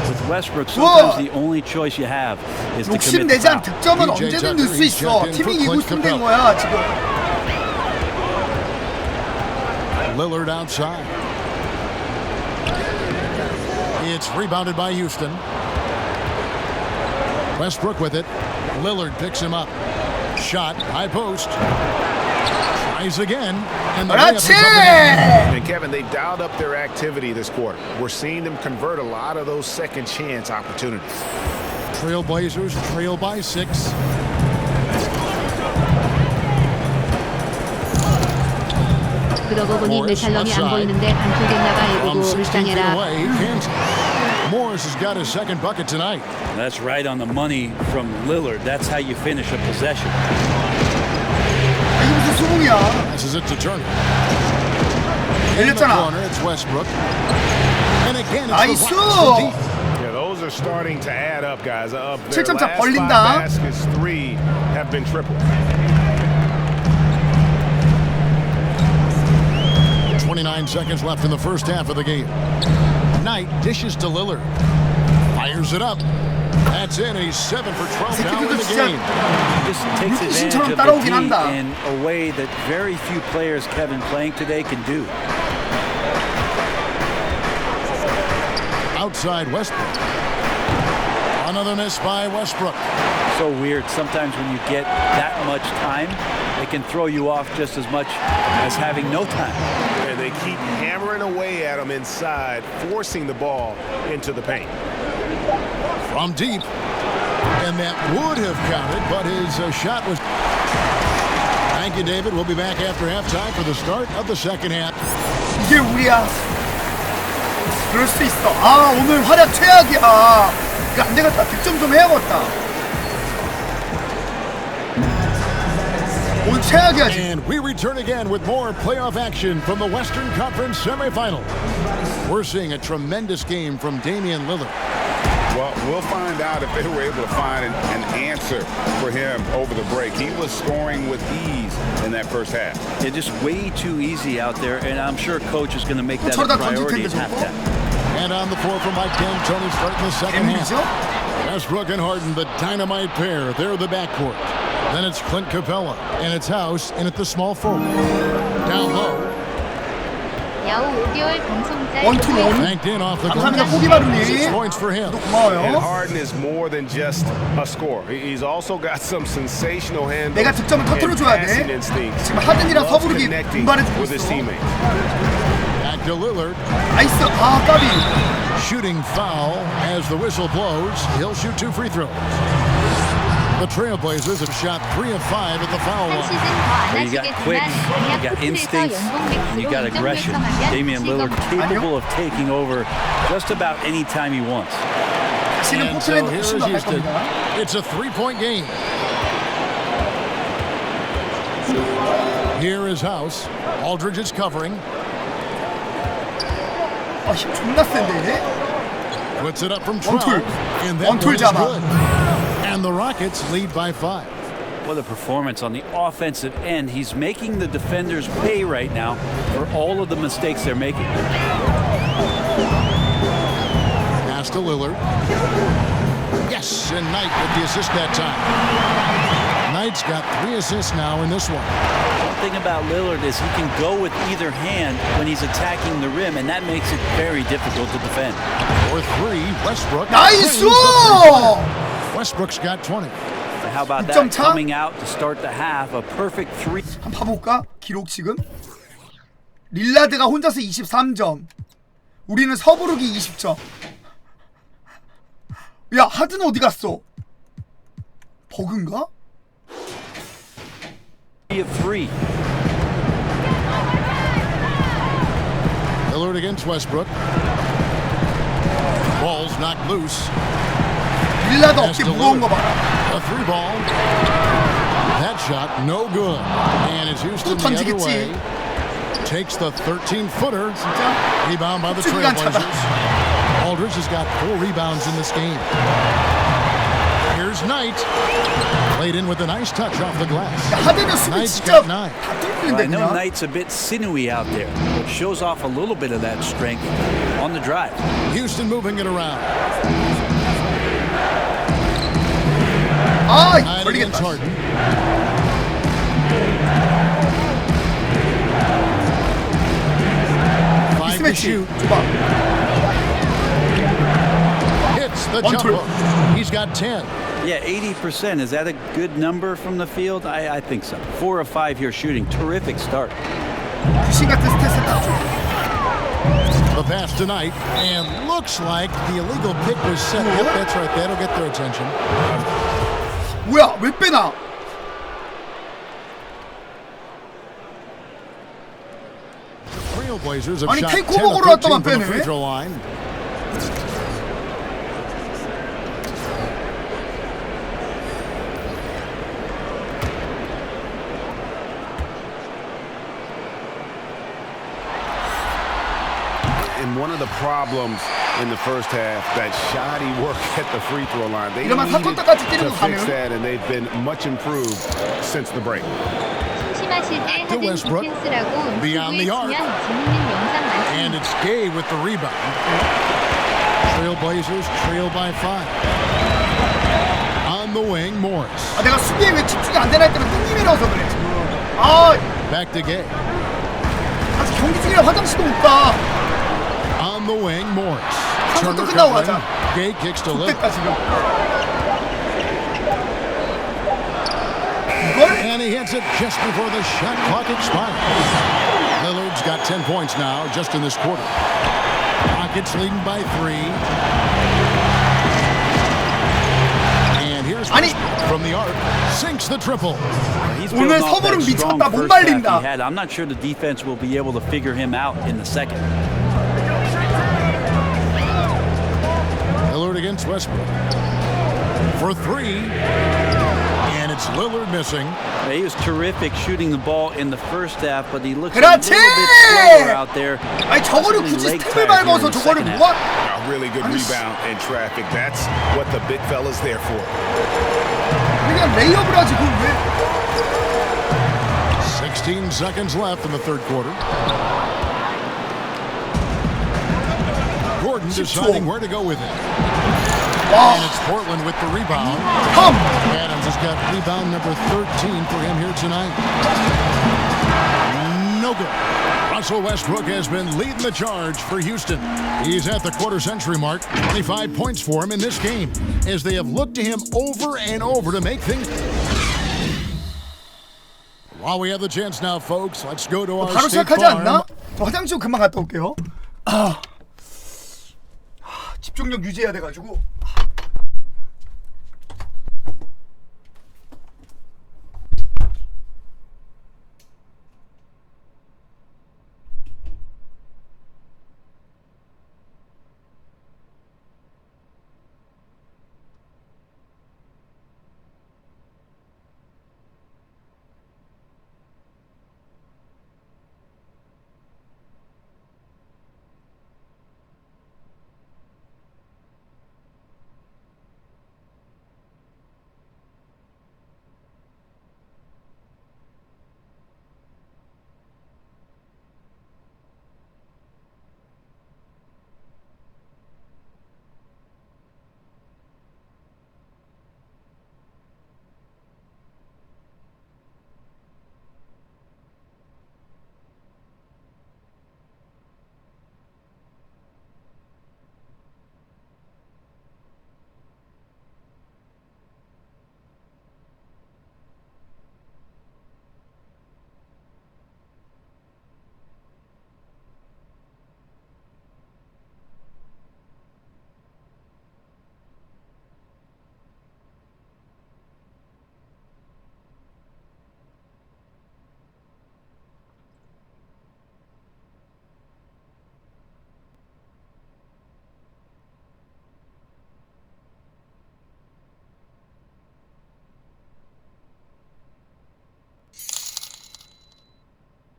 with Westbrook. Sometimes the only choice you have is to commit the foul. 욕심내지 않은 득점은 언제든 넣을 수 있어. 팀이 이기고 있으면 된 거야 지금. Lillard outside. It's rebounded by Houston. Westbrook with it. Lillard picks him up. Shot, high post. Tries again. And the layup is up and in. And Kevin, they dialed up their activity this quarter. We're seeing them convert a lot of those second chance opportunities. Trailblazers trail by 6. 그러고 보니 메샬럼이 안 보이는데 반쪽됐나봐. 이거고 불쌍해라. Morris has got his second bucket tonight. That's right on the money from Lillard. That's how you finish a possession. 이거 무슨 수봉이야? This is it to Turner. 열렸잖아. It's Westbrook. And again, 나이스. Yeah, those are starting to add up, guys. Their 7점 차 last 5 벌린다. baskets, 3 have been tripled. 29 seconds left in the first half of the game. Knight dishes to Lillard. Fires it up. That's in. He's 7 for 12 now in the game. Just takes advantage of the D in a way that very few players, Kevin, playing today can do. Outside Westbrook. Another miss by Westbrook. So weird. Sometimes when you get that much time, it can throw you off just as much as having no time. And they keep hammering away at him inside, forcing the ball into the paint. From deep. And that would have counted, but his shot was... Thank you, David. We'll be back after halftime for the start of the second half. 이게 우리야. 그럴 수 있어. 아, 오늘 활약 최악이야. 이거 안 되겠다. 득점 좀 해야겠다. 오늘 최악이야 지금. And we return again with more playoff action from the Western Conference semifinal. We're seeing a tremendous game from Damian Lillard. Well, we'll find out if they were able to find an answer for him over the break. He was scoring with ease in that first half. Yeah, just way too easy out there, and I'm sure coach is going to make that a priority at halftime. And on the floor from Mike D'Antoni starting the second half. Westbrook and Harden, the dynamite pair. They're the backcourt. Then it's Clint Capella, and it's House in at the small forward. Down low. Banked in off the glass. 6 points for him. And Harden is more than just a scorer. He's also got some sensational handles. 내가 득점을 터뜨려줘야 돼. 지금 하든이랑 서부르기 분발해주고 있어. Back to Lillard. 나이스. 아, 까비. Shooting foul as the whistle blows. He'll shoot 2 free throws. The Trailblazers have shot 3 of 5 at the foul line. You got quick, you got instincts, and you got aggression. Damian Lillard capable of taking over just about any time he wants. And so here's Houston. It's a 3-point game. Here is House. Aldridge is covering. 아, 힘 존나 센데. Puts it up from 12. And that one is good. And the Rockets lead by 5. What a performance on the offensive end. He's making the defenders pay right now for all of the mistakes they're making. Pass to Lillard. Yes, and Knight with the assist that time. Knight's got 3 assists now in this one. One thing about Lillard is he can go with either hand when he's attacking the rim, and that makes it very difficult to defend. For 3, Westbrook. Nice! Westbrook's got 20. How about that coming out to start the half? A perfect 3. 한번 봐볼까? 기록 지금 릴라드가 혼자서 23점. 우리는 서부르기 20점. 야, 하든 어디 갔어? 버그인가? 3. Lillard against Westbrook. Ball's knocked loose. 릴라드 어깨 무거운 거 봐. A 3-ball. That shot no good. And it's Houston the other way. Takes the 13-footer. Rebound by the Trailblazers. Aldridge has got 4 rebounds in this game. Here's Knight. Played in with a nice touch off the glass. Knight's got 9. I know Knight's a bit sinewy out there, but shows off a little bit of that strength on the drive. Houston moving it around. 아, 걸리겠다. 미스매치. 줘봐. Hits the jump hook. He's got 10. Yeah, 80%. Is that a good number from the field? I think so. 4 of 5 here shooting. Terrific start. The pass tonight, and looks like the illegal pick was set. Yep, that's right. That'll get their attention. 뭐야? 왜 빼나? Trailblazers have 아니, shot 테이크 10 of 오버로 13 왔다만 from the 빼네. free throw line. And one of the problems in the first half, that shoddy work at the free throw line. They 이러면 needed 사토타까지 뛰는 to 거 fix 가면 that, and they've been much improved since the break. 심심하실 때 하든 디펜스라고 Beyond the 유튜브에 arc. 치면 재밌는 영상 많습니다. And it's Gay with the rebound. Trailblazers trail by 5. On the wing, Morris. 아, 내가 수비에 왜 집중이 안 되나 했더니 뚱님이라서 그래. 아, Back to Gay. 아직 경기 중이라 화장실도 못 가. On the wing, Morris. 한번도 끝나고 가자. Gay kicks to Lillard. 좋겠다 지금. And he hits it just before the shot clock expires. Lillard's got 10 points now just in this quarter. Rockets leading by 3. And here's 아니 from the arc, sinks the triple. 오늘 서브는 미쳤다. 못 말린다. I'm not sure the defense will be able to figure him out in the second. Lillard against Westbrook for three, and it's Lillard missing. He was terrific shooting the ball in the first half, but he looks a little bit slower out there. 아니 저거를 굳이 스텝을 밟아서 저거를 뭐야? A really good rebound in traffic. That's what the big fella's there for. 그냥 레이업을 하지 그걸 왜? 16 seconds left in the third quarter. Gordon deciding where to go with it. And it's Portland with the rebound. Adams has got rebound number 13 for him here tonight. No good. Russell Westbrook has been leading the charge for Houston. He's at the quarter century mark. 25 points for him in this game as they have looked to him over and over to make things. While we have the chance now, folks, let's go to our 바로 State 시작하지 Farm. 않나? 저 화장실 금방 갔다 올게요. 집중력 유지해야 돼가지고.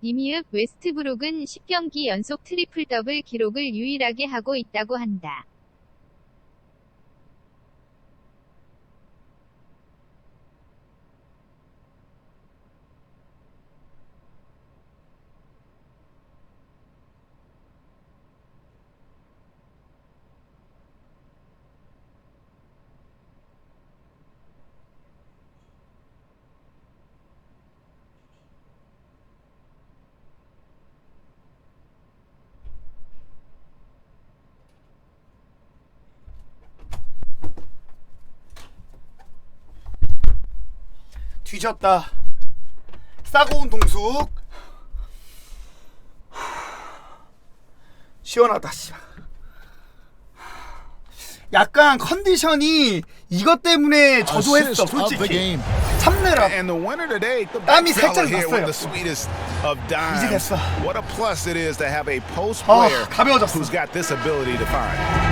이미읍 웨스트브룩은 10경기 연속 트리플 더블 기록을 유일하게 하고 있다고 한다. 뒤졌다. 싸고 온 동숙. 시원하다. 약간 컨디션이 이것 때문에 저조했어. 솔직히 참느라 땀이 살짝 났어요. 이제 됐어. 가벼워졌어.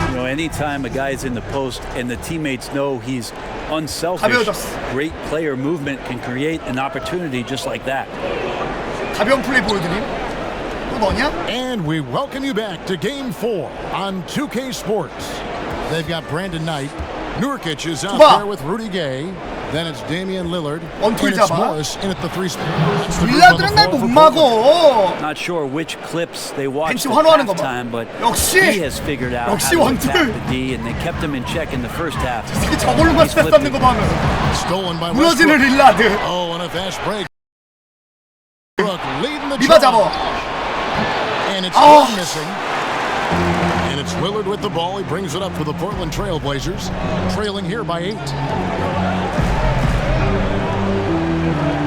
You know, anytime a guy is in the post and the teammates know he's unselfish, great player movement can create an opportunity just like that. 가벼운 플레이 보여드림. 또 뭐냐? And we welcome you back to Game 4 on 2K Sports. They've got Brandon Knight. Nurkic is out there with Rudy Gay. Then it's Damian Lillard. And it's Morris in at the three spot. 윌라드는 날 못 막어. Not sure which clips they watched at halftime, but he has figured out how to attack the D, and they kept him in check in the first half. 저걸로만 스텝 잡는 거 봐요. Stolen by 무너지는 릴라드. Oh, and a fast break. Leading the 리바 잡어. And it's missing. And it's Lillard with the ball. He brings it up for the Portland Trail Blazers, trailing here by 8.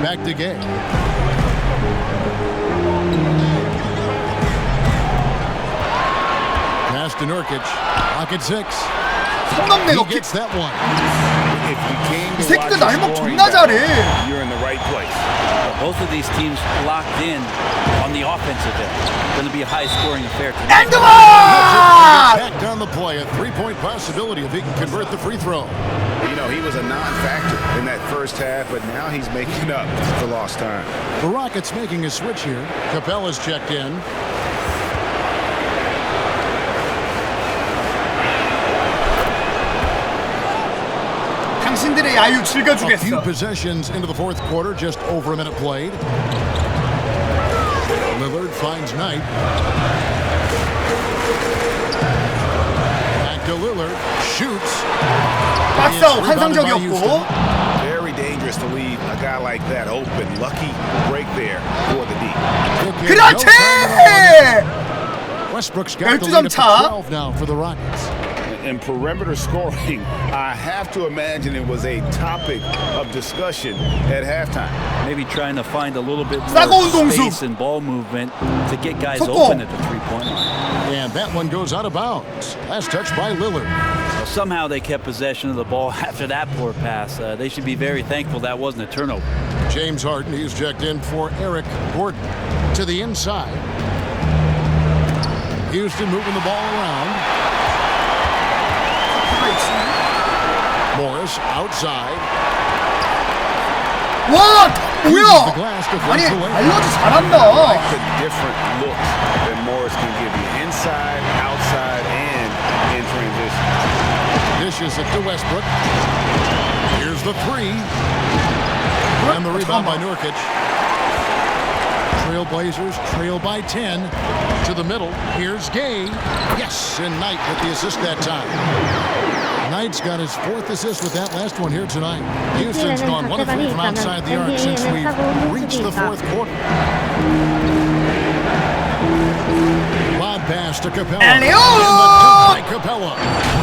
Back to Gay. Pass to Nurkic. Pocket 6. He gets that one. 이 새끼들 날먹 존나 잘해. You're in the right place. Both of these teams locked in on the offensive end. Going to be a high-scoring affair tonight. Back down the play, a three-point possibility if he can convert the free throw. You know, he was a non-factor in that first half, but now he's making up for lost time. The Rockets making a switch here. Capella's checked in. 당신들의 야유 A few 즐겨주겠어. possessions into the fourth quarter, just over a minute played. Lillard finds Knight. Back to Lillard, shoots. 박스아웃 환상적이었고. Very dangerous to leave a guy like that open. Lucky break there for the D. 그렇지! Westbrook's got the 12점 lead up 차. to 12 now for the Rockets. In perimeter scoring, I have to imagine it was a topic of discussion at halftime. Maybe trying to find a little bit 싸가운 more 동수. space and ball movement to get guys 속공. open at the three-point line. And that one goes out of bounds. Last touch by Lillard. Well, somehow they kept possession of the ball after that poor pass. They should be very thankful that wasn't a turnover. James Harden, he's checked in for Eric Gordon. To the inside. Houston moving the ball around. Morris outside. 와, 뭐야? The glass to 아니, finish the way. 알러지 I 잘한다. like the different looks that Morris can give you. Inside, outside, and in transition. Dishes it to Westbrook. Here's the three. And the rebound by Nurkic. Trailblazers trail by 10. To the middle. Here's Gay. Yes, and Knight with the assist that time. Knight's got his fourth assist with that last one here tonight. Houston's gone 1 of 3 from outside the arc since we've reached the fourth quarter. Lob pass to Capella. And the dunk by Capella.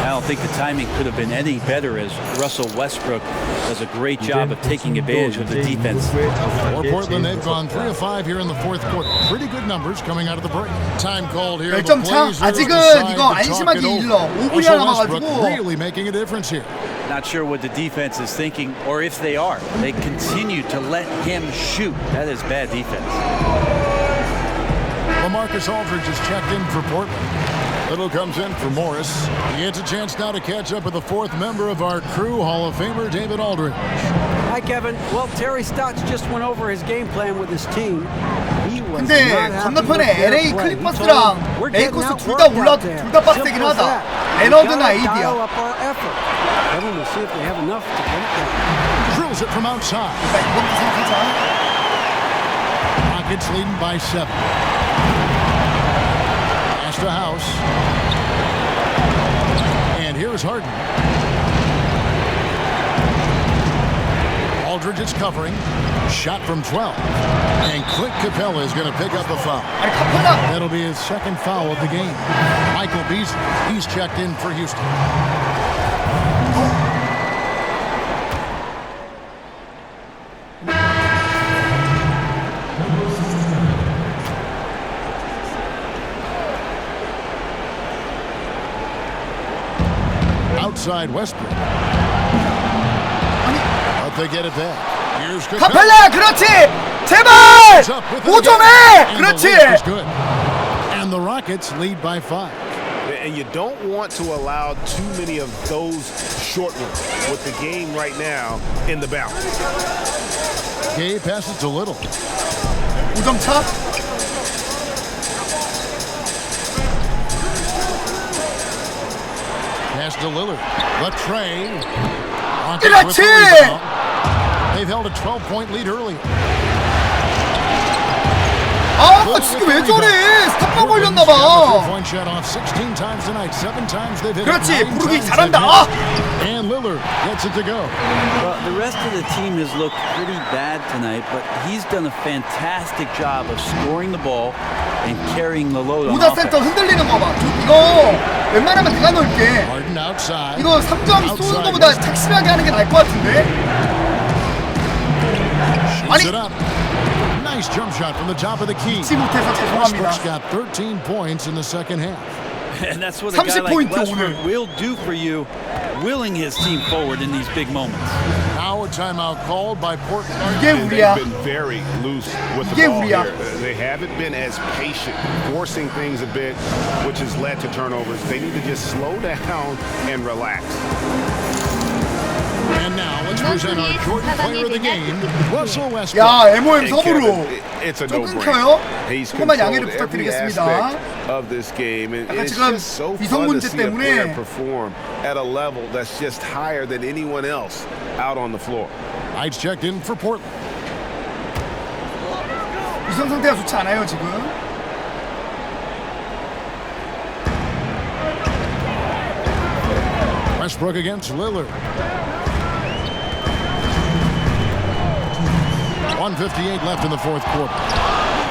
I don't think the timing could have been any better as Russell Westbrook does a great job of taking advantage of the defense. For Portland, they've gone 3 of 5 here in the fourth quarter. Pretty good numbers coming out of the break. Time called here. 10점 차. 아직은 이거 안심하기 일러. 5분이나 남아가지고. Really making a difference here. Not sure what the defense is thinking, or if they are. They continue to let him shoot. That is bad defense. LaMarcus Aldridge is checked in for Portland. Little comes in for Morris. He gets a chance now to catch up with the fourth member of our crew, Hall of Famer David Aldridge. Hi, Kevin. Well, Terry Stotts just went over his game plan with his team. He was 근데 not happy 건너편에 with their LA play. He 클리퍼스랑 told them, "We're getting 레이커스 outworked 둘 다 out there. 둘 다 빡세긴 Simple as 하다. that. We 레너드나 gotta AD야. dial up our effort. Kevin, we'll see if they have enough to get it done. Drills it from outside. 이것도 생각하자. Rockets leading by 7. Pass to House. And here's Harden. Aldridge is covering. Shot from 12. And Clint Capella is going to pick up a foul. That'll be his second foul of the game. Michael Beasley, he's checked in for Houston. Outside Westbrook. But they get it back. Here's 카펠라, 그렇지! 제발! 5점에! 그렇지! And the Rockets lead by 5. And you don't want to allow too many of those short ones with the game right now in the balance. Gay passes to Little. 5점 차. Pass to Lillard. Latrey. 그렇지! They've held a 12-point lead earlier. 아, 지금 왜 저래? 스탑바 걸렸나봐. 그렇지, 부르기 잘한다. And Lillard gets it to go. Well, the rest of the team has looked pretty bad tonight, but he's done a fantastic job of scoring the ball and carrying the load on 오자 센터 흔들리는 거 봐. 이거 웬만하면 내가 넣을게. 이거 3점 쏘는 거보다 착실하게 하는 게 나을 것 같은데. 아니. Nice jump shot from the top of the key. Westbrook's got 13 points in the second half. And that's what a guy like Westbrook will do for you willing his team forward in these big moments. Now a timeout called by Portland. And they've been very loose with the ball here. They haven't been as patient, forcing things a bit, which has led to turnovers. They need to just slow down and relax. And now let's present our Jordan player of the game, Russell Westbrook. 야, MOM 서브로 It's a 좀 no-brainer. 끊겨요? He's 조금만 양해를 controlled every 부탁드리겠습니다. aspect of this game. 약간 It's 지금 just so 위성 fun to 문제 see a player 때문에 perform at a level that's just higher than anyone else out on the floor. Heights checked in for Portland. 위성 상태가 좋지 않아요 지금. Westbrook against Lillard. 1:58 left in the fourth quarter.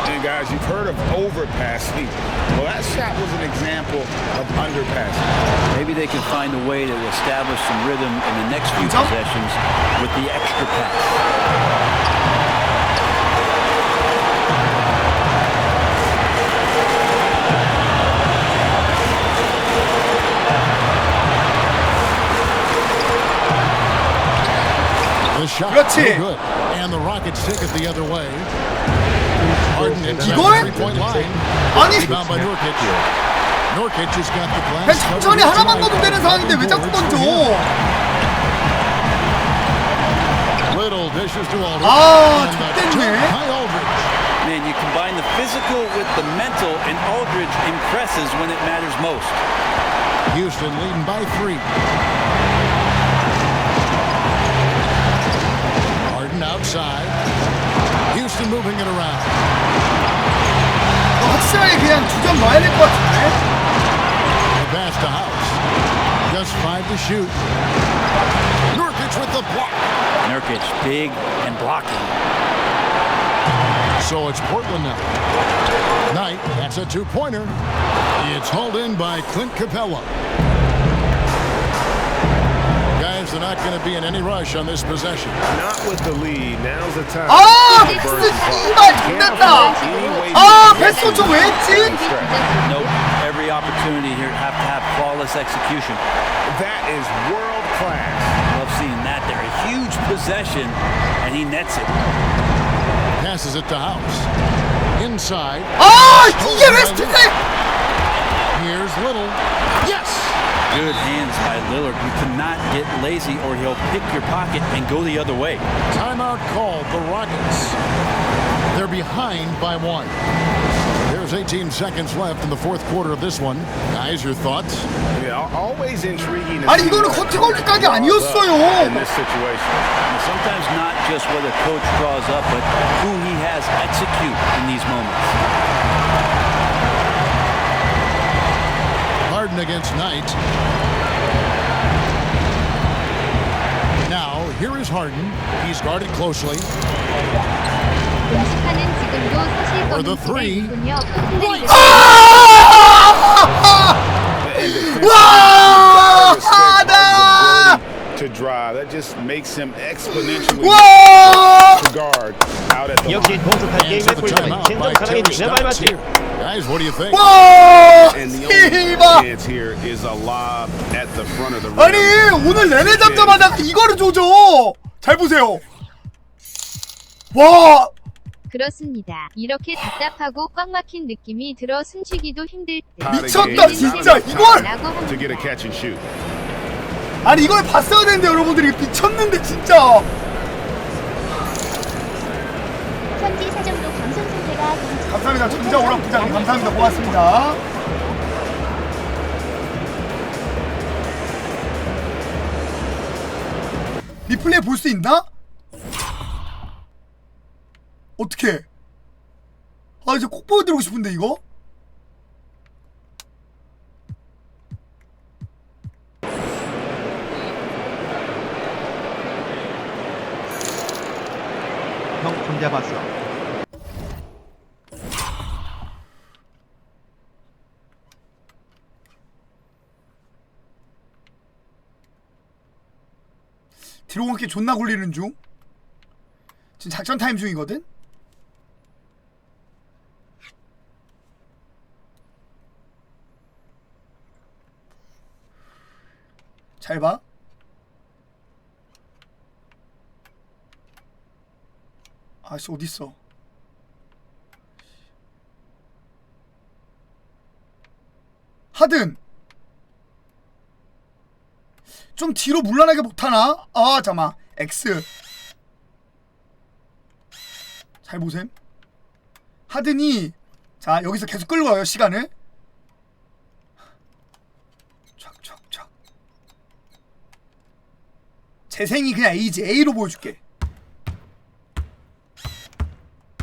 And guys, you've heard of overpassing. Well, that shot was an example of underpassing. Maybe they can find a way to establish some rhythm in the next few possessions with the extra pass. The shot 그렇지. good. And the Rockets take it the other way. Harden inside the 이걸? three-point line. 아니. Rebound by Nurkic. Nurkic has got the 그냥 glass. 천천히 하나만 넣어도 되는 상황인데 왜 자꾸 던져? Little dishes to Aldridge. 아, And the 좋댔네. dunk by Aldridge. Man, you combine the physical with the mental, and Aldridge impresses when it matters most. Houston leading by 3. Harden outside. Houston moving it around. 확실하게 그냥 2점 넣어야 될 것 같은데. The pass to House. Just 5 to shoot. Nurkic with the block. Nurkic, big and blocking. So it's Portland now. Knight, that's a two-pointer. It's hauled in by Clint Capella. Guys, they're not going to be in any rush on this possession. Not with the lead. Now's the time. 아, 믹스 씨발 좋댔다. 아, 패스 좀 왜 했지? Nope. Every opportunity here have to have flawless execution. That is world class. Love seeing that there. A huge possession, and he nets it. Passes it to House. Inside. 아, 이게 왜 스톱해? Here's Little. Yes! Good hands by Lillard. You cannot get lazy or he'll pick your pocket and go the other way. Timeout called the Rockets. They're behind by 1. There's 18 seconds left in the fourth quarter of this one. Guys, your thoughts? Yeah, always intriguing. 아니 이거는 커트 걸릴 각이 아니었어요. In this situation. Sometimes not just what a coach draws up, but who he has execute in these moments. Harden against Knight. Now, here is Harden. He's guarded closely. 공식하는 지금도 사실 For the 검은수가 three. 있군요. 와! 하다! To drive, that just makes him exponentially 와! to guard out at the 역시 공격한 게임의 꿀팁은 신동 사랑의 뒷발 맞지. Guys, what do you think? 와! And the 씨발! only chance here is a lob at the front of the rim. 아니 오늘 내내 잡자마자 이거를 조져. 잘 보세요. 와! 그렇습니다. 이렇게 답답하고 꽉 막힌 느낌이 들어 숨쉬기도 힘들 때 미쳤다 진짜 이걸. To get a catch and shoot. 아니 이걸 봤어야 되는데 여러분들이 미쳤는데 진짜. 현지 사정도 방송 상태가 감사합니다. 전자 오락 부장님 감사합니다. 고맙습니다. 리플레이 볼 수 있나? 어떻게? 아 이제 꼭 보여드리고 싶은데 이거? 형 혼자 봤어. 뒤로 가게 존나 굴리는 중. 지금 작전 타임 중이거든? 잘 봐. 아씨 어딨어? 하든 좀 뒤로 물러나게 못하나? 아 잠깐만 X 잘 보셈. 하든이 자 여기서 계속 끌고 가요 시간을. 촥촥촥 재생이 그냥 A지. A로 보여줄게.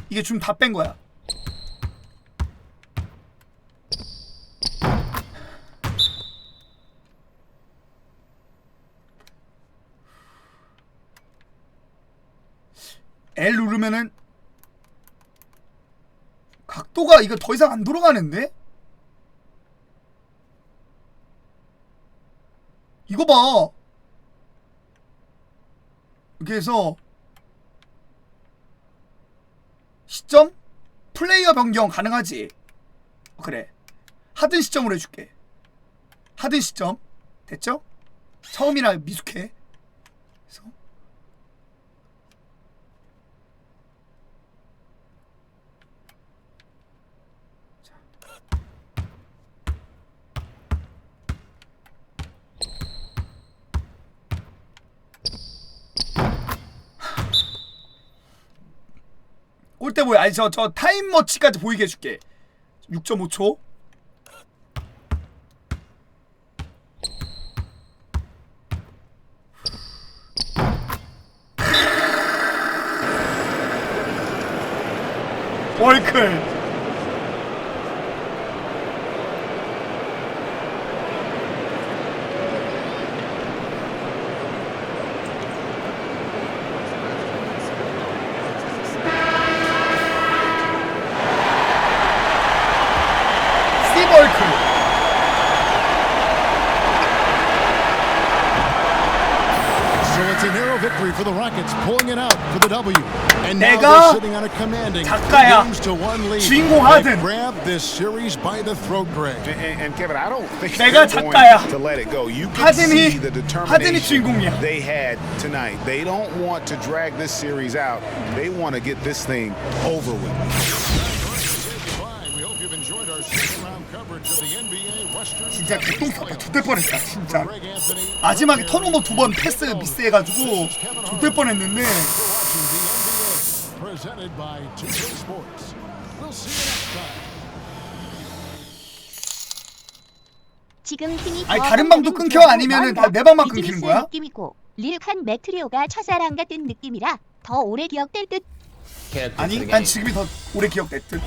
이게 좀 다 뺀 거야. L 누르면은 각도가 이거 더 이상 안 돌아가는데? 이거 봐. 이렇게 해서 시점? 플레이어 변경 가능하지? 그래. 하든 시점으로 해줄게. 하든 시점. 됐죠? 처음이라 미숙해. 그래서 골대 보여. 아니 저 타임머치까지 보이게 해줄게. 6.5초. 월클. For the Rockets, pulling it out for the W. And now 내가 they're sitting on a commanding 작가야. 2-1 lead. 주인공 하든. Grab this series by the throat, Greg. And Kevin, I don't think 내가 they're 작가야. going to let it go. You can see the 하든이 determination 주인공이야. they had tonight. They don't want to drag this series out. They want to get this thing over with. 진짜 개똥싸다. 좆될 뻔했다 진짜. 마지막에 턴오버 2번 패스 미스해가지고 좆될 뻔했는데. 지금 팀이 아니 다른 방도 끊겨 아니면은 내 방만 끊기는 거야? 느낌이고 릴칸 메트리오가 첫사랑 같은 느낌이라 더 오래 기억될 듯. 아니 난 지금이 더 오래 기억될 듯.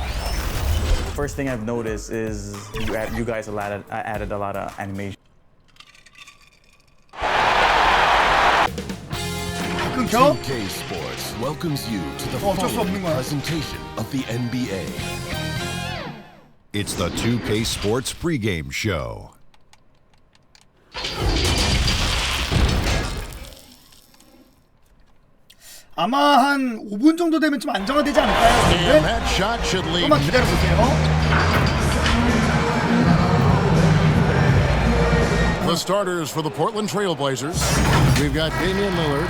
First thing I've noticed is you guys added a lot of animation. 끊겨? 2K Sports welcomes you to the following presentation of the NBA. It's the 2K Sports pregame show. 아마 한 5분 정도 되면 좀 안정화되지 않을까요? 조금만 기다려보세요. The starters for the Portland Trailblazers. We've got Damian Lillard,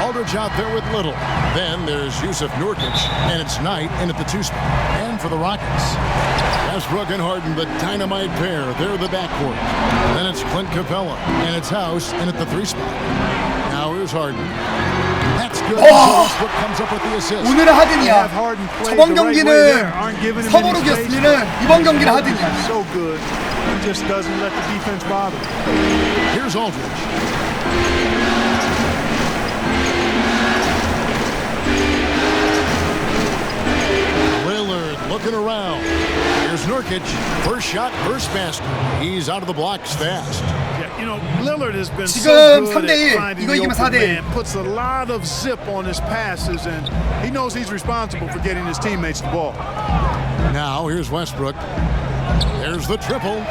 Aldridge out there with Little. Then there's Yusuf Nurkic, and it's Knight in at the 2 spot. And for the Rockets, Westbrook and Harden, the dynamite pair. They're the backcourt. Then it's Clint Capella, and it's House in at the 3 spot. Now here's Harden. That's good. Westbrook comes up with the assist. 오늘은 하든이야. 저번 경기는 서버룩이었으면 이번 경기는 하든이야. So good. He just doesn't let the defense bother. Here's Aldridge. Lillard looking around. Here's Nurkic. First shot, first basket. He's out of the blocks fast. Yeah, you know, Lillard has been 지금 so good 3대1. at finding 이거 the 이기면 open 4대1. man. Puts a lot of zip on his passes, and he knows he's responsible for getting his teammates the ball. Now here's Westbrook. There's the triple,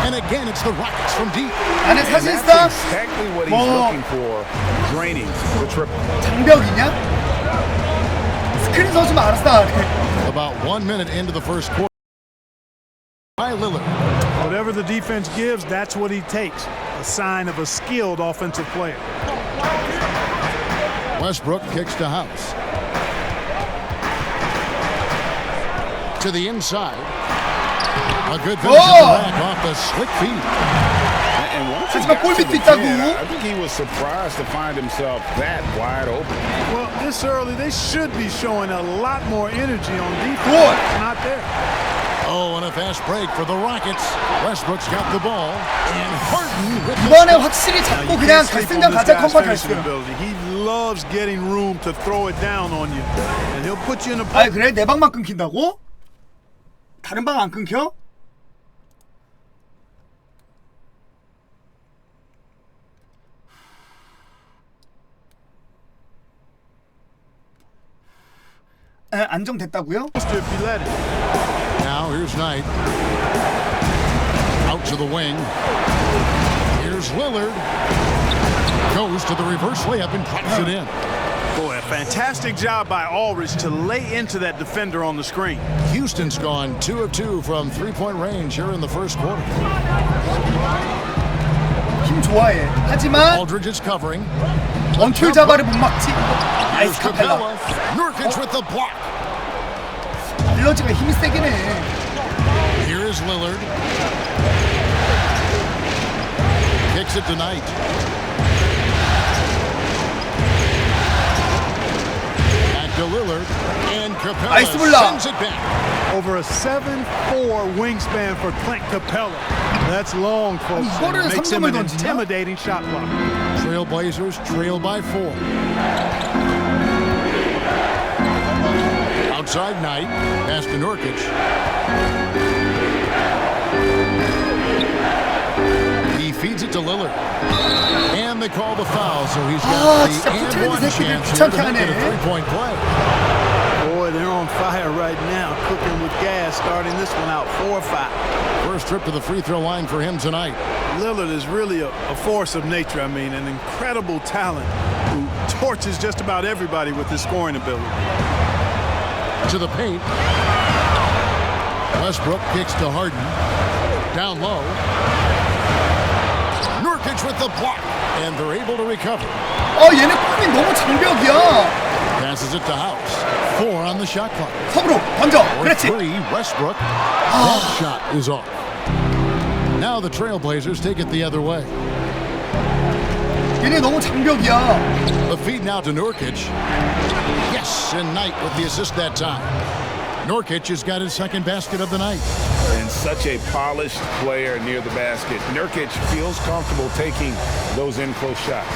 and again it's the Rockets from deep. 나는 사실상 exactly what he's looking for. Draining the triple. 장벽이냐? 스크린 서주면 알았어. About 1 minute into the first quarter. By Lillard. Whatever the defense gives, that's what he takes. A sign of a skilled offensive player. Westbrook kicks to House. to the inside. A good finish at the rack off the slick feet. And once he 하지만 got 골 to 밑도 the 있다고. 10, I think he was surprised to find himself that wide open. Well, this early, they should be showing a lot more energy on defense. It's not there. Oh, and a fast break for the Rockets. Westbrook's got the ball. And Harden with the 이번에 확실히 잡고 그냥 결승전 가자 컴퓨터 했어요. He loves getting room to throw it down on you. And he'll put you in a 아 그래? 내 방만 끊긴다고? 다른 방 안 끊겨? 안정됐다고요? Now here's Knight. Out to the wing. Here's Lillard. Goes to the reverse layup and pops it in. Boy, a fantastic job by Aldridge to lay into that defender on the screen. Houston's gone 2 of 2 from three-point range here in the first quarter. 힘 좋아해. 하지만 Aldridge is covering. 원툴 자바를 못 막지. 나이스 카펠라. Nurkic with the block. 빌러지가 힘이 세긴 해. Here's Lillard. Kicks it to Knight. Back to Lillard. And Capella sends it back. Over a 7'4" wingspan for Clint Capella. That's long, folks. It makes him an intimidating shot blocker. Trailblazers trail by 4. Outside Knight, pass to Nurkic. He feeds it to Lillard. And they call the foul, so he's got the and one chance here to make it a three-point play. Boy, they're on fire right now, cooking with gas, starting this one out 4-5. First trip to the free throw line for him tonight. Lillard is really a force of nature. I mean, an incredible talent who torches just about everybody with his scoring ability. To the paint. Westbrook kicks to Harden. Down low. Nurkic with the block. And they're able to recover. 얘네 골이 너무 장벽이야. Passes it to House. 4 on the shot clock. 섭으로 던져. 그렇지. 3, Westbrook. That shot is off. Now the Trailblazers take it the other way. 얘네 너무 장벽이야. The feed now to Nurkic. Yes, and Knight with the assist that time. Nurkic has got his second basket of the night. And such a polished player near the basket. Nurkic feels comfortable taking those in-close shots.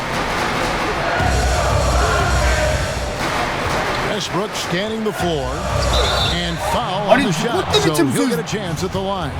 Westbrook scanning the floor. And foul on the shot, so he'll get a chance at the line.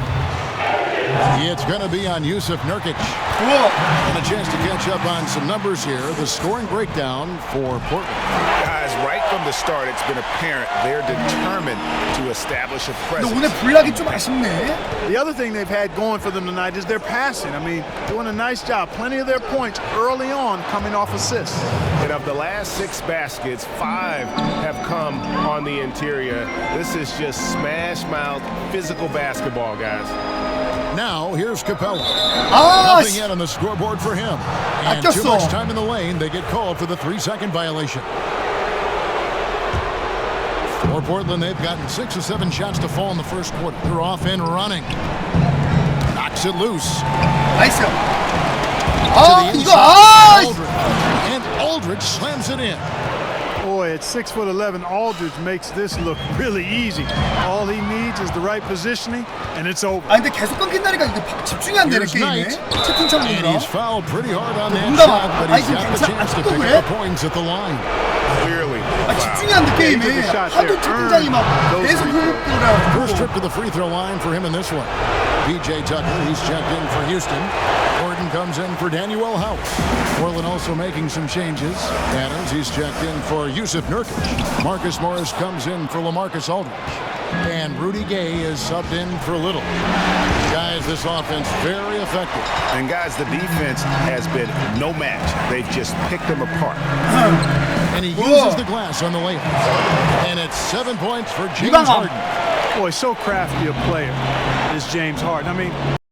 It's going to be on Yusuf Nurkic. And a chance to catch up on some numbers here. The scoring breakdown for Portland. Guys, right from the start, it's been apparent they're determined to establish a presence. 오늘 블락이 좀 아쉽네. The other thing they've had going for them tonight is their passing. I mean, doing a nice job. Plenty of their points early on coming off assists. And of the last 6 baskets, 5 have come on the interior. This is just smash-mouth physical basketball, guys. Now, here's Capella. Nothing yet on the scoreboard for him. And too much time in the lane, they get called for the 3-second violation. For Portland, they've gotten 6 or 7 shots to fall in the first quarter. They're off and running. Knocks it loose. Nice. And Aldridge slams it in. Boy, at 6'11", Aldridge makes this look really easy. All he needs is the right positioning, and it's over. 근데 계속 끊긴다니까 이게 집중이 안 되는 게임에. 채팅창 And 보느라. he's fouled pretty hard on that shot, but he's got the chance to pick up the points at the line. Clearly. 집중이 안 돼 게임에. 하도 채팅창이 막 계속 흘러가고. First trip to the free throw line for him in this one. PJ Tucker, he's checked in for Houston. Gordon comes in for Danuel House. Portland also making some changes. Adams, he's checked in for Yusuf Nurkic. Marcus Morris comes in for LaMarcus Aldridge. And Rudy Gay is subbed in for Little. Guys, this offense very effective. And guys, the defense has been no match. They've just picked them apart. And he uses the glass on the layup. And it's 7 points for James Harden. Boy, so crafty a player is James Harden. I mean,